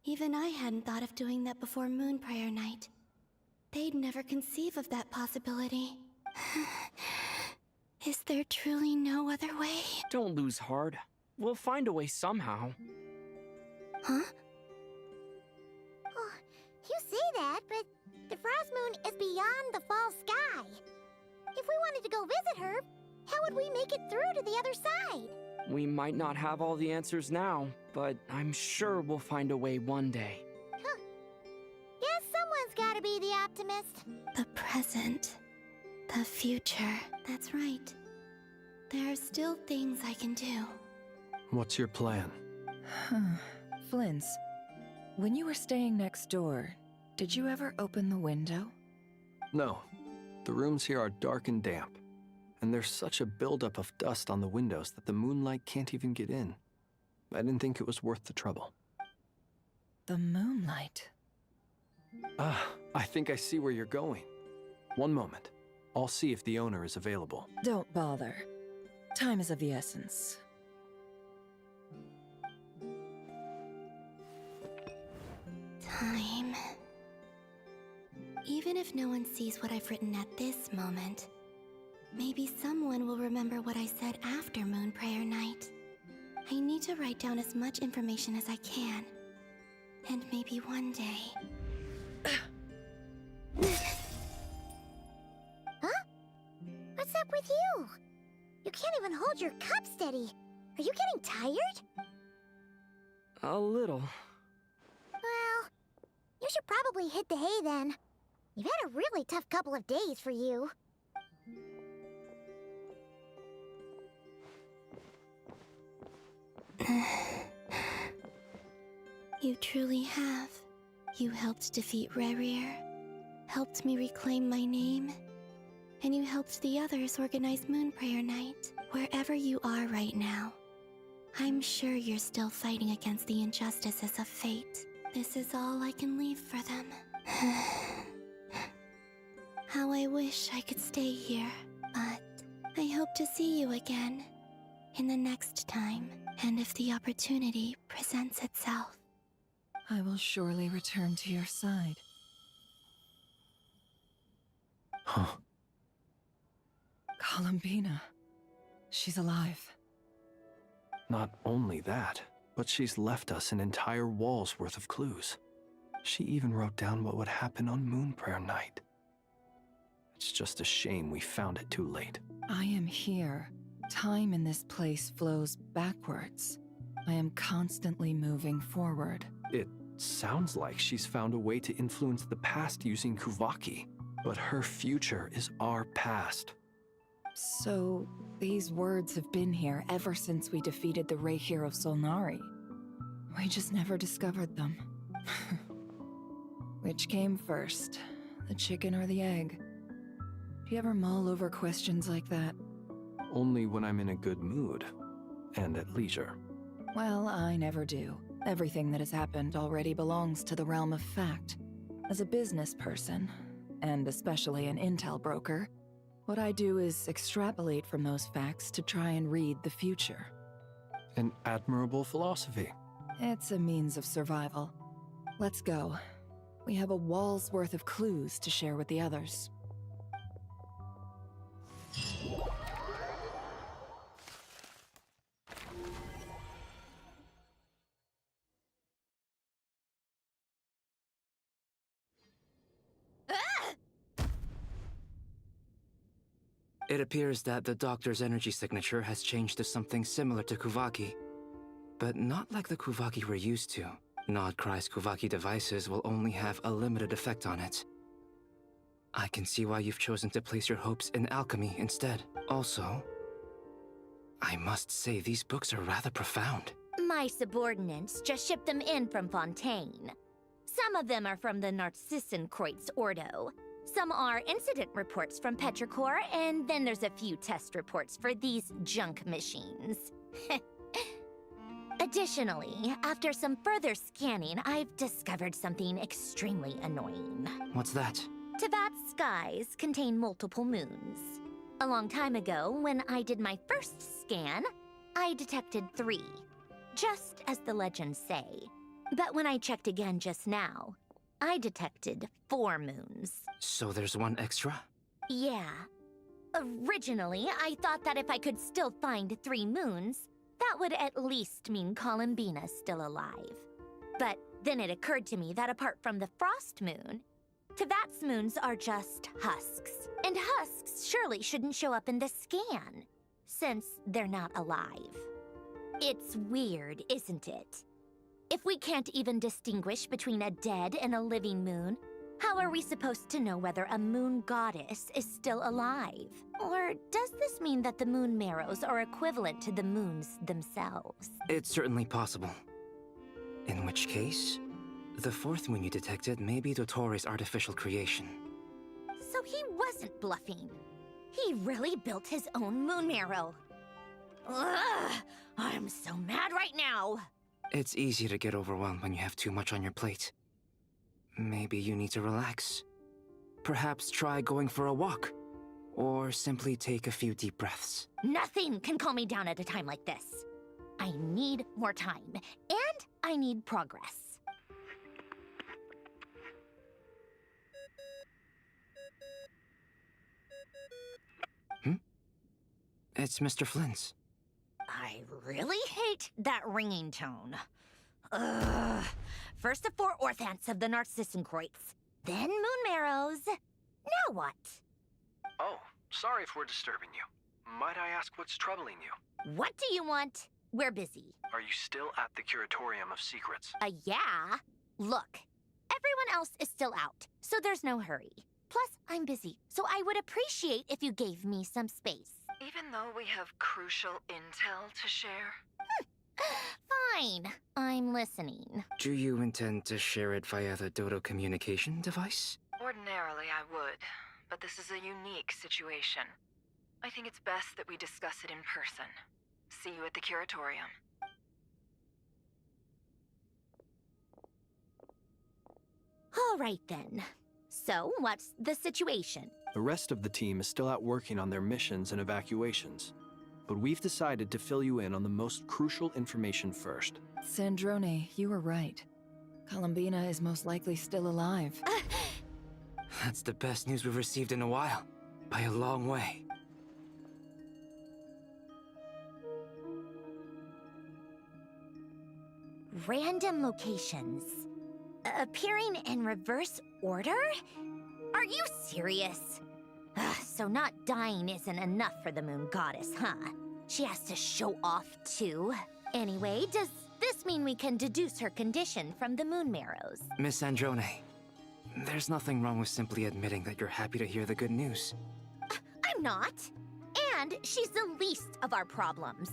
Even I hadn't thought of doing that before Moon Prayer Night. They'd never conceive of that possibility. Is there truly no other way? Don't lose heart. We'll find a way somehow. Huh? Oh, you say that, but the Frost Moon is beyond the fall sky. If we wanted to go visit her, How would we make it through to the other side? We might not have all the answers now, but I'm sure we'll find a way one day. Huh. Guess someone's gotta be the optimist. The present. The future. That's right. There are still things I can do. What's your plan? Flins, when you were staying next door, did you ever open the window? No. The rooms here are dark and damp, and there's such a buildup of dust on the windows that the moonlight can't even get in. I didn't think it was worth the trouble. The moonlight? I think I see where you're going. One moment. I'll see if the owner is available. Don't bother. Time is of the essence. Time. Even if no one sees what I've written at this moment, maybe someone will remember what I said after Moon Prayer Night. I need to write down as much information as I can. And maybe one day... Huh? What's up with you? You can't even hold your cup steady. Are you getting tired? A little. Well, you should probably hit the hay then. You've had a really tough couple of days for you. You truly have. You helped defeat Rerir, helped me reclaim my name, and you helped the others organize Moon Prayer Night. Wherever you are right now, I'm sure you're still fighting against the injustices of fate. This is all I can leave for them. How I wish I could stay here, but I hope to see you again in the next time, and if the opportunity presents itself. I will surely return to your side. Huh. Columbina. She's alive. Not only that, but she's left us an entire wall's worth of clues. She even wrote down what would happen on Moon Prayer Night. It's just a shame we found it too late. I am here. Time in this place flows backwards. I am constantly moving forward. It sounds like she's found a way to influence the past using Kuvaki, but her future is our past. So, these words have been here ever since we defeated the Ray Hero Solnari. We just never discovered them. Which came first, the chicken or the egg? Do you ever mull over questions like that? Only when I'm in a good mood, and at leisure. Well, I never do. Everything that has happened already belongs to the realm of fact. As a business person, and especially an intel broker, what I do is extrapolate from those facts to try and read the future. An admirable philosophy. It's a means of survival. Let's go. We have a wall's worth of clues to share with the others. It appears that the doctor's energy signature has changed to something similar to Kuvaki, but not like the Kuvaki we're used to. Nod Krai's Kuvaki devices will only have a limited effect on it. I can see why you've chosen to place your hopes in alchemy instead. Also, I must say these books are rather profound. My subordinates just shipped them in from Fontaine. Some of them are from the Narcissenkreuz Ordo. Some are incident reports from Petrichor, and then there's a few test reports for these junk machines. Additionally, after some further scanning, I've discovered something extremely annoying. What's that? Tevat's skies contain multiple moons. A long time ago, when I did my first scan, I detected 3, just as the legends say. But when I checked again just now, I detected 4 moons. So there's one extra? Yeah. Originally, I thought that if I could still find 3 moons, that would at least mean Columbina's still alive. But then it occurred to me that apart from the Frost Moon, Tevat's moons are just husks. And husks surely shouldn't show up in the scan. since they're not alive. It's weird, isn't it? If we can't even distinguish between a dead and a living moon, how are we supposed to know whether a moon goddess is still alive? Or does this mean that the moon marrows are equivalent to the moons themselves? It's certainly possible. In which case, the fourth moon you detected may be Dottore artificial creation. So he wasn't bluffing. He really built his own moon marrow. Ugh! I'm so mad right now! It's easy to get overwhelmed when you have too much on your plate. Maybe you need to relax. Perhaps try going for a walk. Or simply take a few deep breaths. Nothing can calm me down at a time like this. I need more time, and I need progress. It's Mr. Flynn's. I really hate that ringing tone. Ugh. First the 4 orthants of the Narcissenkreuz, then moon marrows. Now what? Oh, sorry if we're disturbing you. Might I ask what's troubling you? What do you want? We're busy. Are you still at the Curatorium of Secrets? Yeah. Look, everyone else is still out, so there's no hurry. Plus, I'm busy, so I would appreciate if you gave me some space. Even though we have crucial intel to share? Fine. I'm listening. Do you intend to share it via the Dodo communication device? Ordinarily, I would, but this is a unique situation. I think it's best that we discuss it in person. See you at the Curatorium. All right, then. So, what's the situation? The rest of the team is still out working on their missions and evacuations, but we've decided to fill you in on the most crucial information first. Sandrone, you were right. Columbina is most likely still alive. That's the best news we've received in a while. By a long way. Random locations. Appearing in reverse order? Are you serious? So not dying isn't enough for the moon goddess, huh? She has to show off too. Anyway, does this mean we can deduce her condition from the moon marrows? Miss Sandrone, there's nothing wrong with simply admitting that you're happy to hear the good news. I'm not. And she's the least of our problems.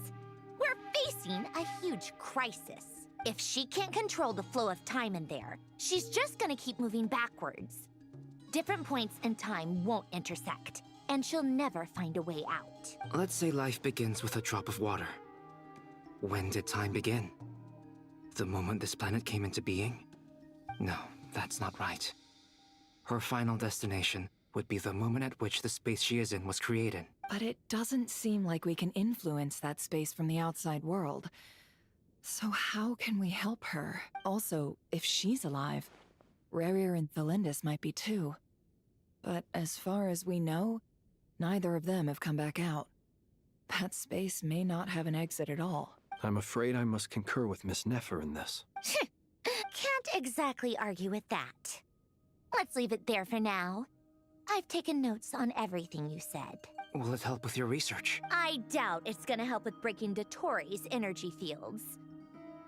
We're facing a huge crisis. If she can't control the flow of time in there, she's just gonna keep moving backwards. Different points in time won't intersect, and she'll never find a way out. Let's say life begins with a drop of water. When did time begin? The moment this planet came into being? No, that's not right. Her final destination would be the moment at which the space she is in was created. But it doesn't seem like we can influence that space from the outside world. So how can we help her? Also, if she's alive, Rerir and Thelindis might be too. But as far as we know, neither of them have come back out. That space may not have an exit at all. I'm afraid I must concur with Miss Nefer in this. Can't exactly argue with that. Let's leave it there for now. I've taken notes on everything you said. Will it help with your research? I doubt it's gonna help with breaking Dottori's energy fields.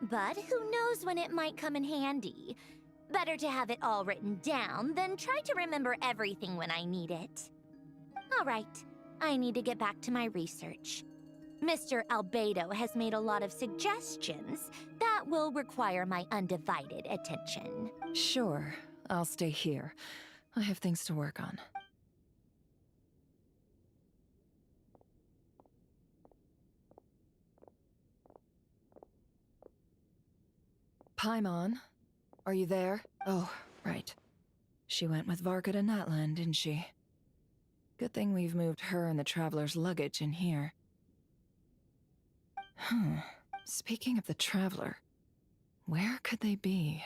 But who knows when it might come in handy. Better to have it all written down than try to remember everything when I need it. All right, I need to get back to my research. Mr. Albedo has made a lot of suggestions that will require my undivided attention. Sure, I'll stay here. I have things to work on. Paimon, are you there? Oh, right. She went with Varka to Natlan, didn't she? Good thing we've moved her and the Traveler's luggage in here. Speaking of the Traveler, where could they be?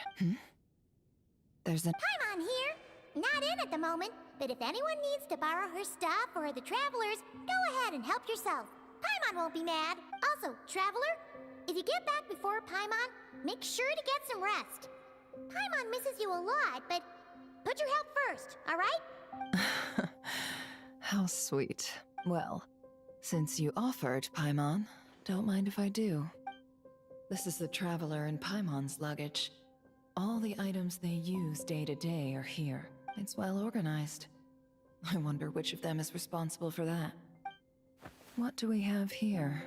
There's a... Paimon here. Not in at the moment, but if anyone needs to borrow her stuff or the Travelers, go ahead and help yourself. Paimon won't be mad. Also, Traveler, if you get back before Paimon, make sure to get some rest. Paimon misses you a lot, but put your health first, all right? How sweet. Well, Since you offered, Paimon, don't mind if I do. This is the Traveler and Paimon's luggage. All the items they use day to day are here. It's well organized. I wonder which of them is responsible for that. What do we have here?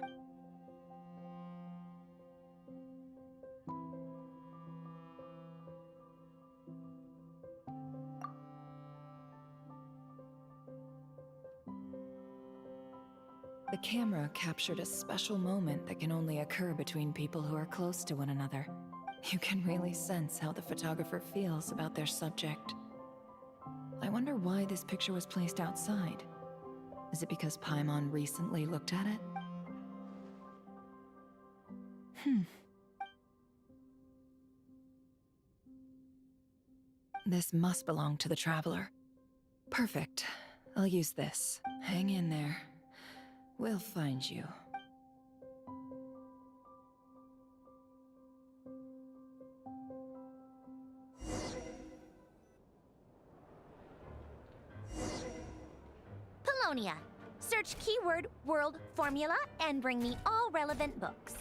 The camera captured a special moment that can only occur between people who are close to one another. You can really sense how the photographer feels about their subject. I wonder why this picture was placed outside. Is it because Paimon recently looked at it? This must belong to the Traveler. Perfect. I'll use this. Hang in there. We'll find you. Polonia. Search keyword world formula and bring me all relevant books.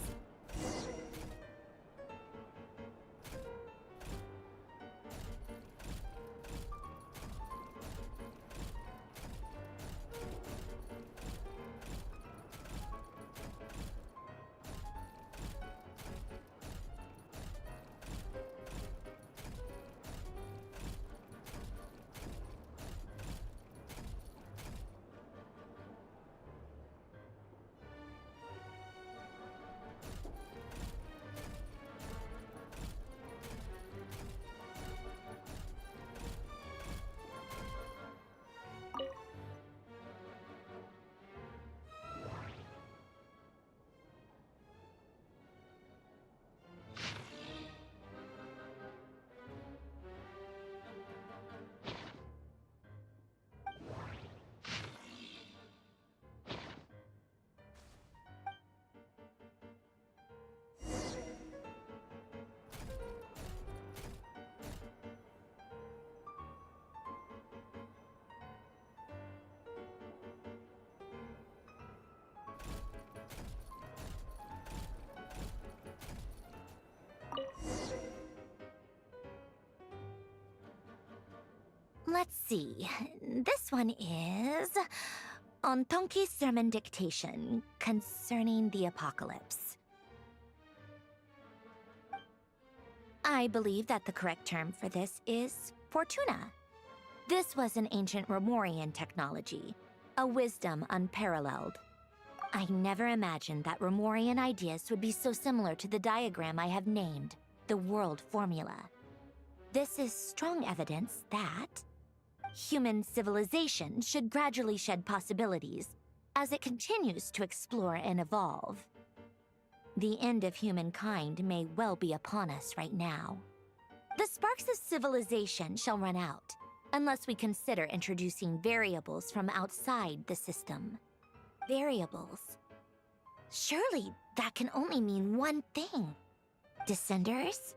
Let's see. This one is on Tonki's sermon dictation concerning the apocalypse. I believe that the correct term for this is Fortuna. This was an ancient Romorian technology, a wisdom unparalleled. I never imagined that Romorian ideas would be so similar to the diagram I have named, the world formula. This is strong evidence that human civilization should gradually shed possibilities as it continues to explore and evolve. The end of humankind may well be upon us right now. The sparks of civilization shall run out, unless we consider introducing variables from outside the system. Variables. Surely that can only mean one thing. Descenders?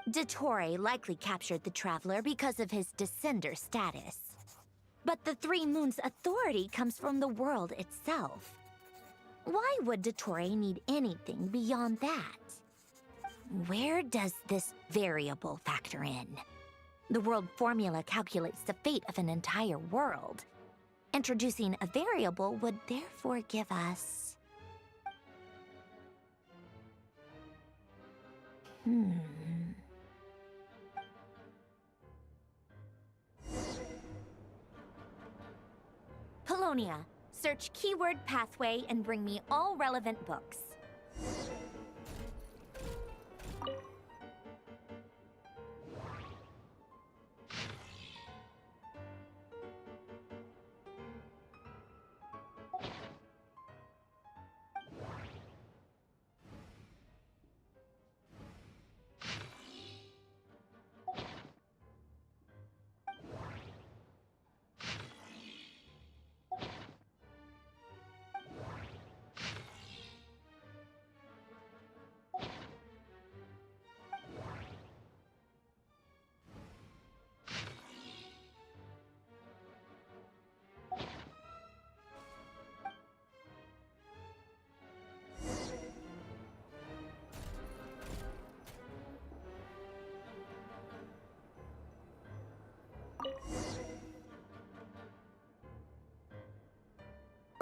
Dottore likely captured the Traveler because of his descender status. But the Three Moons' authority comes from the world itself. Why would Dottore need anything beyond that? Where does this variable factor in? The world formula calculates the fate of an entire world. Introducing a variable would therefore give us... Polonia, search keyword pathway and bring me all relevant books.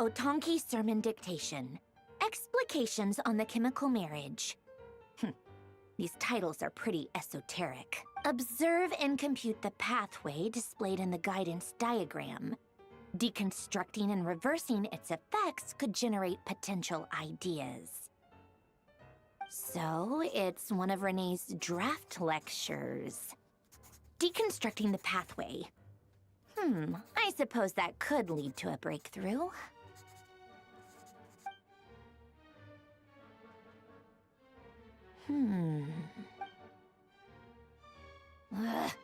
Otonki Sermon Dictation. Explications on the Chemical Marriage. These titles are pretty esoteric. Observe and compute the pathway displayed in the guidance diagram. Deconstructing and reversing its effects could generate potential ideas. So, it's one of Renee's draft lectures. Deconstructing the pathway. I suppose that could lead to a breakthrough.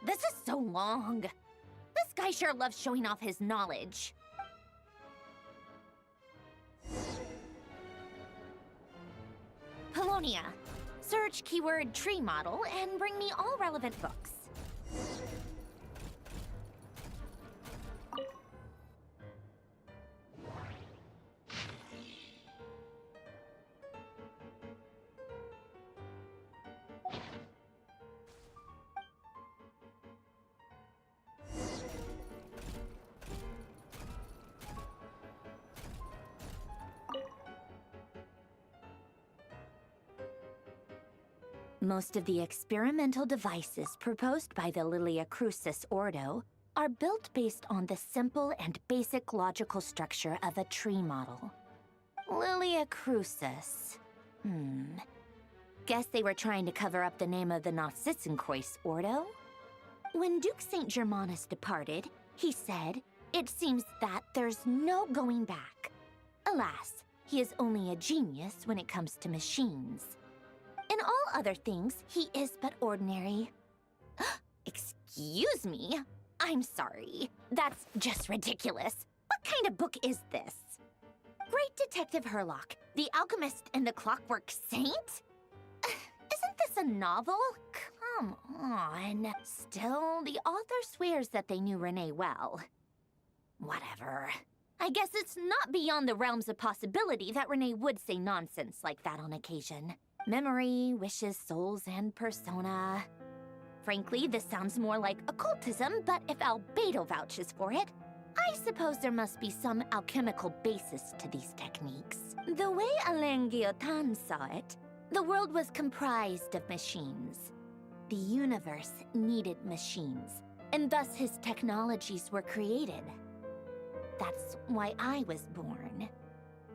This is so long. This guy sure loves showing off his knowledge. Polonia. Search keyword tree model and bring me all relevant books. Most of the experimental devices proposed by the Lilia Crucis Ordo are built based on the simple and basic logical structure of a tree model. Lilia Crucis. Guess they were trying to cover up the name of the Nausitzenkois Ordo? When Duke St. Germanus departed, he said, "It seems that there's no going back." Alas, he is only a genius when it comes to machines. In all other things, he is but ordinary. Excuse me? I'm sorry. That's just ridiculous. What kind of book is this? Great Detective Herlock, the Alchemist and the Clockwork Saint? Isn't this a novel? Come on. Still, the author swears that they knew Renee well. Whatever. I guess it's not beyond the realms of possibility that Renee would say nonsense like that on occasion. Memory, wishes, souls, and persona. Frankly, this sounds more like occultism, but if Albedo vouches for it, I suppose there must be some alchemical basis to these techniques. The way Alain Guillotin saw it, the world was comprised of machines. The universe needed machines, and thus his technologies were created. That's why I was born.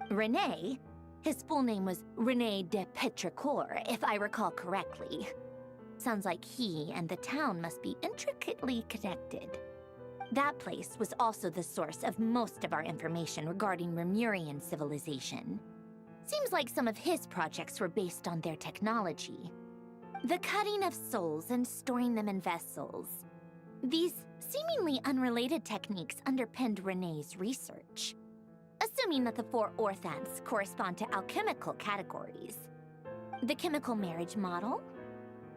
Renee, his full name was René de Petrichor, if I recall correctly. Sounds like he and the town must be intricately connected. That place was also the source of most of our information regarding Remurian civilization. Seems like some of his projects were based on their technology. The cutting of souls and storing them in vessels. These seemingly unrelated techniques underpinned René's research. Assuming that the 4 orthants correspond to alchemical categories. The chemical marriage model?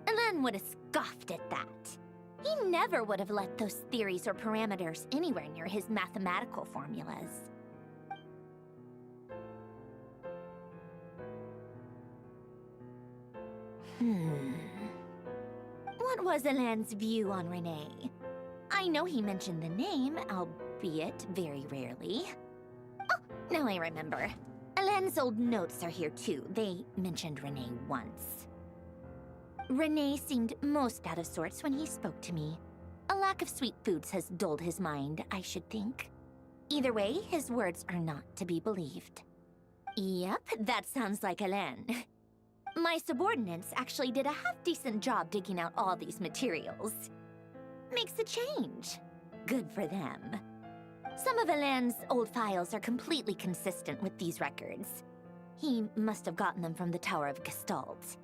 Alain would have scoffed at that. He never would have let those theories or parameters anywhere near his mathematical formulas. What was Alain's view on Renee? I know he mentioned the name, albeit very rarely. Now I remember. Alain's old notes are here too. They mentioned Renee once. Renee seemed most out of sorts when he spoke to me. A lack of sweet foods has dulled his mind, I should think. Either way, his words are not to be believed. Yep, that sounds like Alain. My subordinates actually did a half-decent job digging out all these materials. Makes a change. Good for them. Some of Alain's old files are completely consistent with these records. He must have gotten them from the Tower of Gestalt.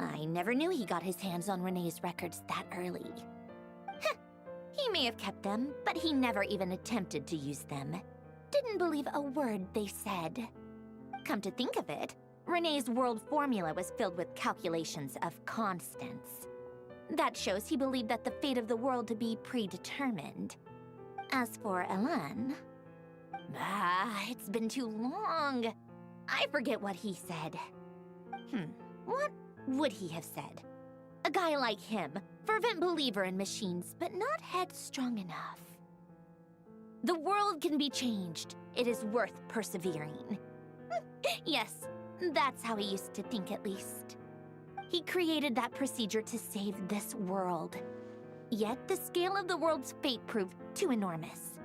I never knew he got his hands on Renee's records that early. He may have kept them, but he never even attempted to use them. Didn't believe a word they said. Come to think of it, Renee's world formula was filled with calculations of constants. That shows he believed that the fate of the world to be predetermined. As for Alain... it's been too long. I forget what he said. What would he have said? A guy like him, fervent believer in machines, but not headstrong enough. The world can be changed. It is worth persevering. Yes, that's how he used to think at least. He created that procedure to save this world. Yet the scale of the world's fate proved too enormous.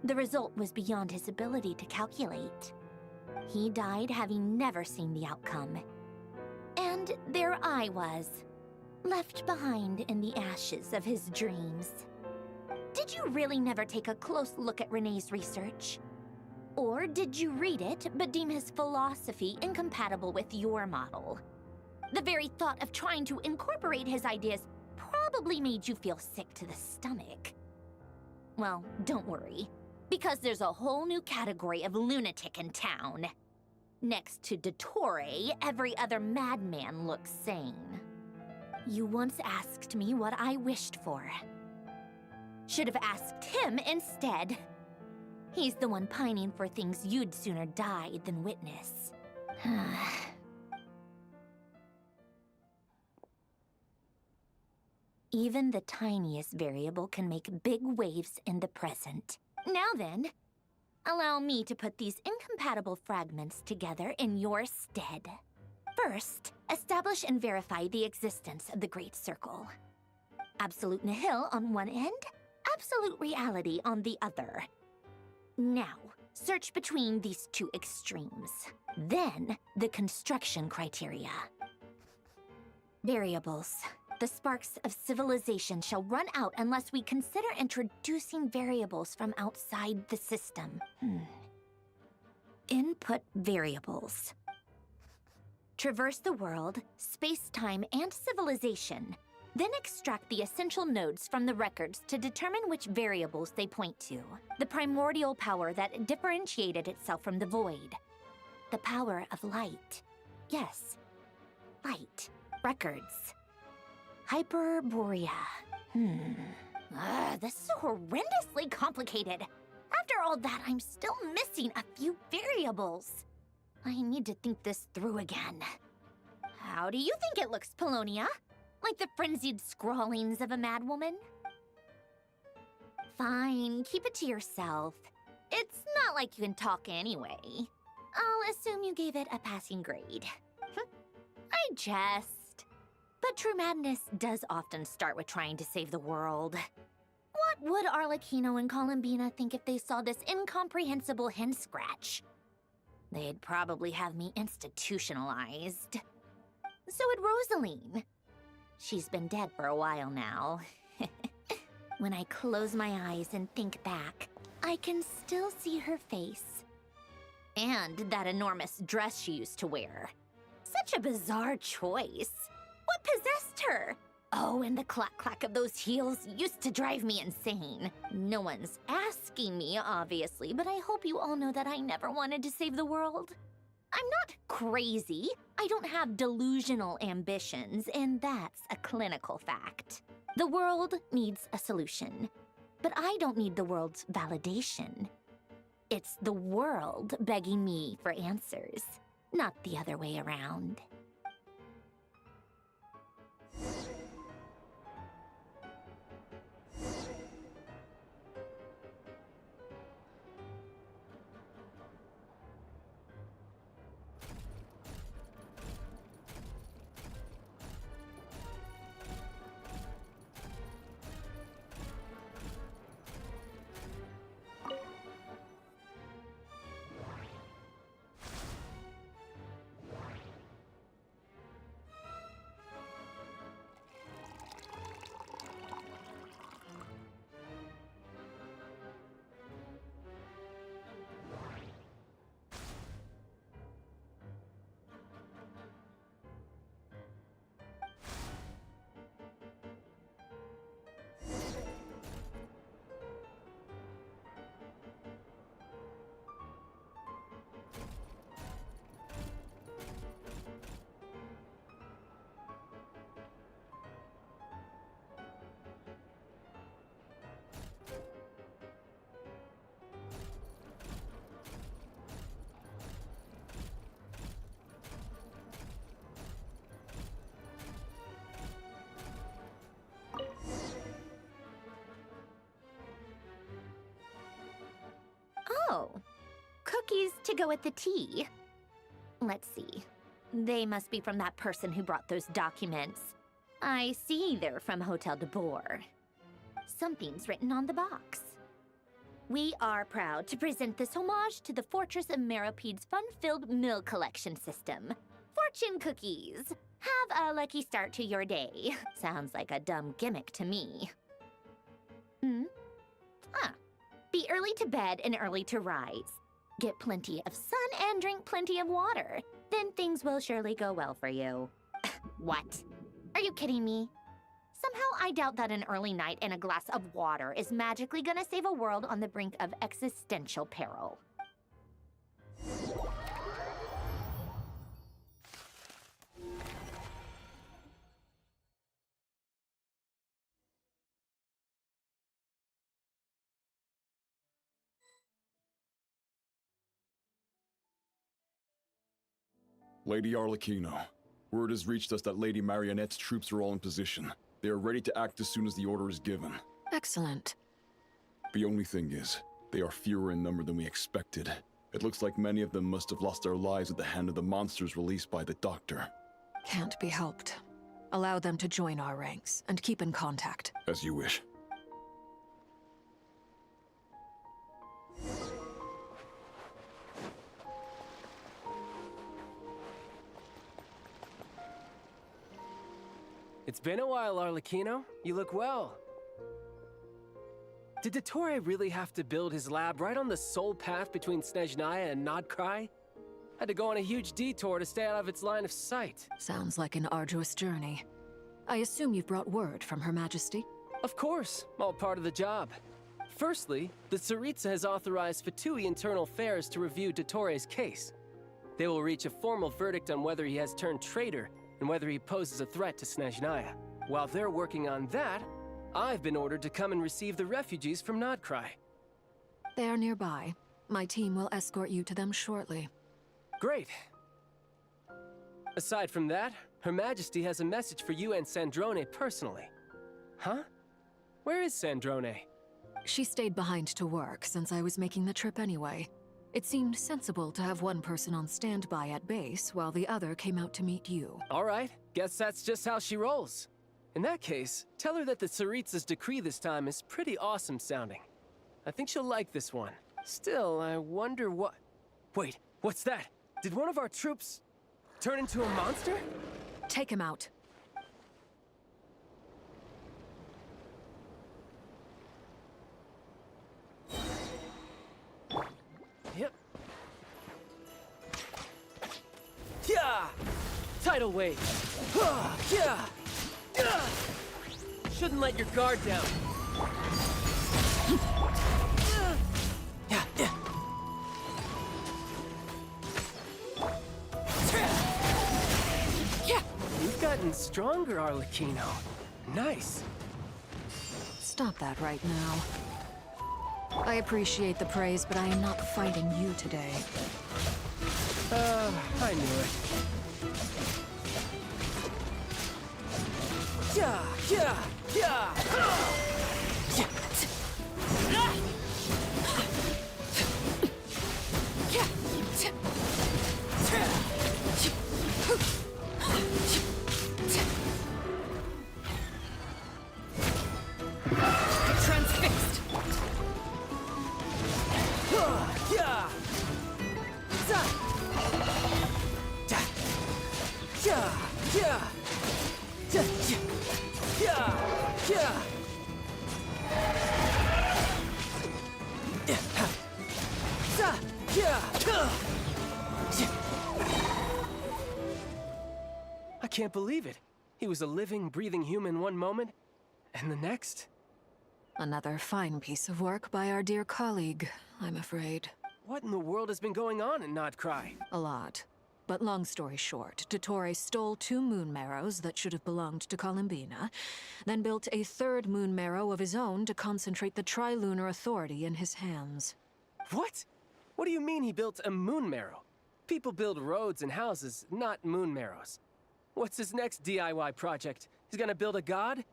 The result was beyond his ability to calculate. He died having never seen the outcome. And there I was, left behind in the ashes of his dreams. Did you really never take a close look at Renee's research? Or did you read it but deem his philosophy incompatible with your model? The very thought of trying to incorporate his ideas probably made you feel sick to the stomach. Well, don't worry, because there's a whole new category of lunatic in town. Next to Dottore, every other madman looks sane. You once asked me what I wished for. Should have asked him instead. He's the one pining for things you'd sooner die than witness. Even the tiniest variable can make big waves in the present. Now then, allow me to put these incompatible fragments together in your stead. First, establish and verify the existence of the Great Circle. Absolute nihil on one end, absolute reality on the other. Now, search between these two extremes. Then, the construction criteria. Variables. The sparks of civilization shall run out unless we consider introducing variables from outside the system. Input variables. Traverse the world, space-time, and civilization. Then extract the essential nodes from the records to determine which variables they point to. The primordial power that differentiated itself from the void. The power of light. Yes, light. Records. Hyperborea. This is horrendously complicated. After all that, I'm still missing a few variables. I need to think this through again. How do you think it looks, Polonia? Like the frenzied scrawlings of a madwoman? Fine, keep it to yourself. It's not like you can talk anyway. I'll assume you gave it a passing grade. I jest. But true madness does often start with trying to save the world. What would Arlecchino and Columbina think if they saw this incomprehensible hen scratch? They'd probably have me institutionalized. So would Rosaline. She's been dead for a while now. When I close my eyes and think back, I can still see her face. And that enormous dress she used to wear. Such a bizarre choice. What possessed her? Oh, and the clack-clack of those heels used to drive me insane. No one's asking me, obviously, but I hope you all know that I never wanted to save the world. I'm not crazy. I don't have delusional ambitions, and that's a clinical fact. The world needs a solution, but I don't need the world's validation. It's the world begging me for answers, not the other way around. cookies to go with the tea. Let's see. They must be from that person who brought those documents. I see they're from Hotel de Boer. Something's written on the box. We are proud to present this homage to the Fortress of Meropede's fun-filled mill collection system. Fortune cookies! Have a lucky start to your day. Sounds like a dumb gimmick to me. Be early to bed and early to rise. Get plenty of sun and drink plenty of water. Then things will surely go well for you. What? Are you kidding me? Somehow I doubt that an early night and a glass of water is magically gonna save a world on the brink of existential peril. Lady Arlecchino, word has reached us that Lady Marionette's troops are all in position. They are ready to act as soon as the order is given. Excellent. The only thing is, they are fewer in number than we expected. It looks like many of them must have lost their lives at the hand of the monsters released by the Doctor. Can't be helped. Allow them to join our ranks, and keep in contact. As you wish. It's been a while, Arlecchino. You look well. Did Dottore really have to build his lab right on the sole path between Snezhnaya and Krai? Had to go on a huge detour to stay out of its line of sight. Sounds like an arduous journey. I assume you've brought word from Her Majesty? Of course, all part of the job. Firstly, the Tsaritsa has authorized Fatui Internal Affairs to review Dottore's case. They will reach a formal verdict on whether he has turned traitor and whether he poses a threat to Snezhnaya. While they're working on that, I've been ordered to come and receive the refugees from Krai. They are nearby. My team will escort you to them shortly. Great. Aside from that, Her Majesty has a message for you and Sandrone personally. Huh? Where is Sandrone? She stayed behind to work since I was making the trip anyway. It seemed sensible to have one person on standby at base while the other came out to meet you. All right, guess that's just how she rolls. In that case, tell her that the Tsaritsa's decree this time is pretty awesome sounding. I think she'll like this one. Still, I wonder what... Wait, what's that? Did one of our troops turn into a monster? Take him out. Yep. Yeah! Tidal wave. Yeah! Shouldn't let your guard down. You've gotten stronger, Arlecchino. Nice. Stop that right now. I appreciate the praise, but I am not fighting you today. I knew it. Yeah, yeah, yeah! Transfixed! Yeah! I can't believe it. He was a living, breathing human one moment, and the next? Another fine piece of work by our dear colleague, I'm afraid. What in the world has been going on in Krai? A lot. But long story short, Dottore stole 2 moon marrows that should have belonged to Columbina, then built a 3rd moon marrow of his own to concentrate the Tri-Lunar Authority in his hands. What? What do you mean he built a moon marrow? People build roads and houses, not moon marrows. What's his next DIY project? He's gonna build a god?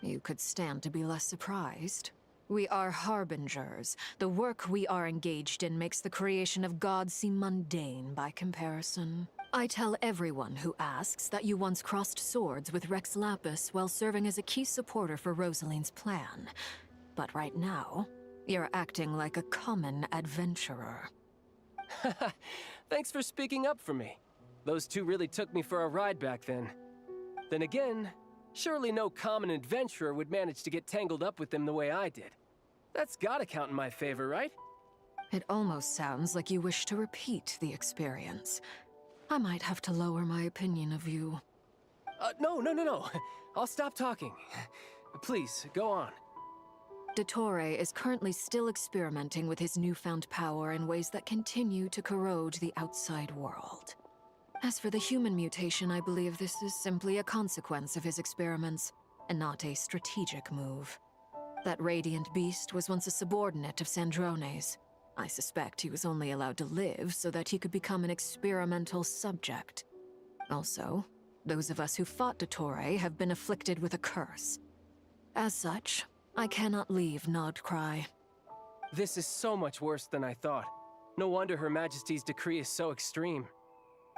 You could stand to be less surprised. We are harbingers. The work we are engaged in makes the creation of gods seem mundane by comparison. I tell everyone who asks that you once crossed swords with Rex Lapis while serving as a key supporter for Rosaline's plan. But right now, you're acting like a common adventurer. Thanks for speaking up for me. Those two really took me for a ride back then. Then again, surely no common adventurer would manage to get tangled up with them the way I did. That's gotta count in my favor, right? It almost sounds like you wish to repeat the experience. I might have to lower my opinion of you. No. I'll stop talking. Please, go on. Dottore is currently still experimenting with his newfound power in ways that continue to corrode the outside world. As for the human mutation, I believe this is simply a consequence of his experiments, and not a strategic move. That radiant beast was once a subordinate of Sandrone's. I suspect he was only allowed to live so that he could become an experimental subject. Also, those of us who fought Dottore have been afflicted with a curse. As such, I cannot leave Krai. This is so much worse than I thought. No wonder Her Majesty's decree is so extreme.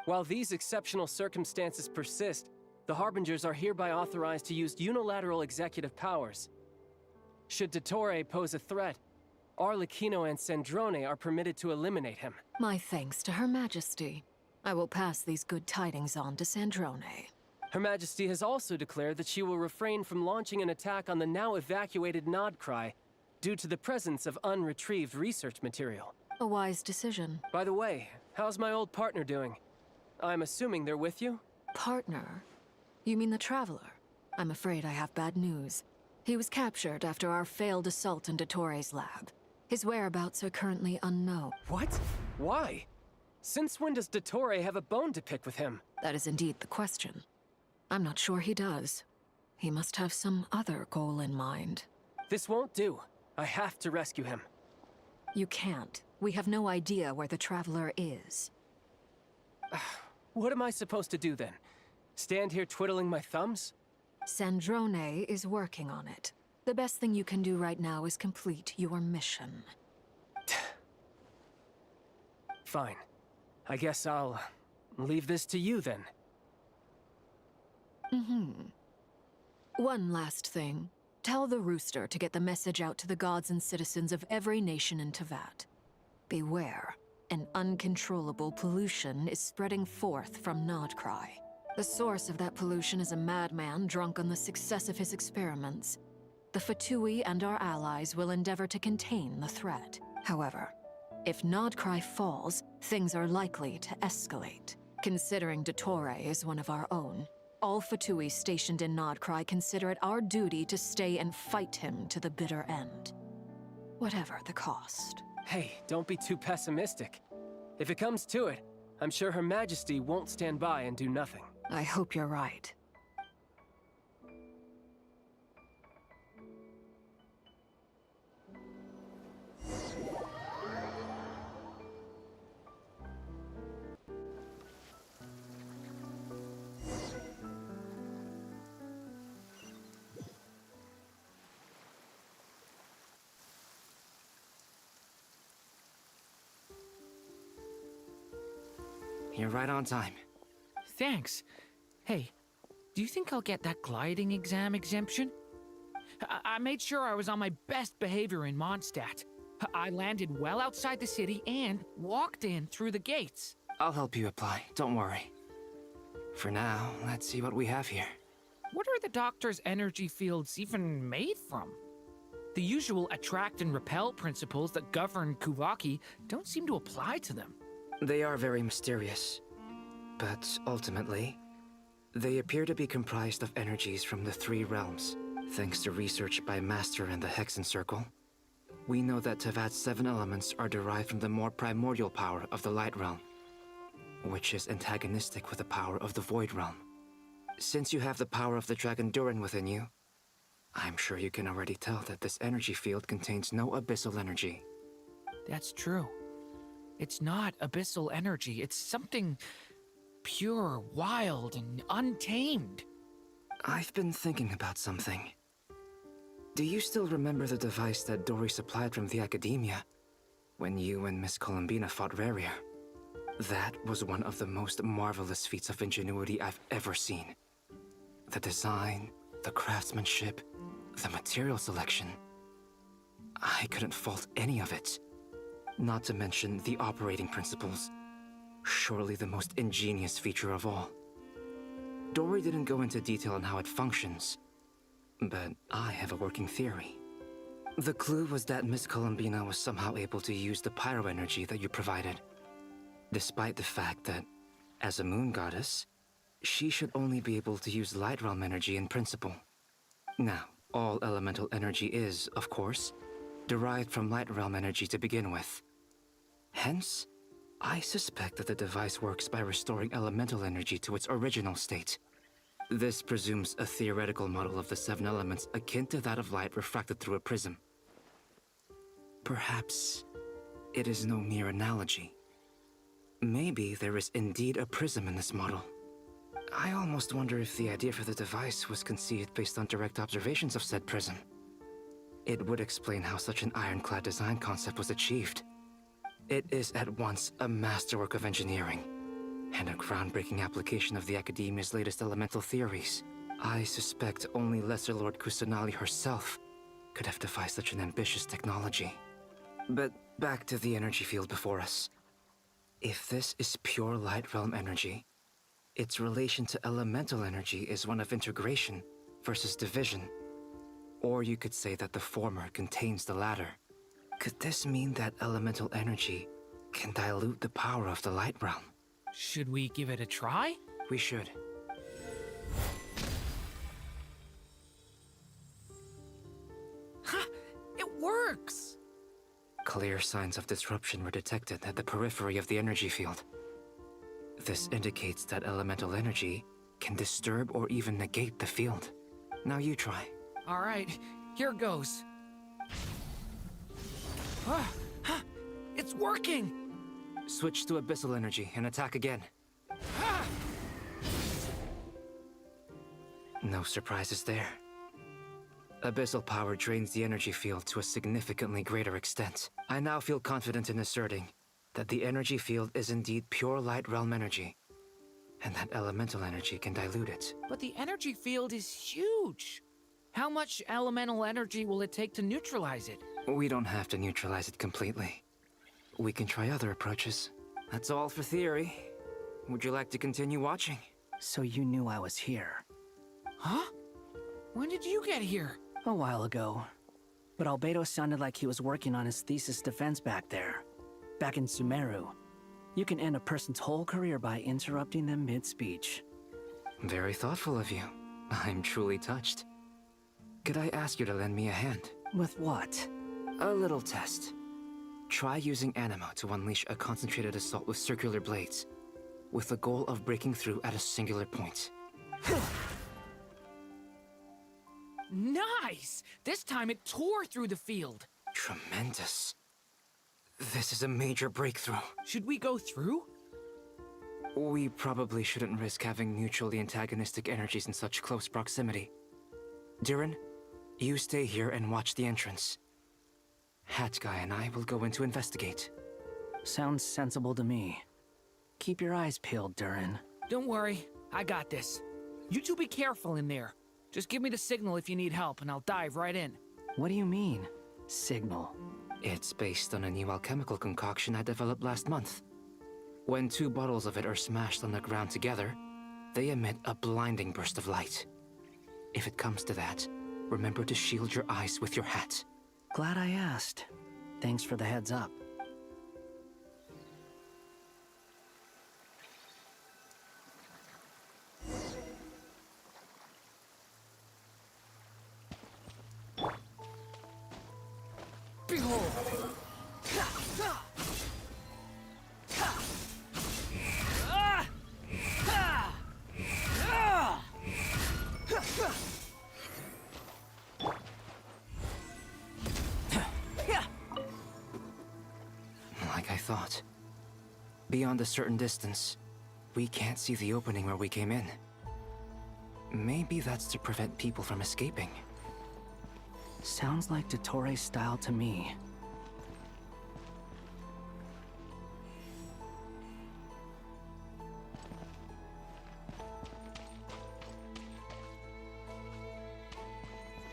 While these exceptional circumstances persist, the Harbingers are hereby authorized to use unilateral executive powers. Should Dottore pose a threat, Arlecchino and Sandrone are permitted to eliminate him. My thanks to Her Majesty. I will pass these good tidings on to Sandrone. Her Majesty has also declared that she will refrain from launching an attack on the now evacuated Krai due to the presence of unretrieved research material. A wise decision. By the way, how's my old partner doing? I'm assuming they're with you? Partner? You mean the Traveler? I'm afraid I have bad news. He was captured after our failed assault on Dottore's lab. His whereabouts are currently unknown. What? Why? Since when does Dottore have a bone to pick with him? That is indeed the question. I'm not sure he does. He must have some other goal in mind. This won't do. I have to rescue him. You can't. We have no idea where the Traveler is. What am I supposed to do then? Stand here twiddling my thumbs? Sandrone is working on it. The best thing you can do right now is complete your mission. Fine. I guess I'll leave this to you then. One last thing. Tell the Rooster to get the message out to the gods and citizens of every nation in Teyvat. Beware. An uncontrollable pollution is spreading forth from Krai. The source of that pollution is a madman drunk on the success of his experiments. The Fatui and our allies will endeavor to contain the threat. However, if Krai falls, things are likely to escalate. Considering Dottore is one of our own, all Fatui stationed in Krai consider it our duty to stay and fight him to the bitter end. Whatever the cost. Hey, don't be too pessimistic. If it comes to it, I'm sure Her Majesty won't stand by and do nothing. I hope you're right. You're right on time. Thanks. Hey, do you think I'll get that gliding exam exemption? I made sure I was on my best behavior in Mondstadt. I landed well outside the city and walked in through the gates. I'll help you apply, don't worry. For now, let's see what we have here. What are the doctor's energy fields even made from? The usual attract and repel principles that govern Kuvaki don't seem to apply to them. They are very mysterious, but ultimately, they appear to be comprised of energies from the three realms. Thanks to research by Master in the Hexen Circle, we know that Teyvat's 7 elements are derived from the more primordial power of the Light Realm, which is antagonistic with the power of the Void Realm. Since you have the power of the Dragon Durin within you, I'm sure you can already tell that this energy field contains no abyssal energy. That's true. It's not abyssal energy, it's something pure, wild, and untamed. I've been thinking about something. Do you still remember the device that Dory supplied from the Academia when you and Miss Columbina fought Rarier? That was one of the most marvelous feats of ingenuity I've ever seen. The design, the craftsmanship, the material selection. I couldn't fault any of it. Not to mention the operating principles. Surely the most ingenious feature of all. Dory didn't go into detail on how it functions, but I have a working theory. The clue was that Miss Columbina was somehow able to use the pyro energy that you provided, despite the fact that, as a moon goddess, she should only be able to use light realm energy in principle. Now, all elemental energy is, of course, derived from light realm energy to begin with. Hence, I suspect that the device works by restoring elemental energy to its original state. This presumes a theoretical model of the 7 elements akin to that of light refracted through a prism. Perhaps it is no mere analogy. Maybe there is indeed a prism in this model. I almost wonder if the idea for the device was conceived based on direct observations of said prism. It would explain how such an ironclad design concept was achieved. It is at once a masterwork of engineering and a groundbreaking application of the Academia's latest elemental theories. I suspect only Lesser Lord Kusanali herself could have devised such an ambitious technology. But back to the energy field before us. If this is pure light realm energy, its relation to elemental energy is one of integration versus division. Or you could say that the former contains the latter. Could this mean that elemental energy can dilute the power of the light realm? Should we give it a try? We should. Ha! It works! Clear signs of disruption were detected at the periphery of the energy field. This indicates that elemental energy can disturb or even negate the field. Now you try. All right, here goes. It's working! Switch to abyssal energy and attack again. No surprises there. Abyssal power drains the energy field to a significantly greater extent. I now feel confident in asserting that the energy field is indeed pure light realm energy, and that elemental energy can dilute it. But the energy field is huge. How much elemental energy will it take to neutralize it? We don't have to neutralize it completely. We can try other approaches. That's all for theory. Would you like to continue watching? So you knew I was here. Huh? When did you get here? A while ago. But Albedo sounded like he was working on his thesis defense back there. Back in Sumeru. You can end a person's whole career by interrupting them mid-speech. Very thoughtful of you. I'm truly touched. Could I ask you to lend me a hand? With what? A little test. Try using Animo to unleash a concentrated assault with circular blades, with the goal of breaking through at a singular point. Nice! This time it tore through the field. Tremendous. This is a major breakthrough. Should we go through? We probably shouldn't risk having mutually antagonistic energies in such close proximity. Durin, you stay here and watch the entrance. Hat Guy and I will go in to investigate. Sounds sensible to me. Keep your eyes peeled, Durin. Don't worry, I got this. You two be careful in there. Just give me the signal if you need help, and I'll dive right in. What do you mean, signal? It's based on a new alchemical concoction I developed last month. When 2 bottles of it are smashed on the ground together, they emit a blinding burst of light. If it comes to that, remember to shield your eyes with your hat. Glad I asked. Thanks for the heads up. Behold! Like I thought. Beyond a certain distance, we can't see the opening where we came in. Maybe that's to prevent people from escaping. Sounds like Dottore style to me.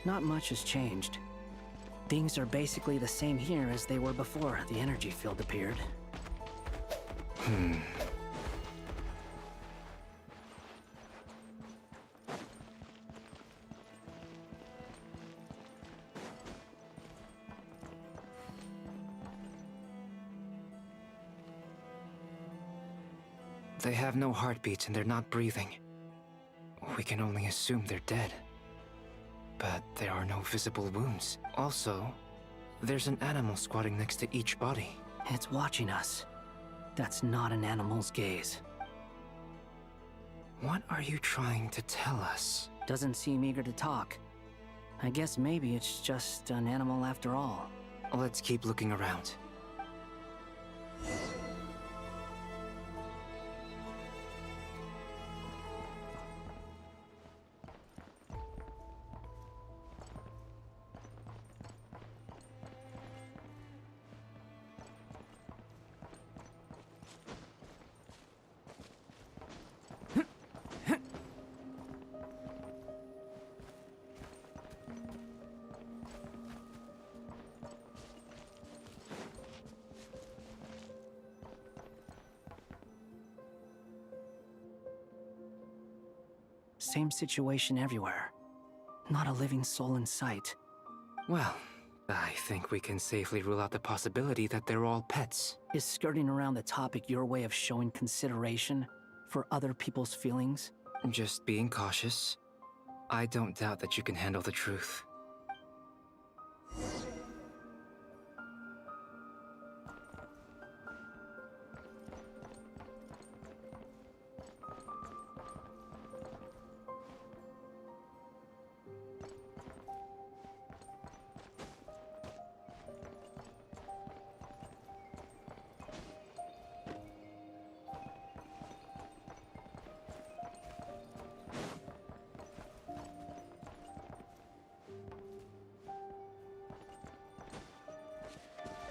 Not much has changed. Things are basically the same here as they were before the energy field appeared. They have no heartbeats and they're not breathing. We can only assume they're dead. But there are no visible wounds. Also, there's an animal squatting next to each body. It's watching us. That's not an animal's gaze. What are you trying to tell us? Doesn't seem eager to talk. I guess maybe it's just an animal after all. Let's keep looking around. Same situation everywhere. Not a living soul in sight. Well, I think we can safely rule out the possibility that they're all pets. Is skirting around the topic your way of showing consideration for other people's feelings? Just being cautious. I don't doubt that you can handle the truth.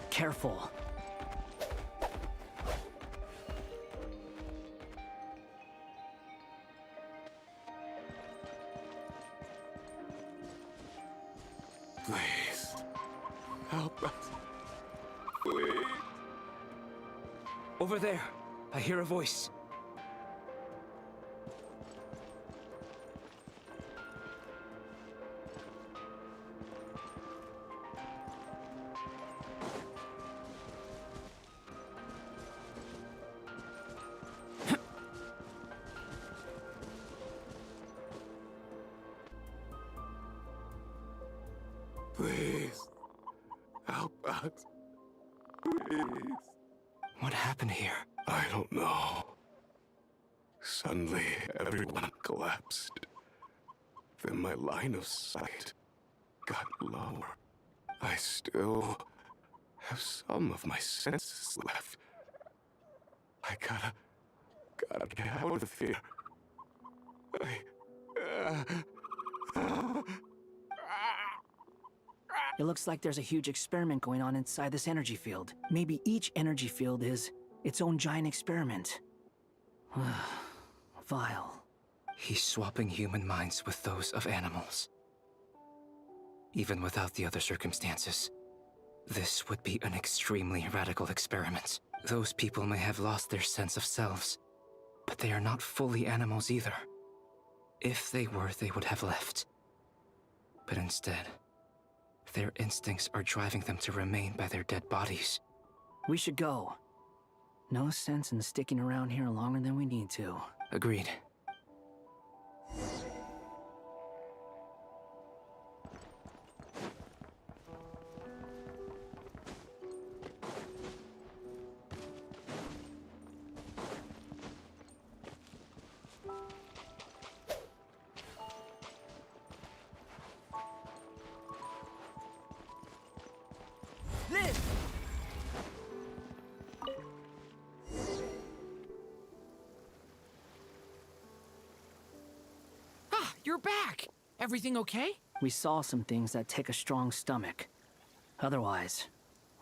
Careful. Please, help us. Please. Over there, I hear a voice. Please, help us. Please. What happened here? I don't know. Suddenly, everyone collapsed. Then my line of sight got lower. I still have some of my senses left. I gotta get out of here. It looks like there's a huge experiment going on inside this energy field. Maybe each energy field is its own giant experiment. Vile. He's swapping human minds with those of animals. Even without the other circumstances, this would be an extremely radical experiment. Those people may have lost their sense of selves, but they are not fully animals either. If they were, they would have left. But instead, their instincts are driving them to remain by their dead bodies. We should go. No sense in sticking around here longer than we need to. Agreed. You're back! Everything okay? We saw some things that take a strong stomach. Otherwise,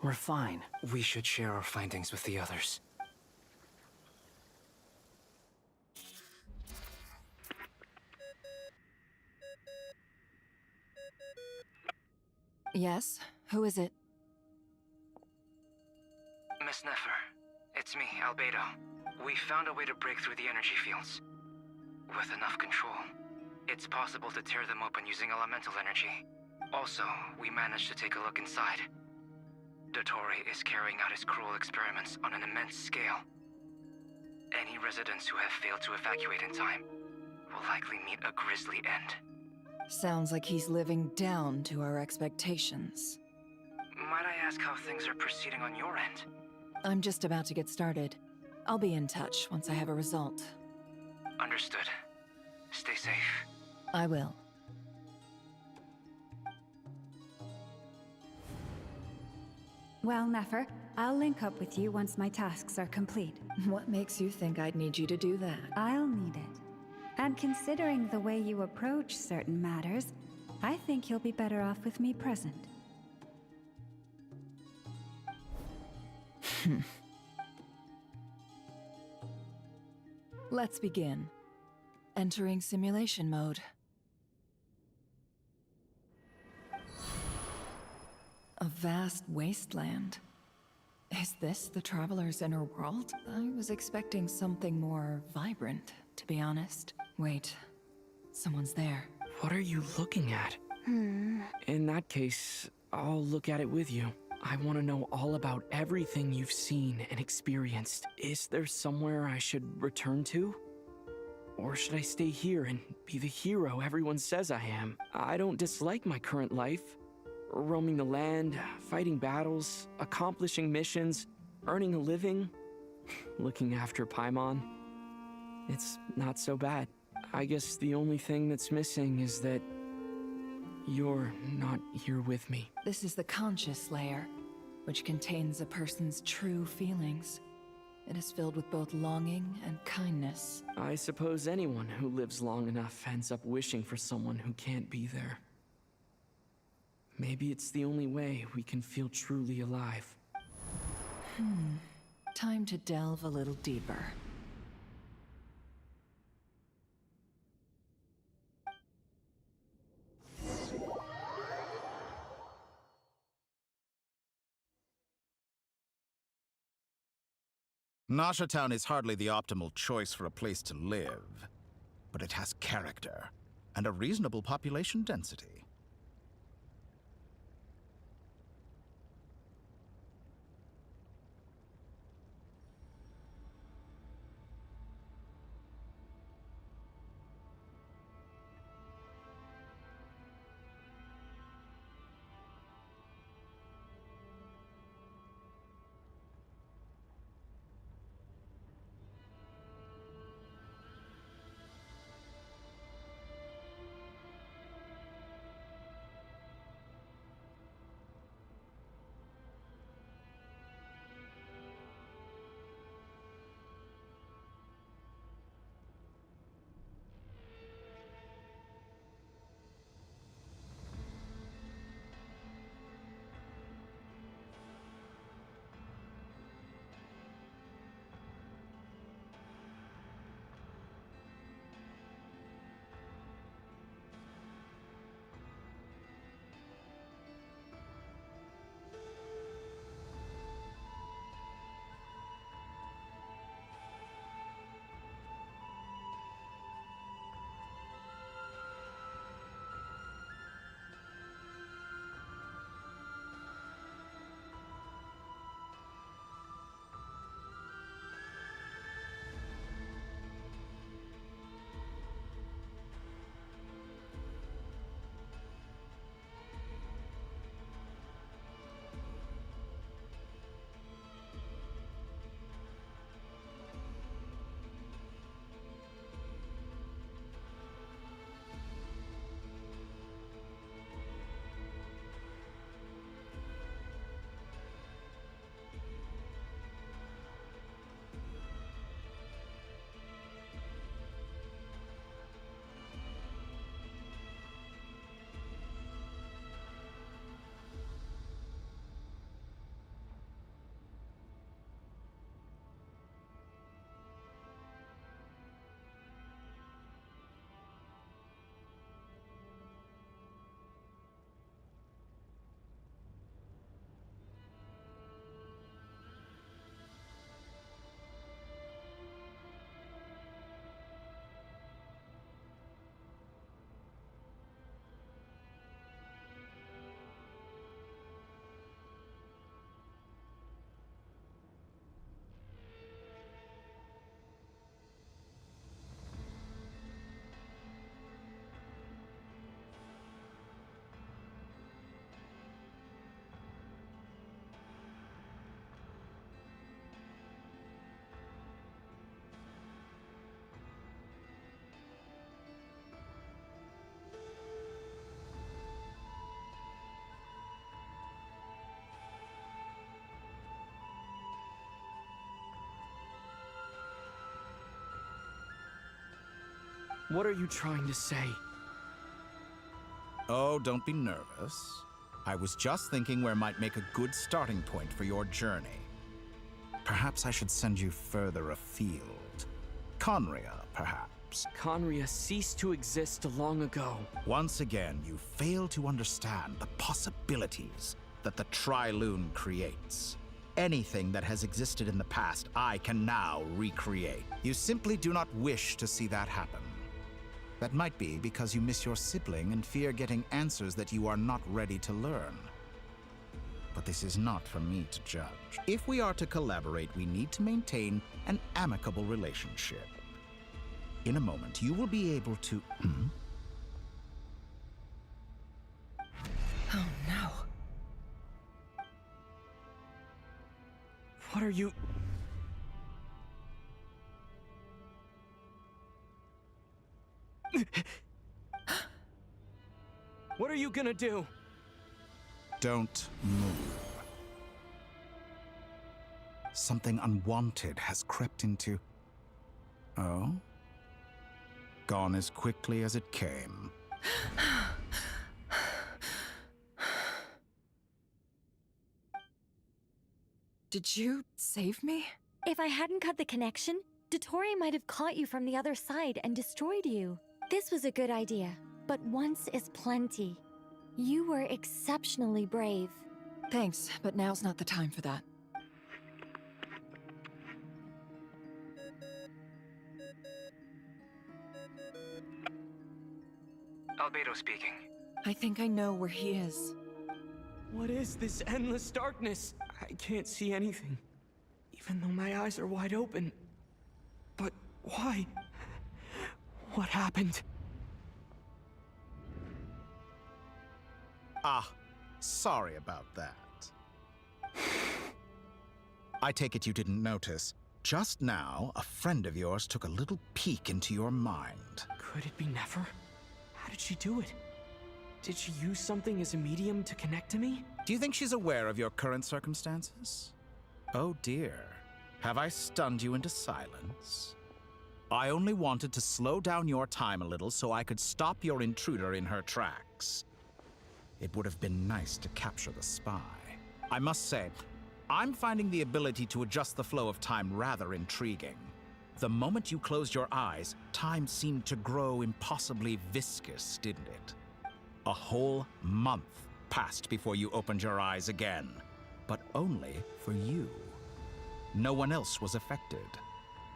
we're fine. We should share our findings with the others. Yes? Who is it? Miss Nefer, it's me, Albedo. We found a way to break through the energy fields. With enough control, it's possible to tear them open using elemental energy. Also, we managed to take a look inside. Dottore is carrying out his cruel experiments on an immense scale. Any residents who have failed to evacuate in time will likely meet a grisly end. Sounds like he's living down to our expectations. Might I ask how things are proceeding on your end? I'm just about to get started. I'll be in touch once I have a result. Understood. Stay safe. I will. Well, Nefer, I'll link up with you once my tasks are complete. What makes you think I'd need you to do that? I'll need it. And considering the way you approach certain matters, I think you'll be better off with me present. Let's begin. Entering simulation mode. A vast wasteland. Is this the Traveler's inner world? I was expecting something more vibrant, to be honest. Wait, someone's there. What are you looking at? In that case, I'll look at it with you. I want to know all about everything you've seen and experienced. Is there somewhere I should return to? Or should I stay here and be the hero everyone says I am? I don't dislike my current life. Roaming the land, fighting battles, accomplishing missions, earning a living, looking after Paimon. It's not so bad. I guess the only thing that's missing is that you're not here with me. This is the conscious layer, which contains a person's true feelings. It is filled with both longing and kindness. I suppose anyone who lives long enough ends up wishing for someone who can't be there. Maybe it's the only way we can feel truly alive. Time to delve a little deeper. Nasha Town is hardly the optimal choice for a place to live, but it has character and a reasonable population density. What are you trying to say? Oh, don't be nervous. I was just thinking where might make a good starting point for your journey. Perhaps I should send you further afield. Conria, perhaps. Conria ceased to exist long ago. Once again, you fail to understand the possibilities that the Tri-Lune creates. Anything that has existed in the past, I can now recreate. You simply do not wish to see that happen. That might be because you miss your sibling and fear getting answers that you are not ready to learn. But this is not for me to judge. If we are to collaborate, we need to maintain an amicable relationship. In a moment, you will be able to... Oh no. What are you... What are you gonna do? Don't move. Something unwanted has crept into... Oh? Gone as quickly as it came. Did you save me? If I hadn't cut the connection, Dottore might have caught you from the other side and destroyed you. This was a good idea, but once is plenty. You were exceptionally brave. Thanks, but now's not the time for that. Albedo speaking. I think I know where he is. What is this endless darkness? I can't see anything, even though my eyes are wide open. But why? What happened? Ah, sorry about that. I take it you didn't notice. Just now, a friend of yours took a little peek into your mind. Could it be Nefer? How did she do it? Did she use something as a medium to connect to me? Do you think she's aware of your current circumstances? Oh dear. Have I stunned you into silence? I only wanted to slow down your time a little so I could stop your intruder in her tracks. It would have been nice to capture the spy. I must say, I'm finding the ability to adjust the flow of time rather intriguing. The moment you closed your eyes, time seemed to grow impossibly viscous, didn't it? A whole month passed before you opened your eyes again, but only for you. No one else was affected.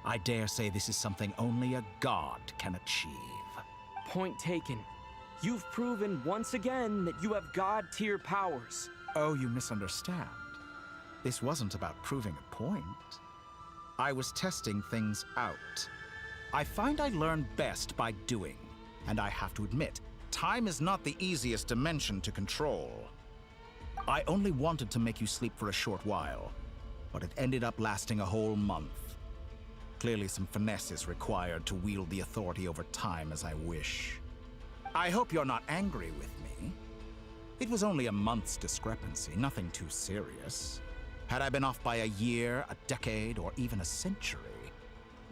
I dare say this is something only a god can achieve. Point taken. You've proven once again that you have god-tier powers. Oh, you misunderstand. This wasn't about proving a point. I was testing things out. I find I learn best by doing, and I have to admit, time is not the easiest dimension to control. I only wanted to make you sleep for a short while, but it ended up lasting a whole month. Clearly some finesse is required to wield the authority over time as I wish. I hope you're not angry with me. It was only a month's discrepancy, nothing too serious. Had I been off by a year, a decade, or even a century,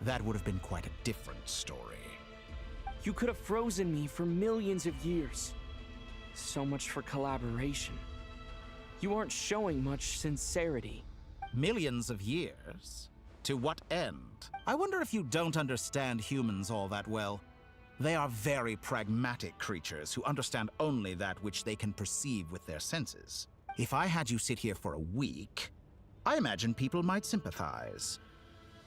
that would have been quite a different story. You could have frozen me for millions of years. So much for collaboration. You aren't showing much sincerity. Millions of years? To what end? I wonder if you don't understand humans all that well. They are very pragmatic creatures who understand only that which they can perceive with their senses. If I had you sit here for a week, I imagine people might sympathize.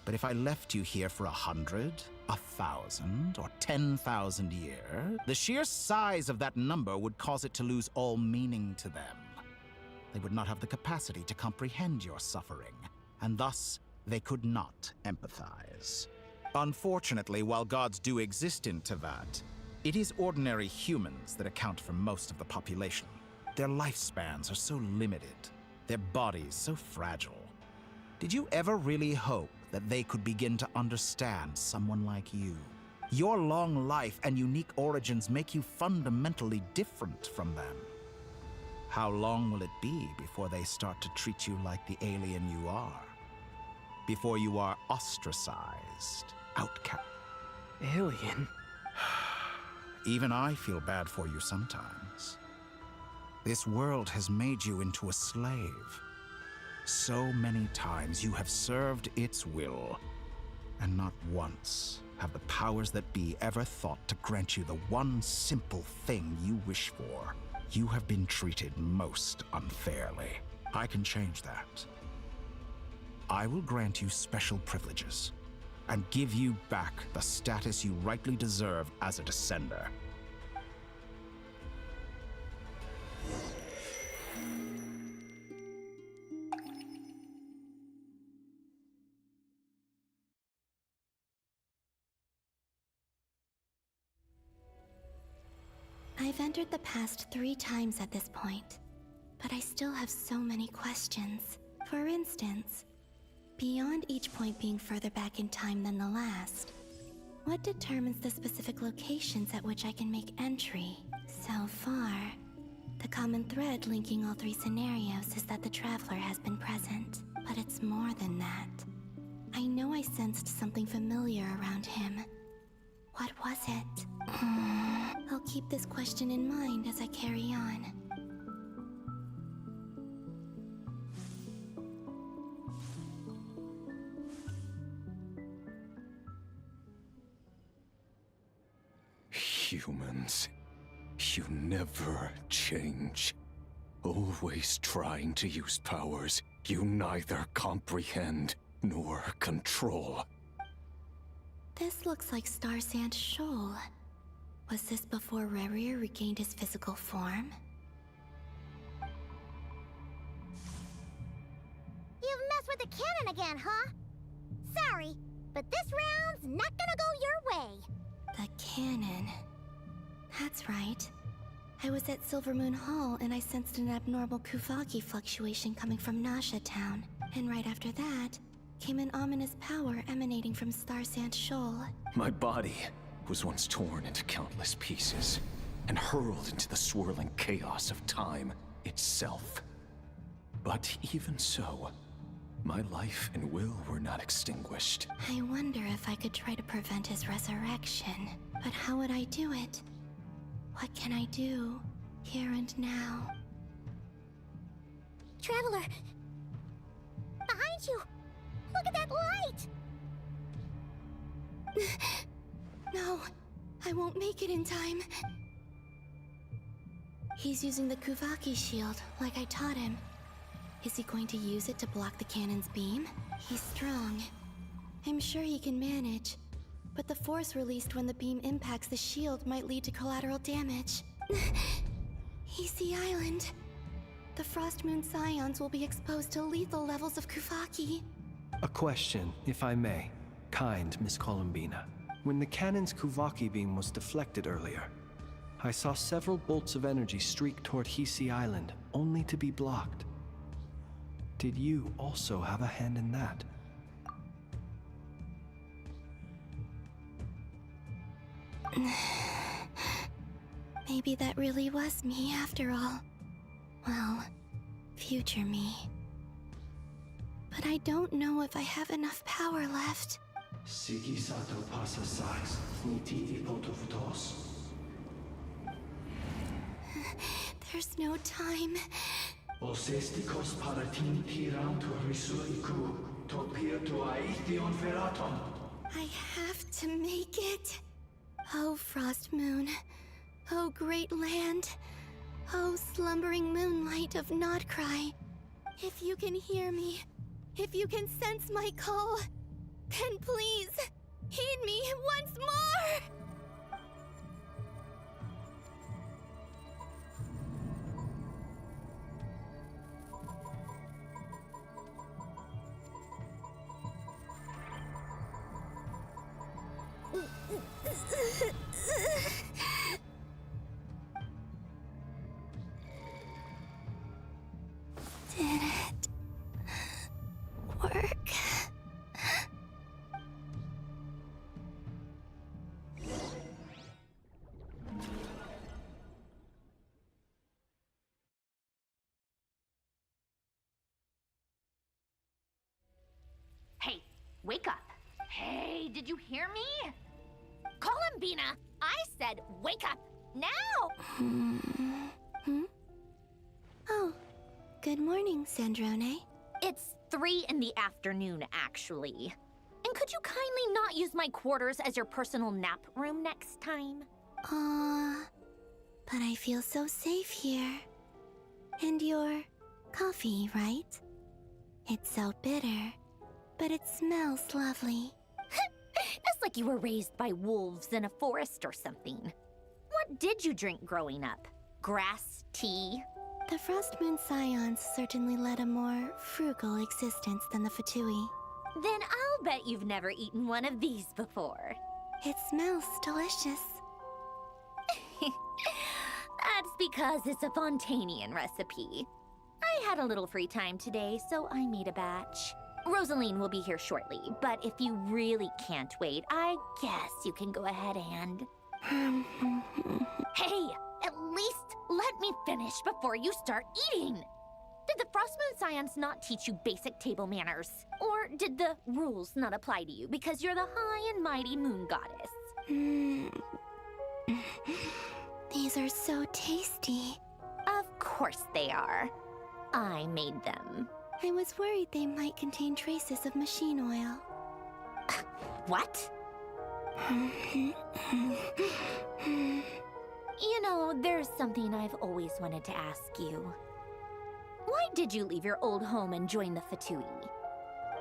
But if I left you here for 100, 1,000, or 10,000 years, the sheer size of that number would cause it to lose all meaning to them. They would not have the capacity to comprehend your suffering, and thus they could not empathize. Unfortunately, while gods do exist in Teyvat, it is ordinary humans that account for most of the population. Their lifespans are so limited, their bodies so fragile. Did you ever really hope that they could begin to understand someone like you? Your long life and unique origins make you fundamentally different from them. How long will it be before they start to treat you like the alien you are? Before you are ostracized, outcast? Alien? Even I feel bad for you sometimes. This world has made you into a slave. So many times you have served its will, and not once have the powers that be ever thought to grant you the one simple thing you wish for. You have been treated most unfairly. I can change that. I will grant you special privileges and give you back the status you rightly deserve as a descender. I've entered the past 3 times at this point, but I still have so many questions. For instance, beyond each point being further back in time than the last, what determines the specific locations at which I can make entry? So far, the common thread linking all 3 scenarios is that the Traveler has been present, but it's more than that. I know I sensed something familiar around him. What was it? I'll keep this question in mind as I carry on. Humans, you never change. Always trying to use powers you neither comprehend nor control. This looks like Star Sand Shoal. Was this before Rarier regained his physical form? You've messed with the cannon again, huh? Sorry, but this round's not gonna go your way. The cannon. That's right. I was at Silvermoon Hall and I sensed an abnormal Kuvaki fluctuation coming from Nasha Town. And right after that, came an ominous power emanating from Star Sand Shoal. My body was once torn into countless pieces and hurled into the swirling chaos of time itself. But even so, my life and will were not extinguished. I wonder if I could try to prevent his resurrection. But how would I do it? What can I do, here and now? Traveler! Behind you! Look at that light! No, I won't make it in time. He's using the Kuvaki shield, like I taught him. Is he going to use it to block the cannon's beam? He's strong. I'm sure he can manage. But the force released when the beam impacts the shield might lead to collateral damage. Easy Island. The Frost Moon Scions will be exposed to lethal levels of Kuvaki. A question, if I may. Kind Miss Columbina. When the cannon's Kuvaki beam was deflected earlier, I saw several bolts of energy streak toward Hisi Island, only to be blocked. Did you also have a hand in that? Maybe that really was me after all. Well, future me. But I don't know if I have enough power left. There's no time. I have to make it. Oh, Frost Moon. Oh, great land. Oh, slumbering moonlight of Krai. If you can hear me, if you can sense my call, then please, heed me once more! Did it work? Hey, wake up. Hey, did you hear me? Columbina, I said wake up! Now! Oh, good morning, Sandrone. It's 3 in the afternoon, actually. And could you kindly not use my quarters as your personal nap room next time? But I feel so safe here. And your coffee, right? It's so bitter, but it smells lovely. It's like you were raised by wolves in a forest or something. What did you drink growing up? Grass tea? The Frost Moon Scions certainly led a more frugal existence than the Fatui. Then I'll bet you've never eaten one of these before. It smells delicious. That's because it's a Fontanian recipe. I had a little free time today, so I made a batch. Rosaline will be here shortly, but if you really can't wait, I guess you can go ahead and... Hey, at least let me finish before you start eating! Did the Frost Moon Scions not teach you basic table manners? Or did the rules not apply to you because you're the high and mighty moon goddess? These are so tasty. Of course they are. I made them. I was worried they might contain traces of machine oil. What? You know, there's something I've always wanted to ask you. Why did you leave your old home and join the Fatui?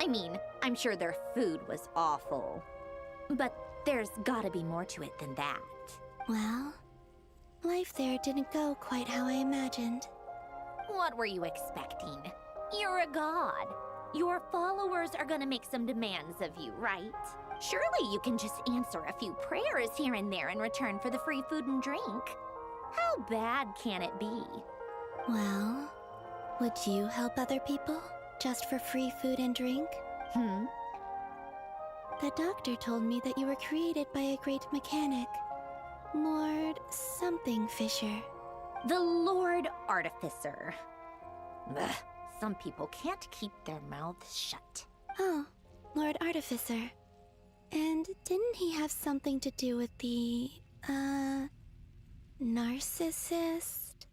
I mean, I'm sure their food was awful. But there's gotta be more to it than that. Well, life there didn't go quite how I imagined. What were you expecting? You're a god. Your followers are gonna make some demands of you, right? Surely you can just answer a few prayers here and there in return for the free food and drink. How bad can it be? Well, would you help other people just for free food and drink? The doctor told me that you were created by a great mechanic, Lord something Fisher. The Lord Artificer. Ugh, some people can't keep their mouths shut. Oh, Lord Artificer. And didn't he have something to do with the, narcissist?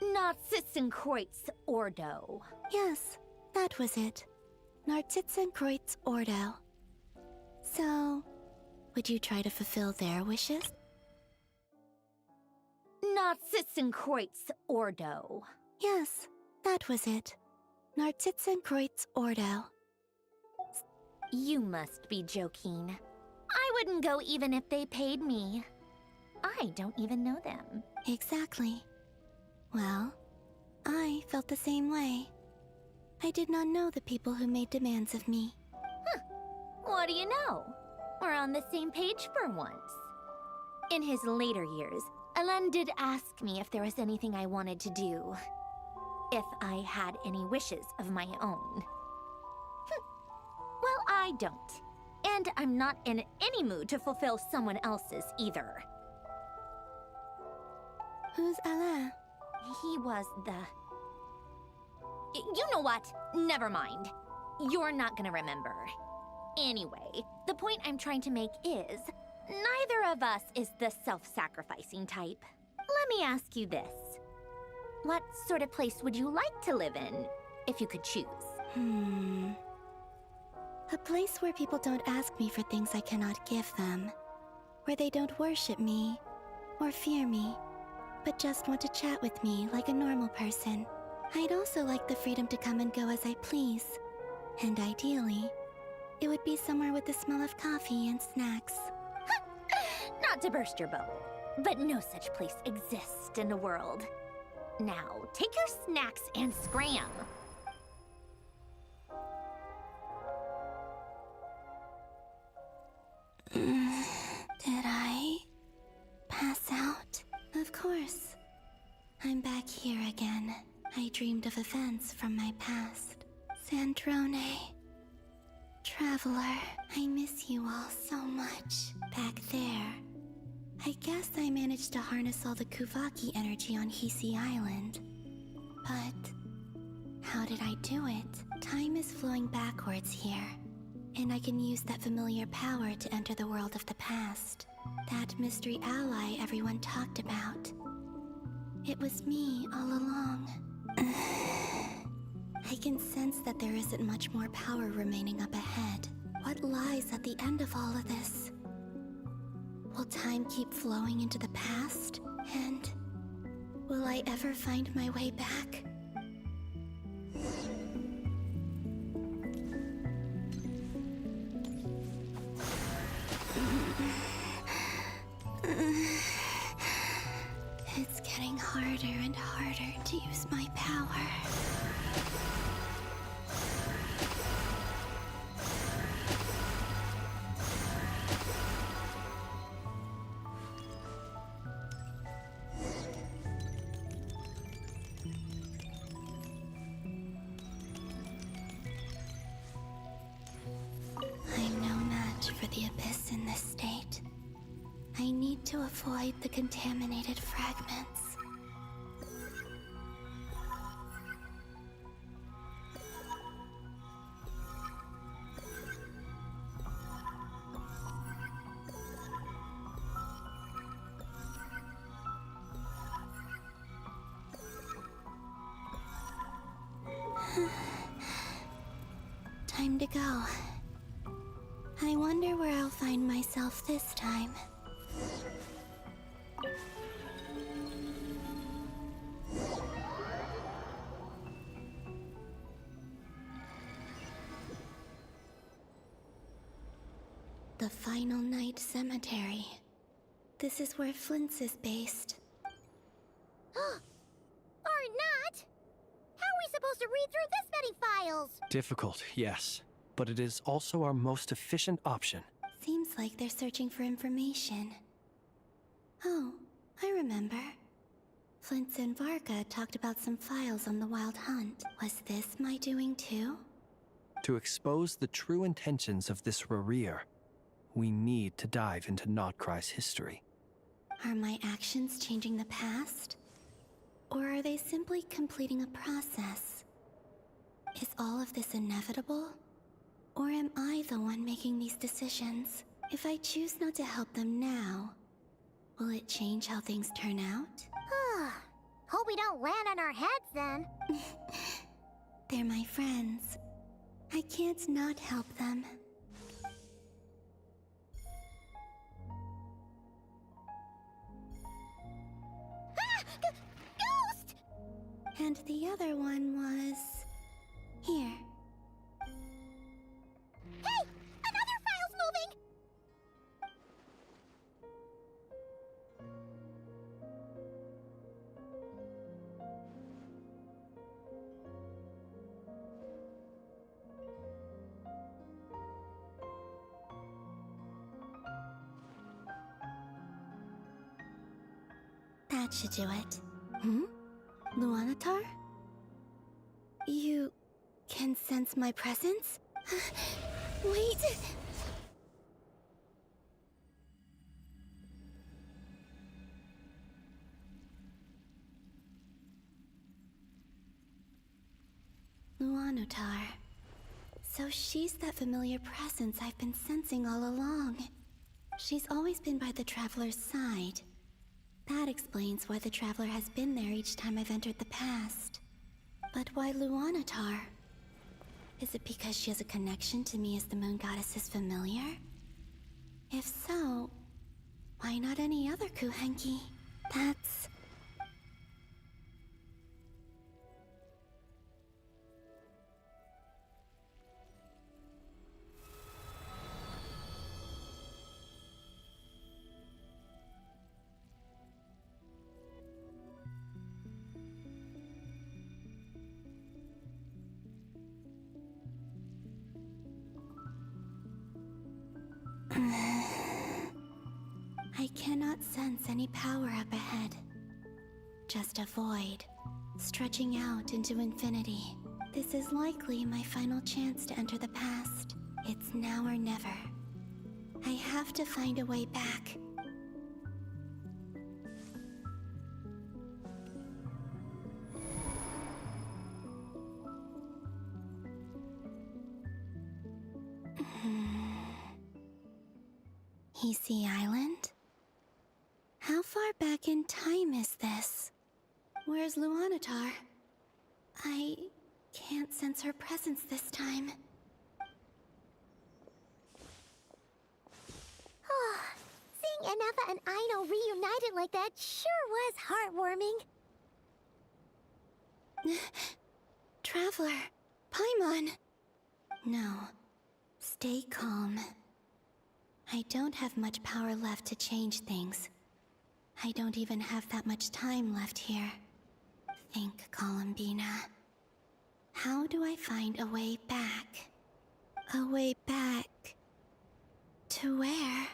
Narcissenkreuz Ordo. Yes, that was it. Narcissenkreuz Ordo. So, would you try to fulfill their wishes? Narcissenkreuz Ordo. Yes, that was it. Narcissenkreuz Ordo. You must be joking. I wouldn't go even if they paid me. I don't even know them. Exactly. Well, I felt the same way. I did not know the people who made demands of me. Huh. What do you know? We're on the same page for once. In his later years, Elen did ask me if there was anything I wanted to do. If I had any wishes of my own. Well, I don't. And I'm not in any mood to fulfill someone else's either. Who's Alain? He was the... You know what? Never mind. You're not gonna remember. Anyway, the point I'm trying to make is, neither of us is the self-sacrificing type. Let me ask you this. What sort of place would you like to live in, if you could choose? A place where people don't ask me for things I cannot give them. Where they don't worship me, or fear me, but just want to chat with me like a normal person. I'd also like the freedom to come and go as I please. And ideally, it would be somewhere with the smell of coffee and snacks. Not to burst your bubble, but no such place exists in the world. Now, take your snacks and scram. Did I pass out? Of course. I'm back here again. I dreamed of events from my past. Sandrone. Traveler, I miss you all so much. Back there. I guess I managed to harness all the Kuvaki energy on Hisi Island. But how did I do it? Time is flowing backwards here. And I can use that familiar power to enter the world of the past. That mystery ally everyone talked about. It was me all along. I can sense that there isn't much more power remaining up ahead. What lies at the end of all of this? Will time keep flowing into the past? And will I ever find my way back? It's getting harder and harder to use my power. I'm no match for the Abyss in this state. I need to avoid the contaminated fragments. Time to go. I wonder where I'll find myself this time. The Final Night Cemetery. This is where Flint's is based. Or not! How are we supposed to read through this many files? Difficult, yes. But it is also our most efficient option. Seems like they're searching for information. Oh, I remember. Flint and Varga talked about some files on the Wild Hunt. Was this my doing too? To expose the true intentions of this Rereer, we need to dive into Not Krai's history. Are my actions changing the past? Or are they simply completing a process? Is all of this inevitable? Or am I the one making these decisions? If I choose not to help them now, will it change how things turn out? Hope we don't land on our heads then. They're my friends. I can't not help them. Ghost! And the other one was... here. Hey! Another file's moving! That should do it. Luanatar? You can sense my presence? Wait! Luanatar. So she's that familiar presence I've been sensing all along. She's always been by the Traveler's side. That explains why the Traveler has been there each time I've entered the past. But why Luanatar? Is it because she has a connection to me as the Moon Goddess's familiar? If so, why not any other Kuhenki? That's... I cannot sense any power up ahead. Just a void, stretching out into infinity. This is likely my final chance to enter the past. It's now or never. I have to find a way back. PC Island? How far back in time is this? Where's Luanatar? I can't sense her presence this time. Seeing Anafa and Aino reunited like that sure was heartwarming. Traveler, Paimon. No, stay calm. I don't have much power left to change things. I don't even have that much time left here. Think, Columbina. How do I find a way back? A way back... to where?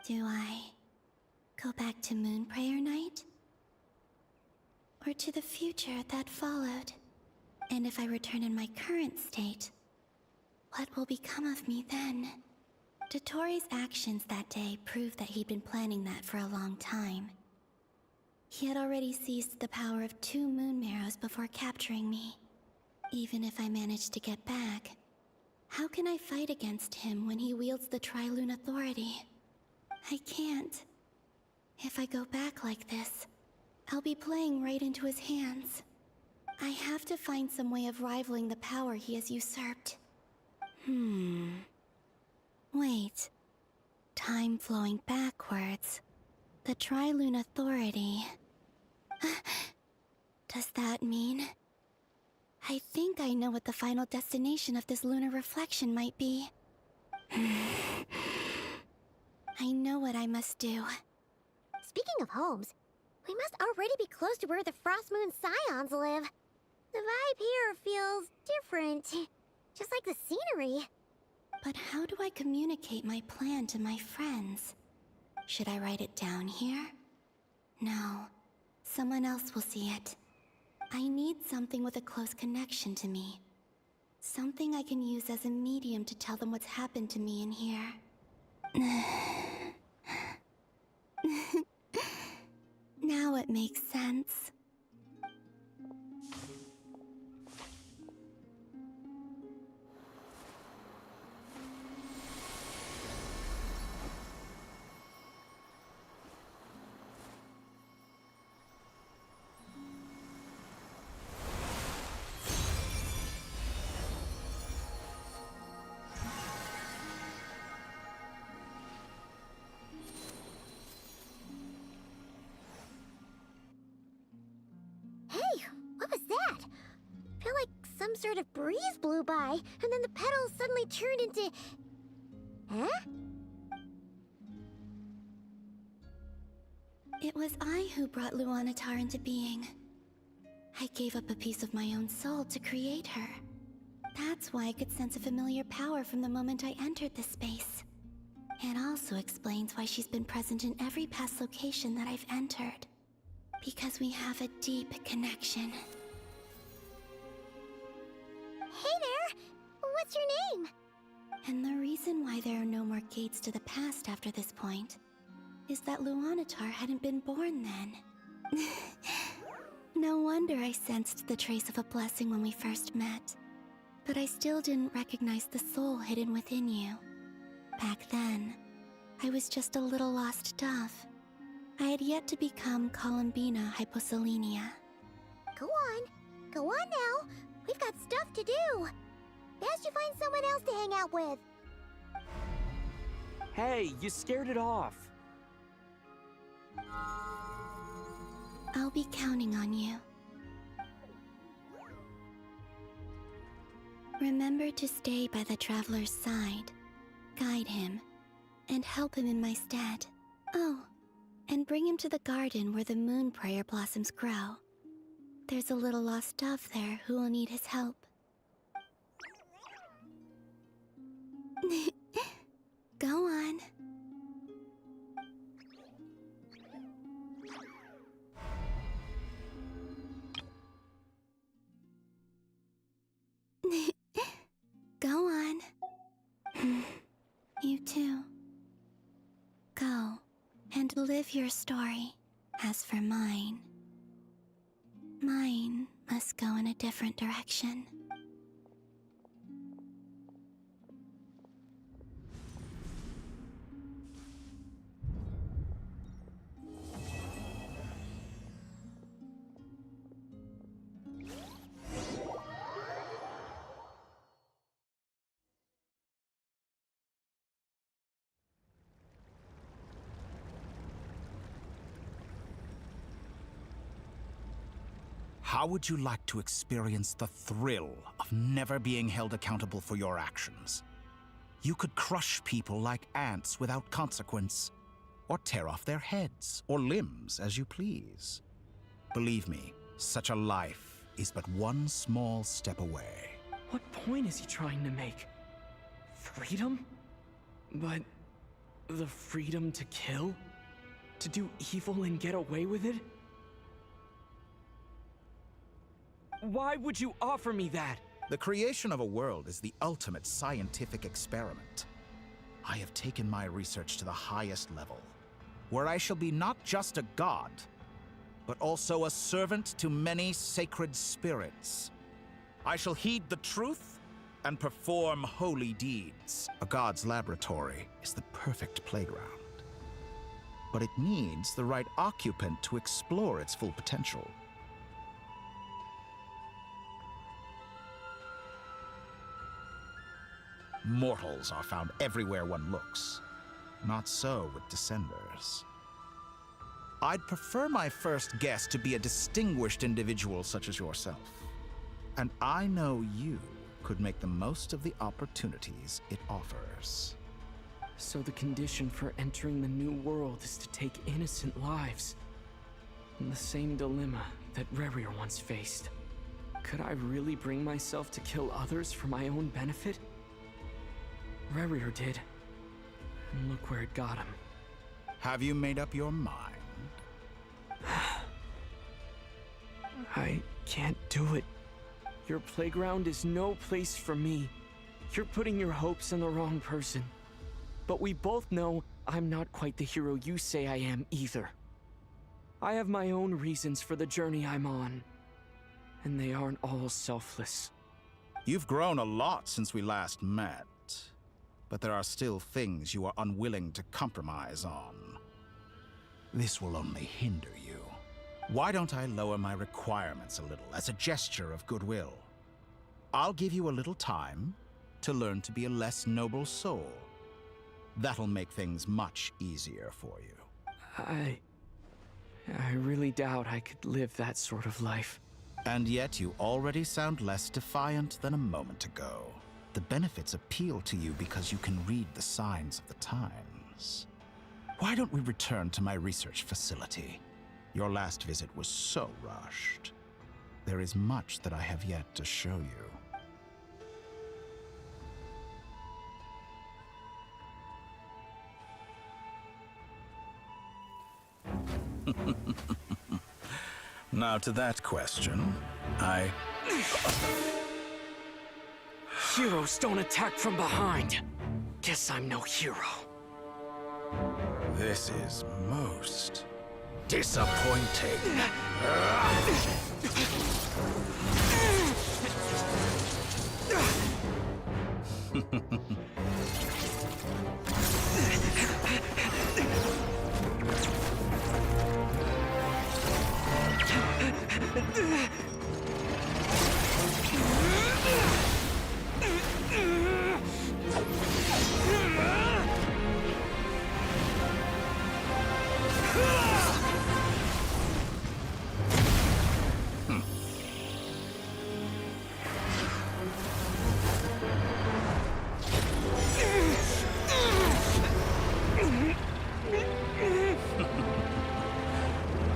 Do I go back to Moonprayer Night? Or to the future that followed? And if I return in my current state, what will become of me then? Dottoro's actions that day proved that he'd been planning that for a long time. He had already seized the power of 2 moon marrows before capturing me. Even if I managed to get back, how can I fight against him when he wields the Tri-Lune Authority? I can't. If I go back like this, I'll be playing right into his hands. I have to find some way of rivaling the power he has usurped. Wait. Time flowing backwards. The Tri-Lune Authority. Does that mean... I think I know what the final destination of this lunar reflection might be. I know what I must do. Speaking of homes, we must already be close to where the Frost Moon Scions live. The vibe here feels different, just like the scenery. But how do I communicate my plan to my friends? Should I write it down here? No, someone else will see it. I need something with a close connection to me. Something I can use as a medium to tell them what's happened to me in here. Now it makes sense. Hey, what was that? I feel like some sort of breeze blew by, and then the petals suddenly turned into... Huh? It was I who brought Luanatar into being. I gave up a piece of my own soul to create her. That's why I could sense a familiar power from the moment I entered this space. It also explains why she's been present in every past location that I've entered. Because we have a deep connection. Hey there! What's your name? And the reason why there are no more gates to the past after this point is that Luanatar hadn't been born then. No wonder I sensed the trace of a blessing when we first met. But I still didn't recognize the soul hidden within you. Back then, I was just a little lost dove. I had yet to become Columbina Hyposelenia. Go on now. We've got stuff to do. Best you find someone else to hang out with. Hey, you scared it off. I'll be counting on you. Remember to stay by the traveler's side, guide him, and help him in my stead. Oh, and bring him to the garden where the Moonprayer blossoms grow. There's a little lost dove there who will need his help. Go on. Go on. You too. Go and live your story. As for mine must go in a different direction. How would you like to experience the thrill of never being held accountable for your actions? You could crush people like ants without consequence, or tear off their heads or limbs as you please. Believe me, such a life is but one small step away. What point is he trying to make? Freedom? But the freedom to kill? To do evil and get away with it? Why would you offer me that? The creation of a world is the ultimate scientific experiment. I have taken my research to the highest level, where I shall be not just a god, but also a servant to many sacred spirits. I shall heed the truth and perform holy deeds. A god's laboratory is the perfect playground, but it needs the right occupant to explore its full potential. Mortals are found everywhere one looks. Not so with Descenders. I'd prefer my first guest to be a distinguished individual such as yourself. And I know you could make the most of the opportunities it offers. So the condition for entering the new world is to take innocent lives. The same dilemma that Rerir once faced. Could I really bring myself to kill others for my own benefit? Rerir did. And look where it got him. Have you made up your mind? I can't do it. Your playground is no place for me. You're putting your hopes in the wrong person. But we both know I'm not quite the hero you say I am either. I have my own reasons for the journey I'm on. And they aren't all selfless. You've grown a lot since we last met. But there are still things you are unwilling to compromise on. This will only hinder you. Why don't I lower my requirements a little as a gesture of goodwill? I'll give you a little time to learn to be a less noble soul. That'll make things much easier for you. I really doubt I could live that sort of life. And yet you already sound less defiant than a moment ago. The benefits appeal to you because you can read the signs of the times. Why don't we return to my research facility? Your last visit was so rushed. There is much that I have yet to show you. Now to that question, Heroes don't attack from behind. Guess I'm no hero. This is most disappointing.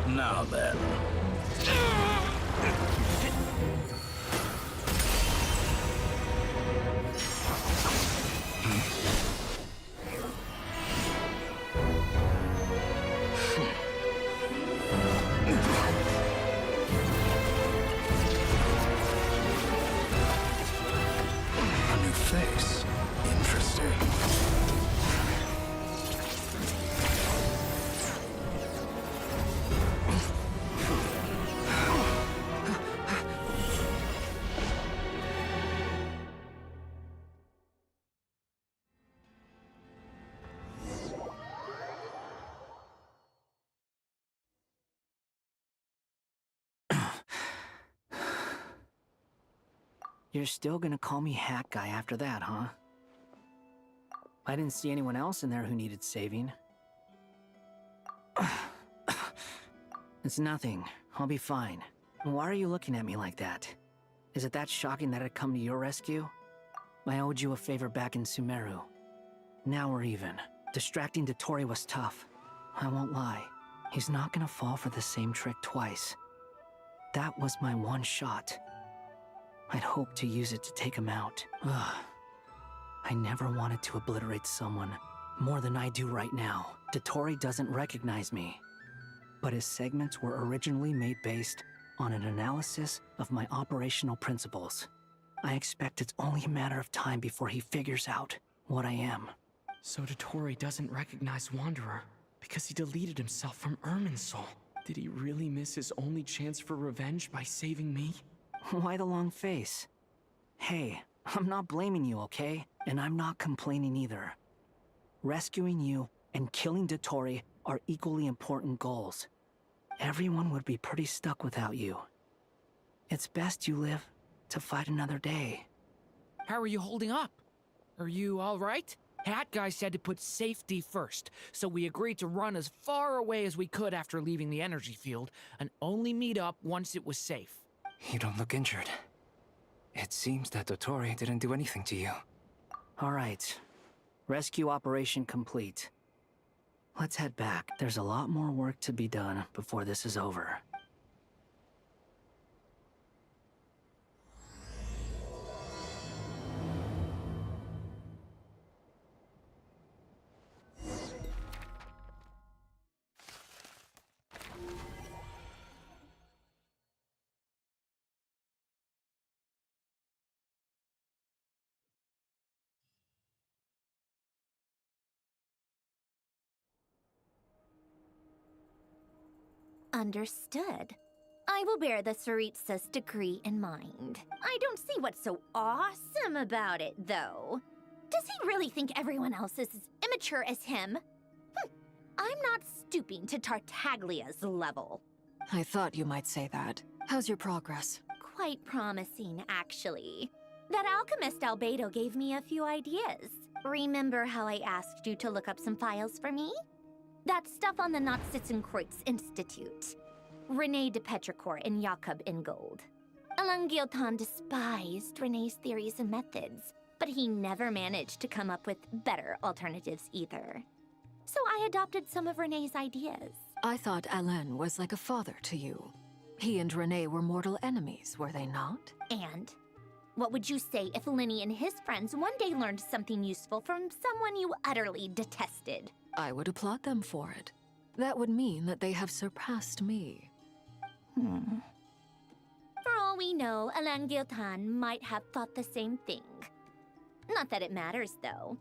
Now then. A new face. Interesting. You're still gonna call me Hat Guy after that, huh? I didn't see anyone else in there who needed saving. It's nothing. I'll be fine. Why are you looking at me like that? Is it that shocking that I'd come to your rescue? I owed you a favor back in Sumeru. Now we're even. Distracting Dottore was tough. I won't lie. He's not gonna fall for the same trick twice. That was my one shot. I'd hoped to use it to take him out. Ugh. I never wanted to obliterate someone more than I do right now. Dottore doesn't recognize me. But his segments were originally made based on an analysis of my operational principles. I expect it's only a matter of time before he figures out what I am. So Dottore doesn't recognize Wanderer because he deleted himself from Irminsul. Did he really miss his only chance for revenge by saving me? Why the long face? Hey, I'm not blaming you, okay? And I'm not complaining either. Rescuing you and killing Dottore are equally important goals. Everyone would be pretty stuck without you. It's best you live to fight another day. How are you holding up? Are you all right? Hat Guy said to put safety first, so we agreed to run as far away as we could after leaving the energy field, and only meet up once it was safe. You don't look injured. It seems that Dottore didn't do anything to you. All right. Rescue operation complete. Let's head back. There's a lot more work to be done before this is over. Understood. I will bear the Tsaritsa's decree in mind. I don't see what's so awesome about it, though. Does he really think everyone else is as immature as him? I'm not stooping to Tartaglia's level. I thought you might say that. How's your progress? Quite promising, actually. That alchemist Albedo gave me a few ideas. Remember how I asked you to look up some files for me? That stuff on the Nachtszitzenkreuz Institute. René de Petrichor and Jakob Ingold. Alain Guillotin despised René's theories and methods, but he never managed to come up with better alternatives either. So I adopted some of René's ideas. I thought Alain was like a father to you. He and René were mortal enemies, were they not? And what would you say if Linny and his friends one day learned something useful from someone you utterly detested? I would applaud them for it. That would mean that they have surpassed me. For all we know, Alain Guillotin might have thought the same thing. Not that it matters, though.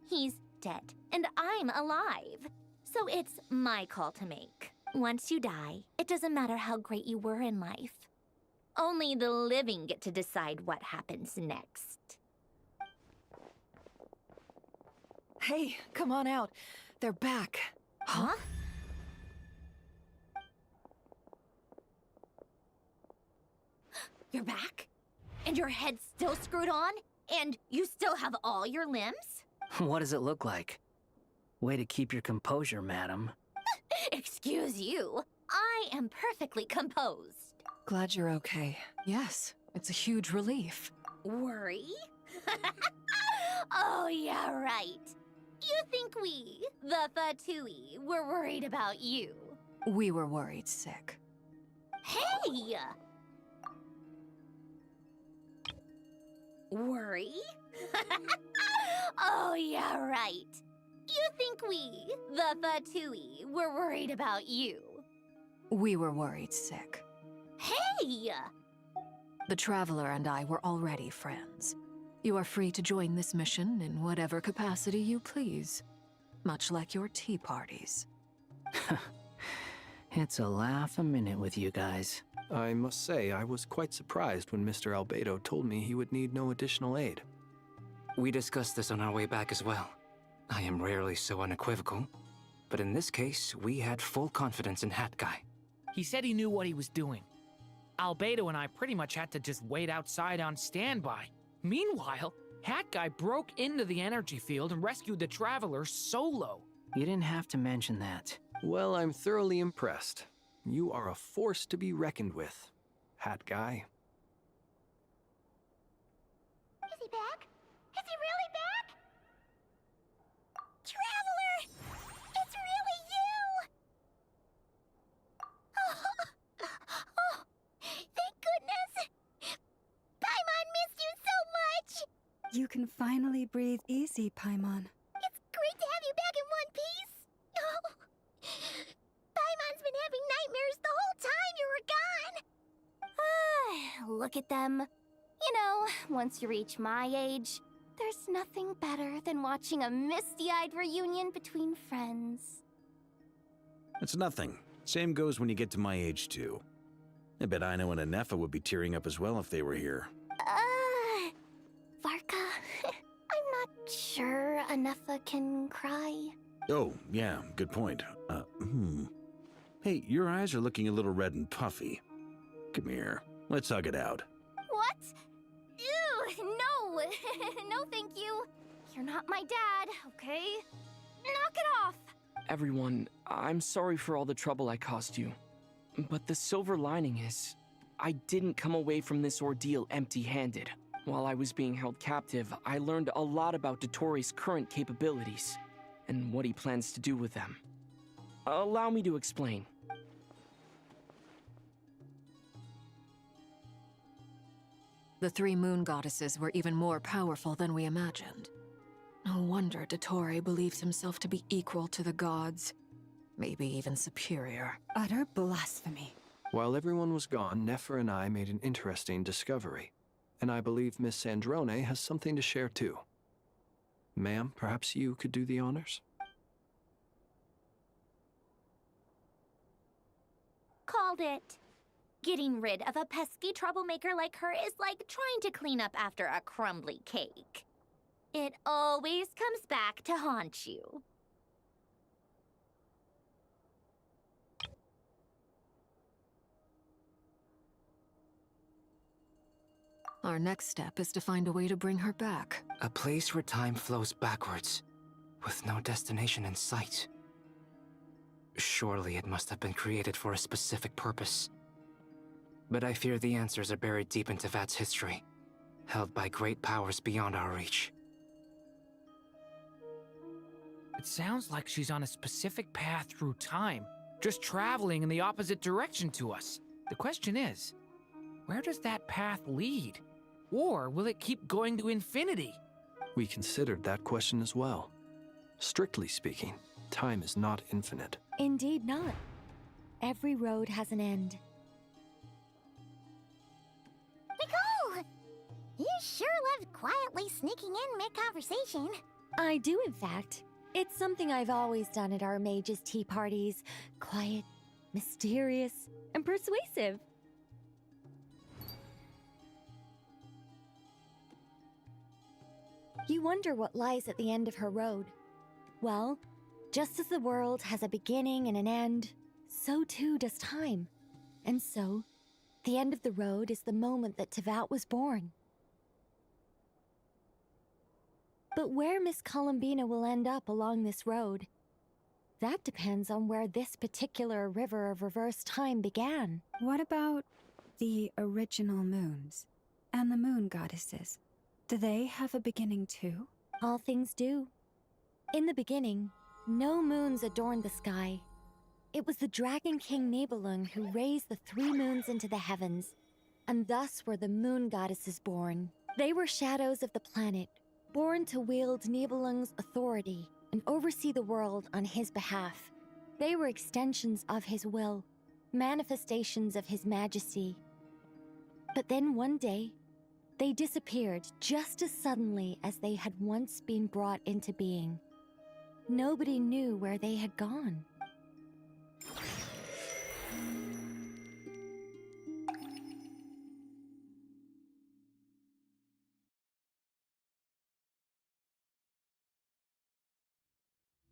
He's dead, and I'm alive. So it's my call to make. Once you die, it doesn't matter how great you were in life. Only the living get to decide what happens next. Hey, come on out. They're back. Huh? You're back? And your head's still screwed on? And you still have all your limbs? What does it look like? Way to keep your composure, madam. Excuse you. I am perfectly composed. Glad you're okay. Yes, it's a huge relief. Worry? Oh, yeah, right. You think we, the Fatui, were worried about you? We were worried sick. Hey! Worry? Oh, yeah, right. You think we, the Fatui, were worried about you? We were worried sick. Hey! The Traveler and I were already friends. You are free to join this mission in whatever capacity you please. Much like your tea parties. It's a laugh a minute with you guys. I must say, I was quite surprised when Mr. Albedo told me he would need no additional aid. We discussed this on our way back as well. I am rarely so unequivocal, but in this case, we had full confidence in Hat Guy. He said he knew what he was doing. Albedo and I pretty much had to just wait outside on standby. Meanwhile, Hat Guy broke into the energy field and rescued the Traveler solo. You didn't have to mention that. Well, I'm thoroughly impressed. You are a force to be reckoned with. Hat guy. Is he back? Is he really back? Traveler! It's really you! Oh, thank goodness! Paimon missed you so much! You can finally breathe easy, Paimon. It's great to have you back in one piece! Oh, Paimon's been having nightmares the whole time you were gone! Look at them. You know, once you reach my age, there's nothing better than watching a misty-eyed reunion between friends. It's nothing. Same goes when you get to my age, too. I bet Ino and Anefa would be tearing up as well if they were here. Varka, I'm not sure Anefa can cry. Oh, yeah, good point. Hey, your eyes are looking a little red and puffy. Come here, let's hug it out. What? Ew, no! No, thank you. You're not my dad, okay? Knock it off! Everyone, I'm sorry for all the trouble I caused you. But the silver lining is, I didn't come away from this ordeal empty-handed. While I was being held captive, I learned a lot about Dottoro's current capabilities, and what he plans to do with them. Allow me to explain. The three moon goddesses were even more powerful than we imagined. No wonder Dottore believes himself to be equal to the gods. Maybe even superior. Utter blasphemy. While everyone was gone, Nefer and I made an interesting discovery. And I believe Miss Sandrone has something to share too. Ma'am, perhaps you could do the honors? Called it. Getting rid of a pesky troublemaker like her is like trying to clean up after a crumbly cake. It always comes back to haunt you. Our next step is to find a way to bring her back. A place where time flows backwards, with no destination in sight. Surely it must have been created for a specific purpose. But I fear the answers are buried deep into VII's history, held by great powers beyond our reach. It sounds like she's on a specific path through time, just traveling in the opposite direction to us. The question is, where does that path lead? Or will it keep going to infinity? We considered that question as well. Strictly speaking, time is not infinite. Indeed not. Every road has an end. Nicole! You sure loved quietly sneaking in mid-conversation. I do, in fact. It's something I've always done at our mages' tea parties. Quiet, mysterious, and persuasive. You wonder what lies at the end of her road. Well, just as the world has a beginning and an end, so too does time. And so, the end of the road is the moment that Teyvat was born. But where Miss Columbina will end up along this road, that depends on where this particular river of reverse time began. What about the original moons and the moon goddesses? Do they have a beginning too? All things do. In the beginning, no moons adorned the sky. It was the Dragon King Nibelung who raised the three moons into the heavens, and thus were the moon goddesses born. They were shadows of the planet, born to wield Nibelung's authority and oversee the world on his behalf. They were extensions of his will, manifestations of his majesty. But then one day, they disappeared just as suddenly as they had once been brought into being. Nobody knew where they had gone.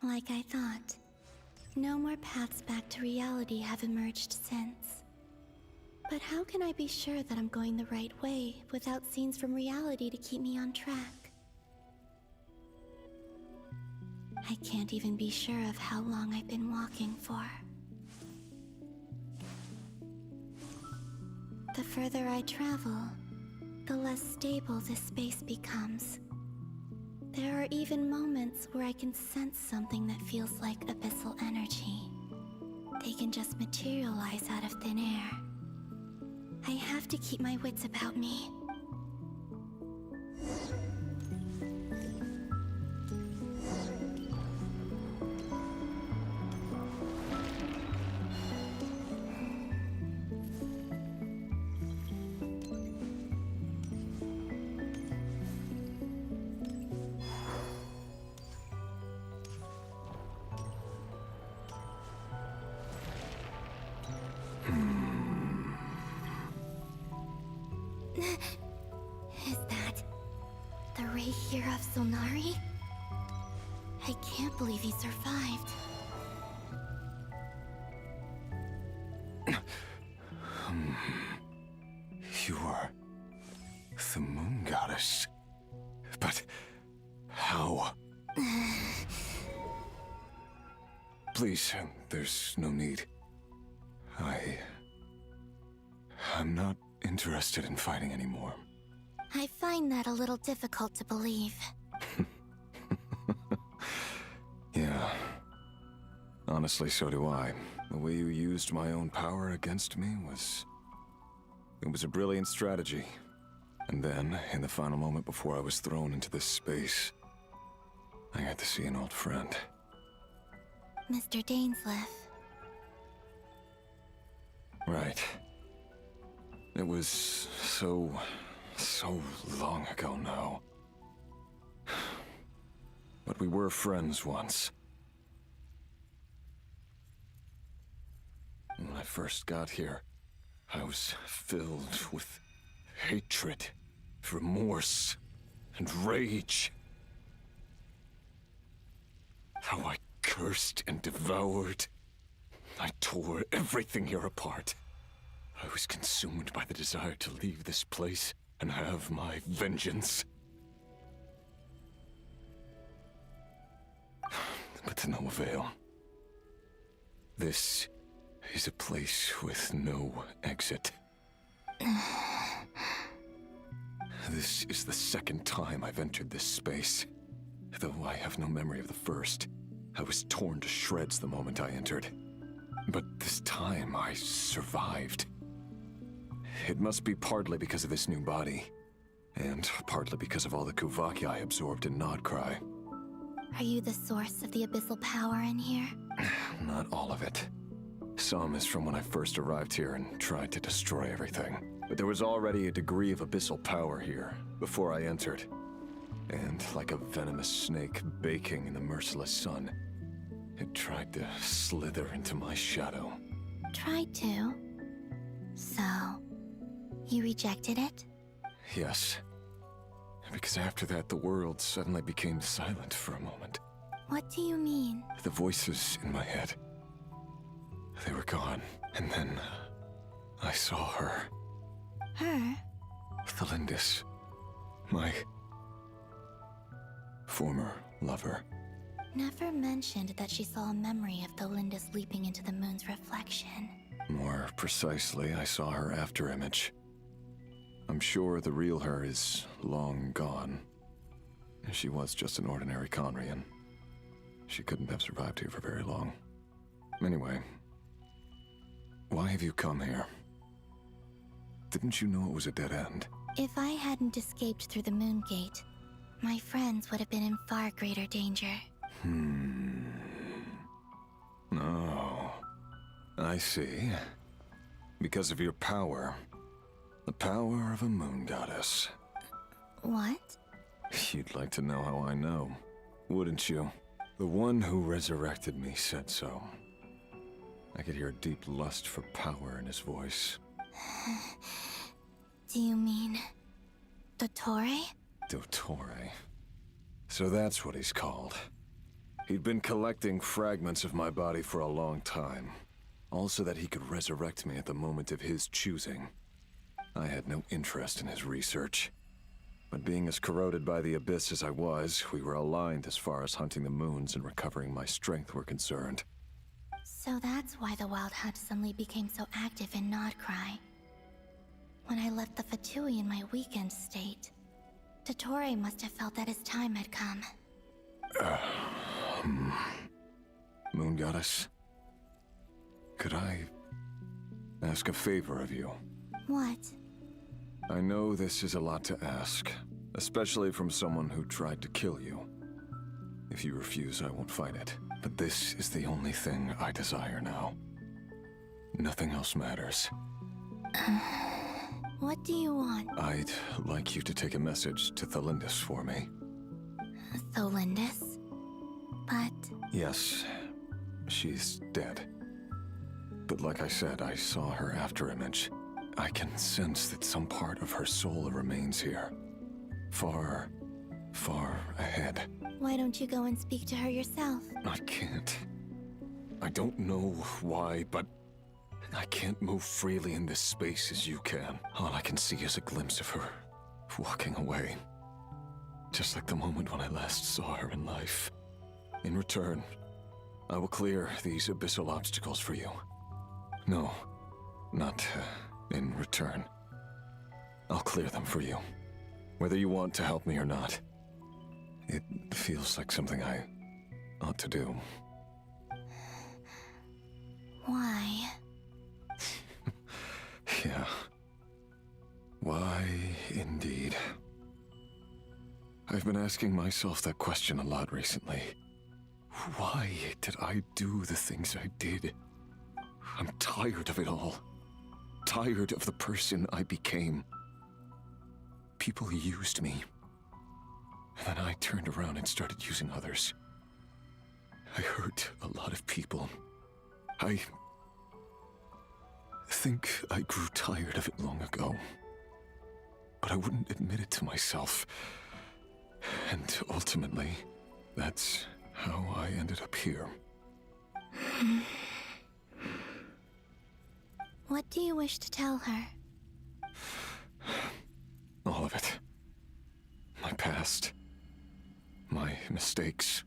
Like I thought, no more paths back to reality have emerged since. But how can I be sure that I'm going the right way without scenes from reality to keep me on track? I can't even be sure of how long I've been walking for. The further I travel, the less stable this space becomes. There are even moments where I can sense something that feels like abyssal energy. They can just materialize out of thin air. I have to keep my wits about me. Is that the Ray here of Solnari? I can't believe he survived. You are the moon goddess. But how? Please, there's no need. I'm not interested in fighting anymore. I find that a little difficult to believe. Yeah. Honestly, so do I. The way you used my own power against me was... It was a brilliant strategy. And then, in the final moment before I was thrown into this space, I got to see an old friend. Mr. Dainsleif. Right. It was so long ago now. But we were friends once. When I first got here, I was filled with hatred, remorse, and rage. How I cursed and devoured. I tore everything here apart. I was consumed by the desire to leave this place and have my vengeance. But to no avail. This is a place with no exit. This is the second time I've entered this space. Though I have no memory of the first. I was torn to shreds the moment I entered. But this time I survived. It must be partly because of this new body, and partly because of all the Kuvaki I absorbed in Krai. Are you the source of the abyssal power in here? Not all of it. Some is from when I first arrived here and tried to destroy everything. But there was already a degree of abyssal power here, before I entered. And like a venomous snake baking in the merciless sun, it tried to slither into my shadow. Tried to? So, you rejected it? Yes. Because after that, the world suddenly became silent for a moment. What do you mean? The voices in my head, they were gone. And then, I saw her. Her? Thelindis. My former lover. Never mentioned that she saw a memory of Thelindis leaping into the moon's reflection. More precisely, I saw her afterimage. I'm sure the real her is long gone. She was just an ordinary Conrian. She couldn't have survived here for very long. Anyway, why have you come here? Didn't you know it was a dead end? If I hadn't escaped through the moon gate, my friends would have been in far greater danger. Oh, I see. Because of your power. The power of a moon goddess. What? You'd like to know how I know, wouldn't you? The one who resurrected me said so. I could hear a deep lust for power in his voice. Do you mean... Dottore? Dottore. So that's what he's called. He'd been collecting fragments of my body for a long time. All so that he could resurrect me at the moment of his choosing. I had no interest in his research. But being as corroded by the abyss as I was, we were aligned as far as hunting the moons and recovering my strength were concerned. So that's why the Wild Hunt suddenly became so active in Krai. When I left the Fatui in my weakened state, Dottore must have felt that his time had come. Moon Goddess, could I ask a favor of you? What? I know this is a lot to ask, especially from someone who tried to kill you. If you refuse, I won't fight it. But this is the only thing I desire now. Nothing else matters. What do you want? I'd like you to take a message to Thelindis for me. Thelindis? But... Yes, she's dead. But like I said, I saw her afterimage. I can sense that some part of her soul remains here. Far, far ahead. Why don't you go and speak to her yourself? I can't. I don't know why, but I can't move freely in this space as you can. All I can see is a glimpse of her walking away. Just like the moment when I last saw her in life. In return, I will clear these abyssal obstacles for you. No, not in return. I'll clear them for you, whether you want to help me or not. It feels like something I ought to do. Why? Yeah. Why, indeed. I've been asking myself that question a lot recently. Why did I do the things I did? I'm tired of it all. Tired of the person I became. People used me. And then I turned around and started using others. I hurt a lot of people. I think I grew tired of it long ago. But I wouldn't admit it to myself. And ultimately, that's how I ended up here. What do you wish to tell her? All of it. My past. My mistakes.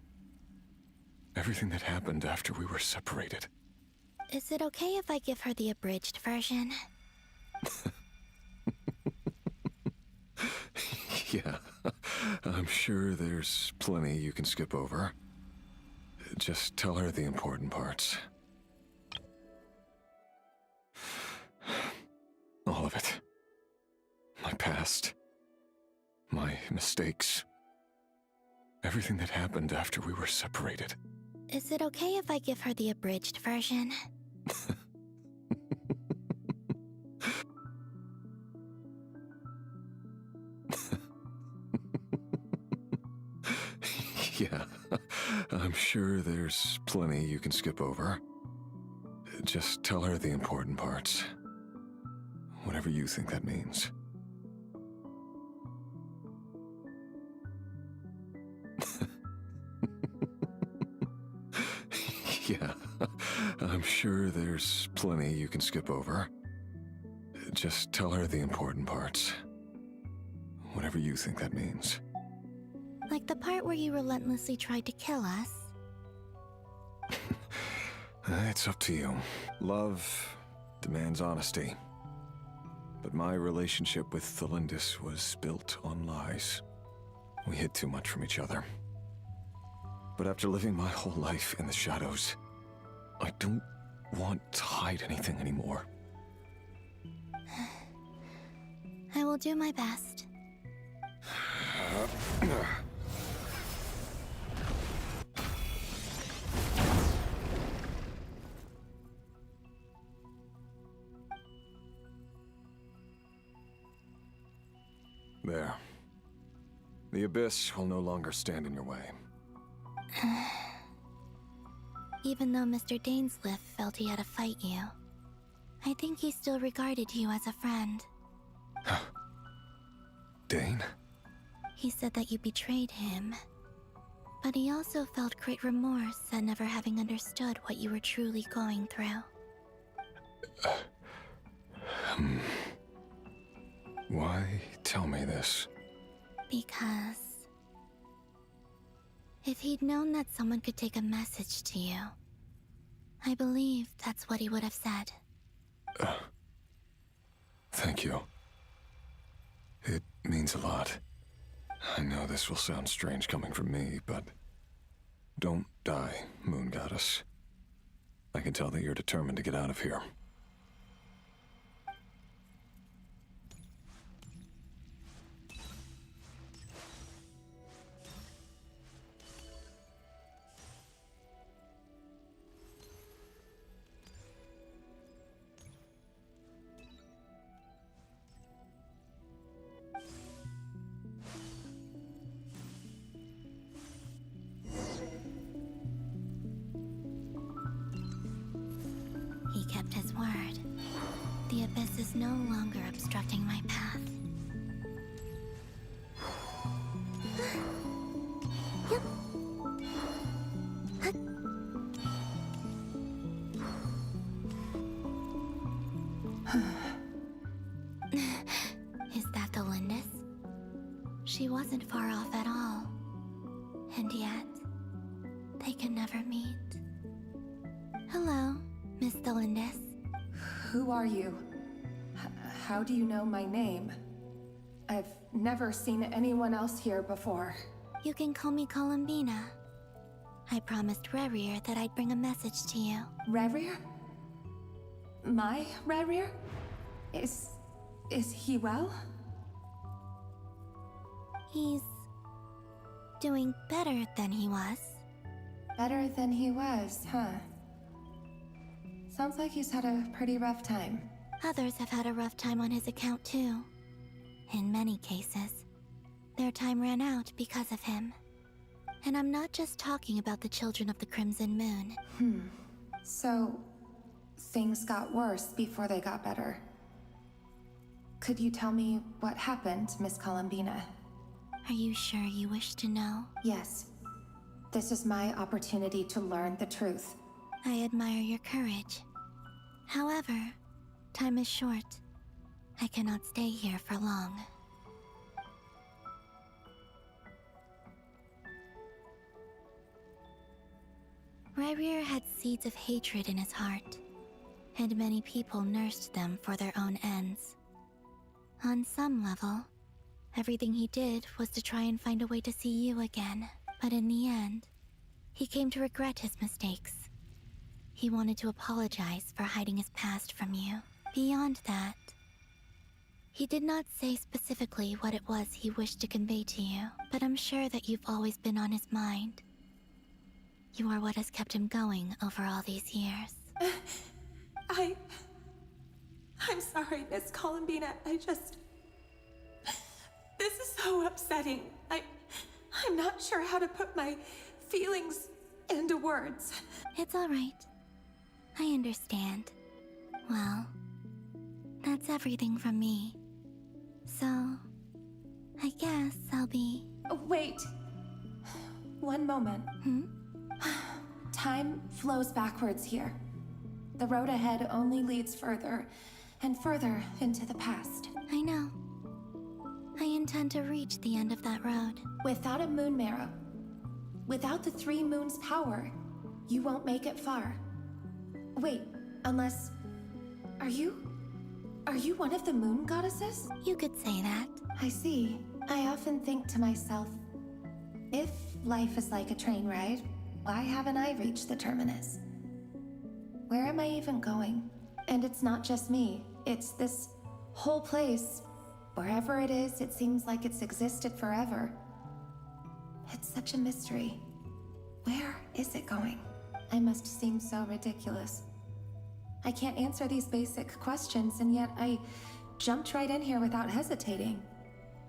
Everything that happened after we were separated. Is it okay if I give her the abridged version? Yeah, I'm sure there's plenty you can skip over. Just tell her the important parts. All of it. My past. My mistakes. Everything that happened after we were separated. Is it okay if I give her the abridged version? Yeah, I'm sure there's plenty you can skip over. Just tell her the important parts. Whatever you think that means. Yeah, I'm sure there's plenty you can skip over. Just tell her the important parts. Whatever you think that means. Like the part where you relentlessly tried to kill us? It's up to you. Love demands honesty. But my relationship with Thelindis was built on lies. We hid too much from each other. But after living my whole life in the shadows, I don't want to hide anything anymore. I will do my best. There. The Abyss will no longer stand in your way. Even though Mr. Dainsliff felt he had to fight you, I think he still regarded you as a friend. Dane? He said that you betrayed him, but he also felt great remorse at never having understood what you were truly going through. Why tell me this? Because if he'd known that someone could take a message to you, I believe that's what he would have said. Thank you. It means a lot. I know this will sound strange coming from me, but don't die, Moon Goddess. I can tell that you're determined to get out of here. He kept his word. The abyss is no longer obstructing my path. Yep. Is that the Lindis? She wasn't far off at all. And yet, they can never meet. Hello, Miss Delindis. Who are you? How do you know my name? I've never seen anyone else here before. You can call me Columbina. I promised Rerir that I'd bring a message to you. Rerir? My Rerir? Is he well? He's doing better than he was. Better than he was, huh? Sounds like he's had a pretty rough time. Others have had a rough time on his account too. In many cases, their time ran out because of him. And I'm not just talking about the children of the Crimson Moon. So, things got worse before they got better. Could you tell me what happened, Miss Columbina? Are you sure you wish to know? Yes. This is my opportunity to learn the truth. I admire your courage. However, time is short. I cannot stay here for long. Rerir had seeds of hatred in his heart, and many people nursed them for their own ends. On some level, everything he did was to try and find a way to see you again. But in the end, he came to regret his mistakes. He wanted to apologize for hiding his past from you. Beyond that, he did not say specifically what it was he wished to convey to you, but I'm sure that you've always been on his mind. You are what has kept him going over all these years. I'm sorry, Miss Columbina. This is so upsetting. I'm not sure how to put my feelings into words. It's all right. I understand. Well, that's everything from me. So, I guess I'll be... Wait. One moment. Time flows backwards here. The road ahead only leads further and further into the past. I know. I intend to reach the end of that road. Without a moon marrow, without the 3 moons' power, you won't make it far. Wait, unless... Are you one of the moon goddesses? You could say that. I see. I often think to myself, if life is like a train ride, why haven't I reached the terminus? Where am I even going? And it's not just me. It's this whole place. Wherever it is, it seems like it's existed forever. It's such a mystery. Where is it going? I must seem so ridiculous. I can't answer these basic questions, and yet I jumped right in here without hesitating,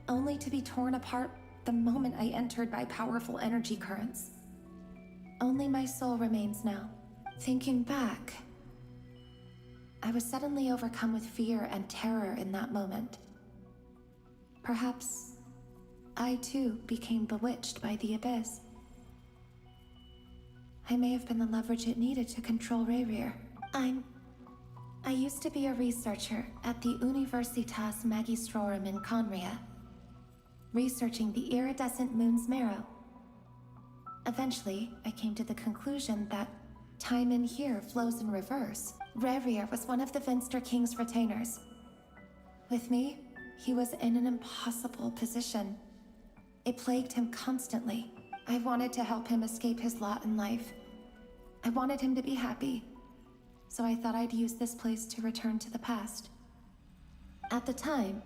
only to be torn apart the moment I entered by powerful energy currents. Only my soul remains now. Thinking back, I was suddenly overcome with fear and terror in that moment. Perhaps I too became bewitched by the abyss. I may have been the leverage it needed to control Rerir. I used to be a researcher at the Universitas Magistrorum in Conria, researching the iridescent moon's marrow. Eventually, I came to the conclusion that time in here flows in reverse. Rerir was one of the Venster King's retainers. With me, He was in an impossible position. It plagued him constantly. I wanted to help him escape his lot in life. I wanted him to be happy. So I thought I'd use this place to return to the past. At the time,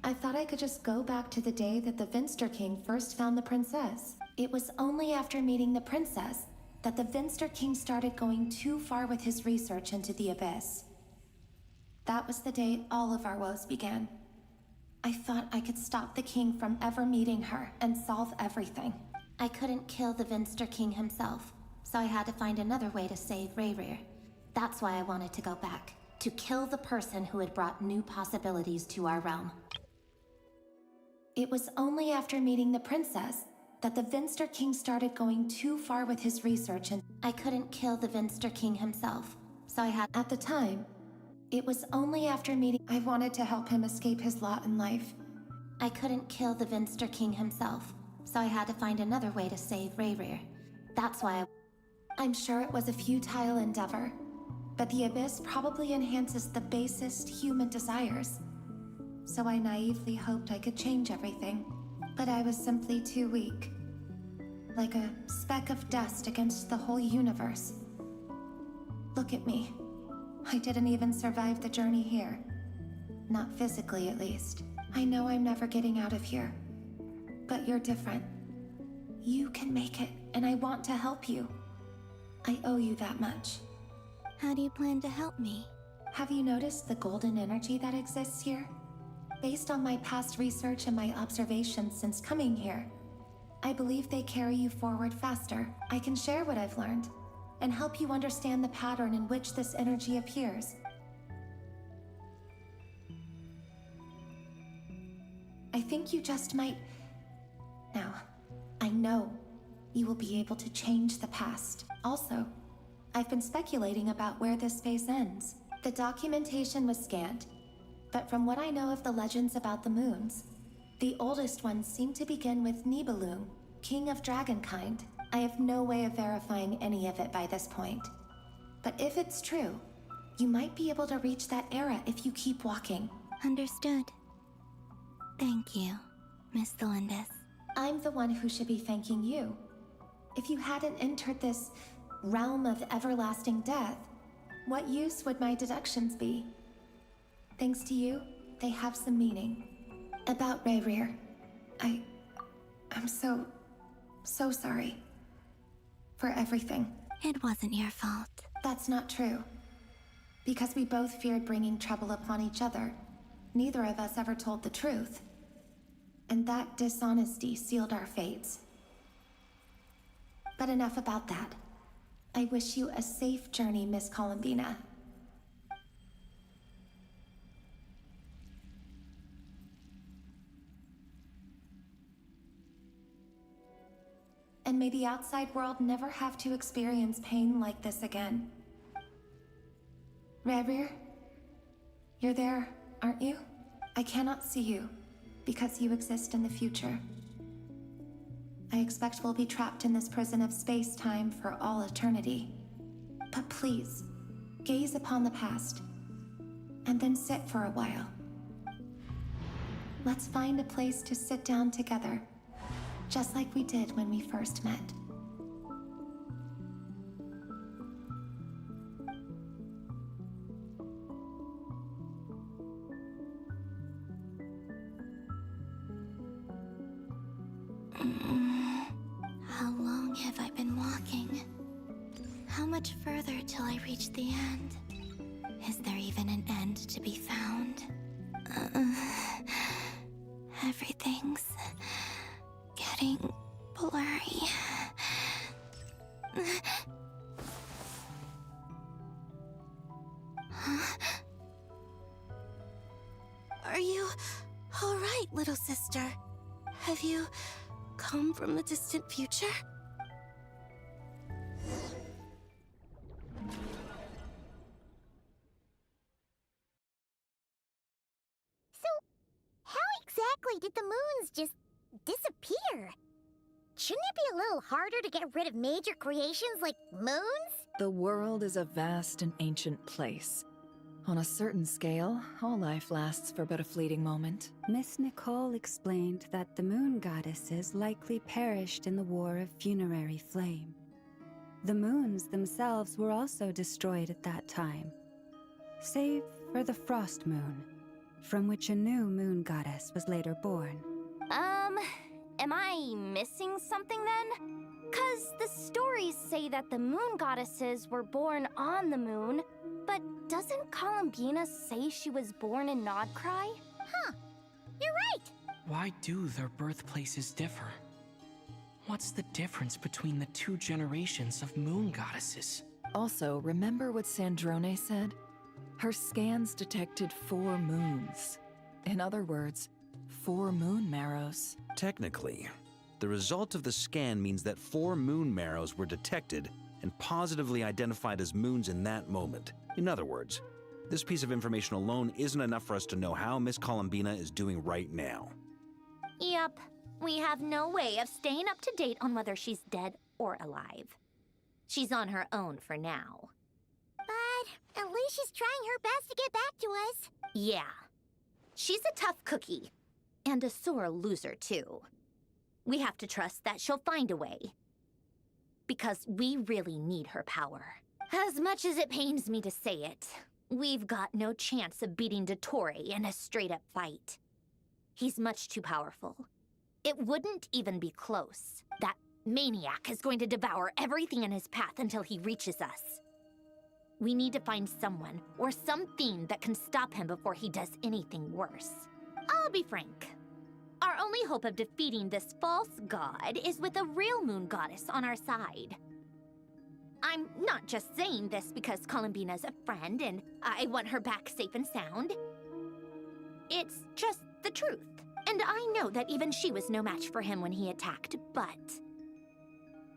I thought I could just go back to the day that the Vinster King first found the princess. It was only after meeting the princess that the Vinster King started going too far with his research into the Abyss. That was the day all of our woes began. I thought I could stop the king from ever meeting her and solve everything. I couldn't kill the Vinster King himself, so I had to find another way to save Rayrir. That's why I wanted to go back, to kill the person who had brought new possibilities to our realm. It was only after meeting the princess that the Vinster King started going too far with his research, and I couldn't kill the Vinster King himself, so I had... At the time, it was only after meeting... I wanted to help him escape his lot in life. I couldn't kill the Vinster King himself, so I had to find another way to save Rayrir. That's why I'm sure it was a futile endeavor, but the Abyss probably enhances the basest human desires. So I naively hoped I could change everything, but I was simply too weak. Like a speck of dust against the whole universe. Look at me. I didn't even survive the journey here. Not physically, at least. I know I'm never getting out of here. But you're different. You can make it, and I want to help you. I owe you that much. How do you plan to help me? Have you noticed the golden energy that exists here? Based on my past research and my observations since coming here, I believe they carry you forward faster. I can share what I've learned and help you understand the pattern in which this energy appears. I think you just might... Now, I know you will be able to change the past. Also, I've been speculating about where this space ends. The documentation was scanned, but from what I know of the legends about the moons, the oldest ones seem to begin with Nibelung, king of dragonkind. I have no way of verifying any of it by this point. But if it's true, you might be able to reach that era if you keep walking. Understood. Thank you, Miss Thelindis. I'm the one who should be thanking you. If you hadn't entered this realm of everlasting death, what use would my deductions be? Thanks to you, they have some meaning. About Rayrir, I'm so sorry. For everything. It wasn't your fault. That's not true. Because we both feared bringing trouble upon each other, neither of us ever told the truth. And that dishonesty sealed our fates. But enough about that. I wish you a safe journey, Miss Columbina. And may the outside world never have to experience pain like this again. Rayrir, you're there, aren't you? I cannot see you, because you exist in the future. I expect we'll be trapped in this prison of space-time for all eternity. But please, gaze upon the past, and then sit for a while. Let's find a place to sit down together, just like we did when we first met. How long have I been walking? How much further till I reach the end? Is there even an end to be found? Everything's getting blurry. Huh? Are you all right, little sister? Have you come from the distant future? So, how exactly did the moons just disappear? Shouldn't it be a little harder to get rid of major creations like moons? The world is a vast and ancient place. On a certain scale, all life lasts for but a fleeting moment. Miss Nicole explained that the moon goddesses likely perished in the War of Funerary Flame. The moons themselves were also destroyed at that time, save for the Frost Moon, from which a new moon goddess was later born. Am I missing something then? 'Cause the stories say that the moon goddesses were born on the moon, but doesn't Columbina say she was born in Nodcry? Huh. You're right. Why do their birthplaces differ? What's the difference between the two generations of moon goddesses? Also, remember what Sandrone said? Her scans detected 4 moons. In other words, 4 moon marrows. Technically, the result of the scan means that 4 moon marrows were detected and positively identified as moons in that moment. In other words, this piece of information alone isn't enough for us to know how Miss Columbina is doing right now. Yep. We have no way of staying up to date on whether she's dead or alive. She's on her own for now. But at least she's trying her best to get back to us. Yeah. She's a tough cookie. And a sore loser, too. We have to trust that she'll find a way. Because we really need her power. As much as it pains me to say it, we've got no chance of beating Dottore in a straight-up fight. He's much too powerful. It wouldn't even be close. That maniac is going to devour everything in his path until he reaches us. We need to find someone or something that can stop him before he does anything worse. I'll be frank. Our only hope of defeating this false god is with a real moon goddess on our side. I'm not just saying this because Columbina's a friend and I want her back safe and sound. It's just the truth. And I know that even she was no match for him when he attacked, but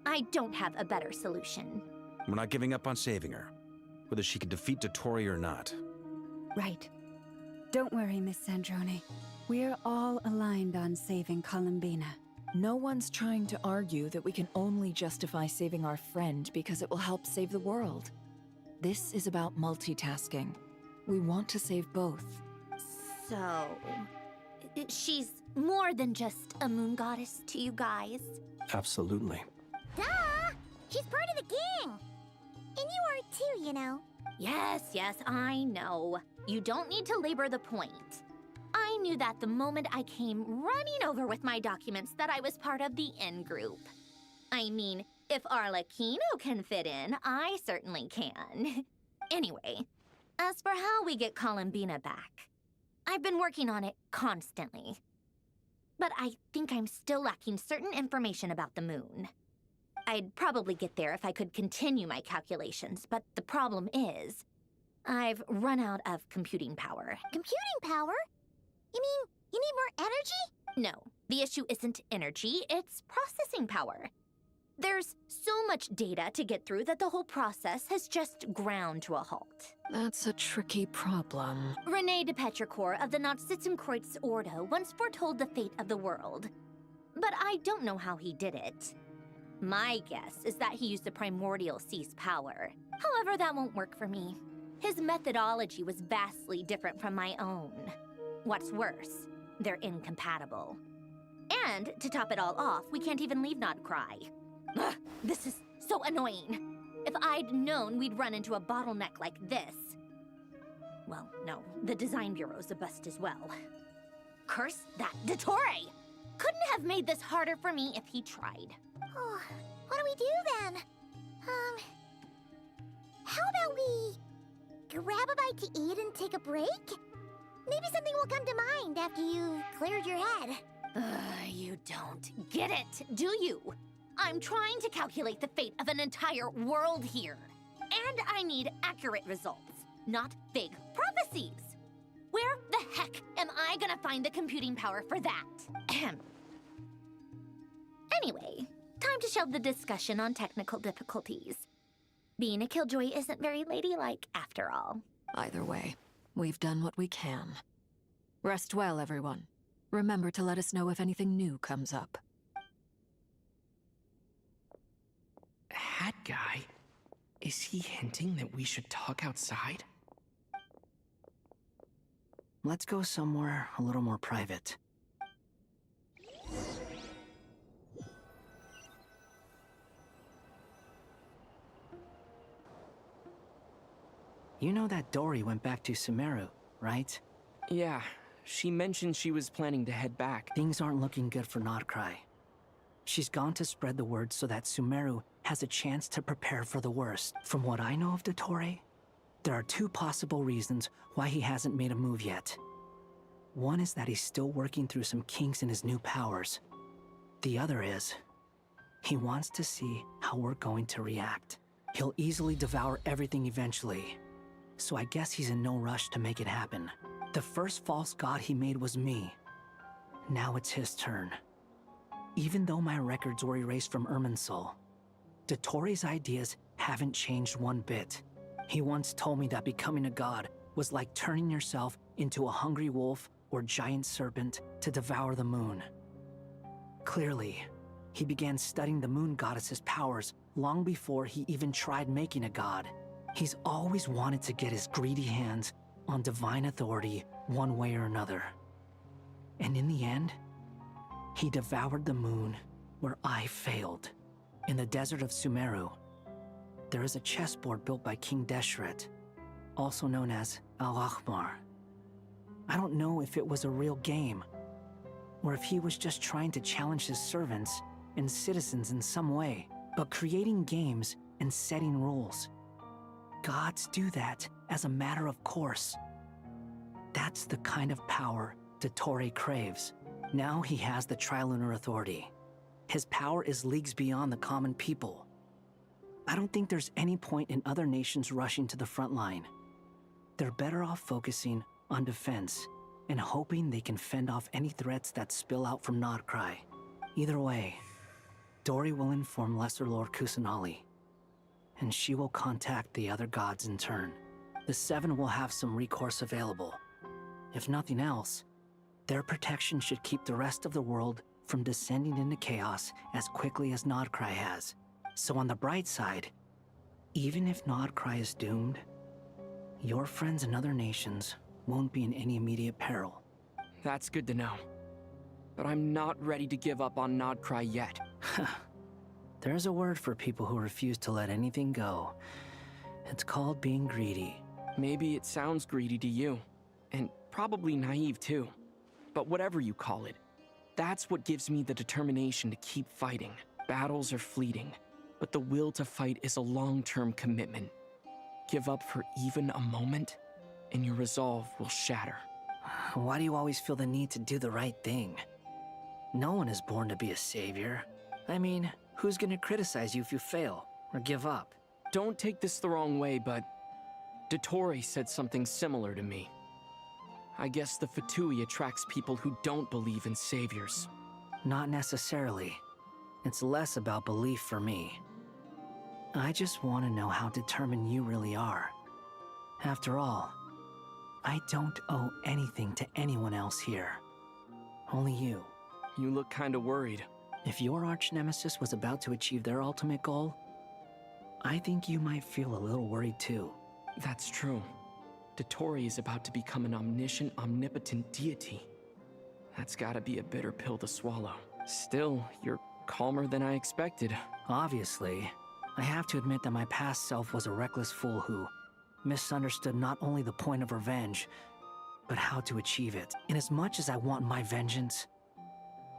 I don't have a better solution. We're not giving up on saving her, whether she can defeat Dottore or not. Right. Don't worry, Miss Sandrone. We're all aligned on saving Columbina. No one's trying to argue that we can only justify saving our friend because it will help save the world. This is about multitasking. We want to save both. So, she's more than just a moon goddess to you guys? Absolutely. Duh! She's part of the gang! And you are too, you know. Yes, I know. You don't need to labor the point. I knew that the moment I came running over with my documents that I was part of the in-group. I mean, if Arlecchino can fit in, I certainly can. Anyway, as for how we get Columbina back, I've been working on it constantly. But I think I'm still lacking certain information about the moon. I'd probably get there if I could continue my calculations, but the problem is, I've run out of computing power. Computing power? You mean you need more energy? No, the issue isn't energy, it's processing power. There's so much data to get through that the whole process has just ground to a halt. That's a tricky problem. René de Petrichor of the Nazissenkreuz Ordo once foretold the fate of the world. But I don't know how he did it. My guess is that he used the primordial sea's power. However, that won't work for me. His methodology was vastly different from my own. What's worse, they're incompatible. And, to top it all off, we can't even leave Nodcry. Ugh, this is so annoying. If I'd known we'd run into a bottleneck like this... Well, no, the design bureau's a bust as well. Curse that Dottore! Couldn't have made this harder for me if he tried. Oh, what do we do then? How about we grab a bite to eat and take a break? Maybe something will come to mind after you've cleared your head. You don't get it, do you? I'm trying to calculate the fate of an entire world here. And I need accurate results, not vague prophecies. Where the heck am I gonna find the computing power for that? Ahem. Anyway, time to shelve the discussion on technical difficulties. Being a killjoy isn't very ladylike, after all. Either way, we've done what we can. Rest well, everyone. Remember to let us know if anything new comes up. Hat guy? Is he hinting that we should talk outside? let's go somewhere a little more private. You know that Dory went back to Sumeru, right? Yeah, she mentioned she was planning to head back. Things aren't looking good for Krai. She's gone to spread the word so that Sumeru has a chance to prepare for the worst. From what I know of Dottore, there are two possible reasons why he hasn't made a move yet. One is that he's still working through some kinks in his new powers. The other is, he wants to see how we're going to react. He'll easily devour everything eventually, so I guess he's in no rush to make it happen. The first false god he made was me. Now it's his turn. Even though my records were erased from Irminsul, Dottore's ideas haven't changed one bit. He once told me that becoming a god was like turning yourself into a hungry wolf or giant serpent to devour the moon. Clearly, he began studying the moon goddess's powers long before he even tried making a god. He's always wanted to get his greedy hands on divine authority one way or another. And in the end, he devoured the moon where I failed. In the desert of Sumeru, there is a chessboard built by King Deshret, also known as Al-Ahmar. I don't know if it was a real game, or if he was just trying to challenge his servants and citizens in some way, but creating games and setting rules. Gods do that as a matter of course. That's the kind of power Dottore craves. Now he has the Trilunar Authority. His power is leagues beyond the common people. I don't think there's any point in other nations rushing to the front line. They're better off focusing on defense and hoping they can fend off any threats that spill out from Krai. Either way, Dory will inform Lesser Lord Kusanali, and she will contact the other gods in turn. The Seven will have some recourse available. If nothing else, their protection should keep the rest of the world from descending into chaos as quickly as Krai has. So on the bright side, even if Krai is doomed, your friends in other nations won't be in any immediate peril. That's good to know. But I'm not ready to give up on Krai yet. There's a word for people who refuse to let anything go. It's called being greedy. Maybe it sounds greedy to you, and probably naive too. But whatever you call it, that's what gives me the determination to keep fighting. Battles are fleeting, but the will to fight is a long-term commitment. Give up for even a moment, and your resolve will shatter. Why do you always feel the need to do the right thing? No one is born to be a savior. I mean, who's gonna criticize you if you fail or give up? Don't take this the wrong way, but Dottore said something similar to me. I guess the Fatui attracts people who don't believe in saviors. Not necessarily. It's less about belief for me. I just want to know how determined you really are. After all, I don't owe anything to anyone else here. Only you. You look kinda worried. If your arch-nemesis was about to achieve their ultimate goal, I think you might feel a little worried too. That's true. Dottore is about to become an omniscient, omnipotent deity. That's gotta be a bitter pill to swallow. Still, you're calmer than I expected. Obviously. I have to admit that my past self was a reckless fool who misunderstood not only the point of revenge, but how to achieve it. And as much as I want my vengeance,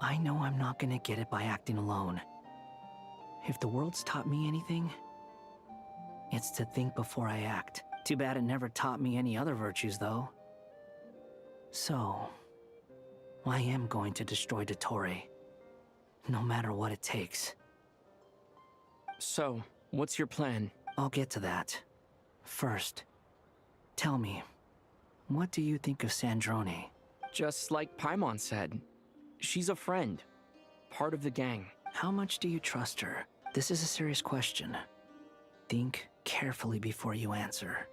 I know I'm not gonna get it by acting alone. If the world's taught me anything, it's to think before I act. Too bad it never taught me any other virtues, though. So, I am going to destroy Dottore, no matter what it takes. So, what's your plan? I'll get to that. First, tell me, what do you think of Sandrone? Just like Paimon said, she's a friend, part of the gang. How much do you trust her? This is a serious question. Think carefully before you answer.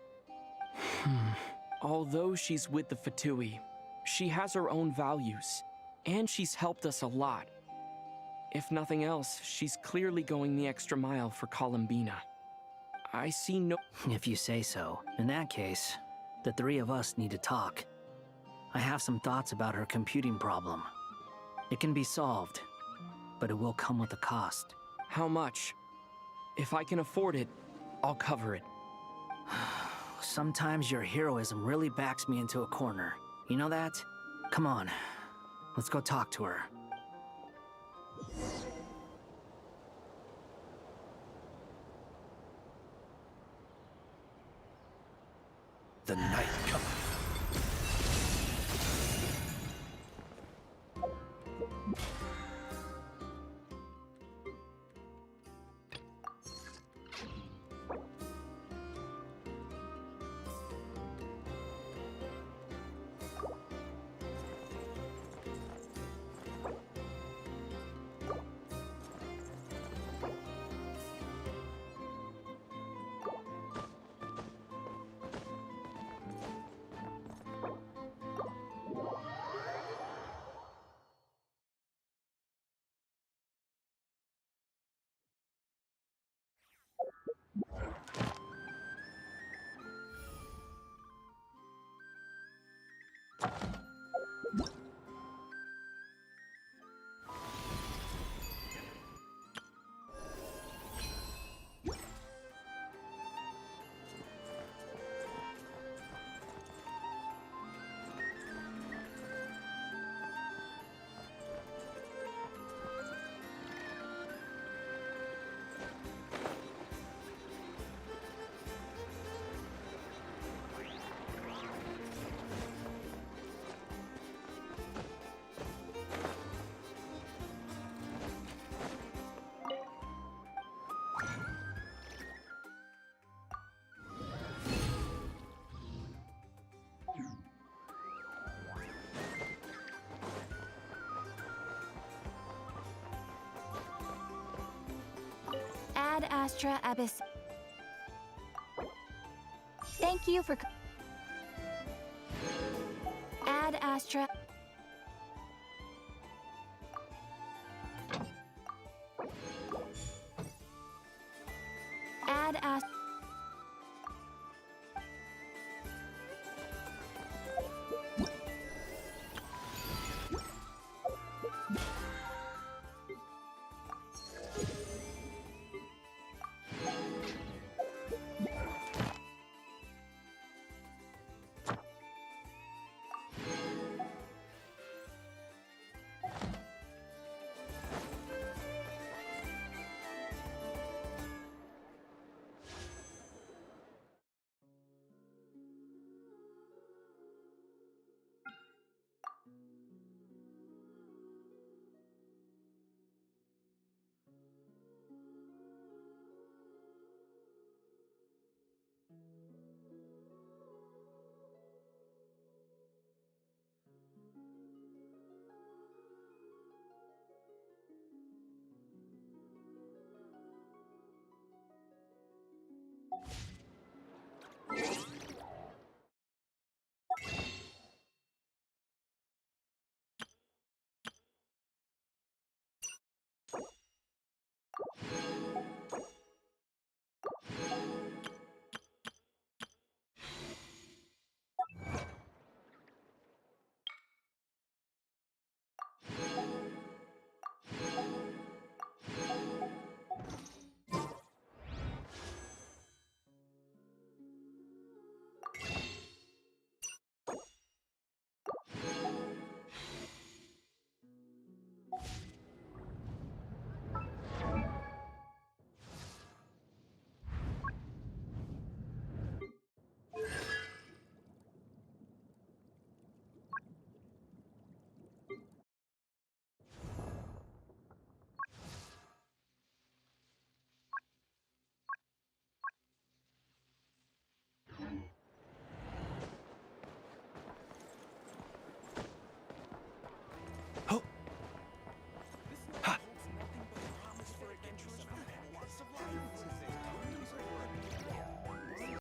Although she's with the Fatui, she has her own values, and she's helped us a lot. If nothing else, she's clearly going the extra mile for Columbina. I see no— If you say so. In that case, the three of us need to talk. I have some thoughts about her computing problem. It can be solved, but it will come with a cost. How much? If I can afford it, I'll cover it. Sometimes your heroism really backs me into a corner. You know that? Come on, let's go talk to her. The night cometh. Ad Astra Abyss. Thank you for... Ad Astra...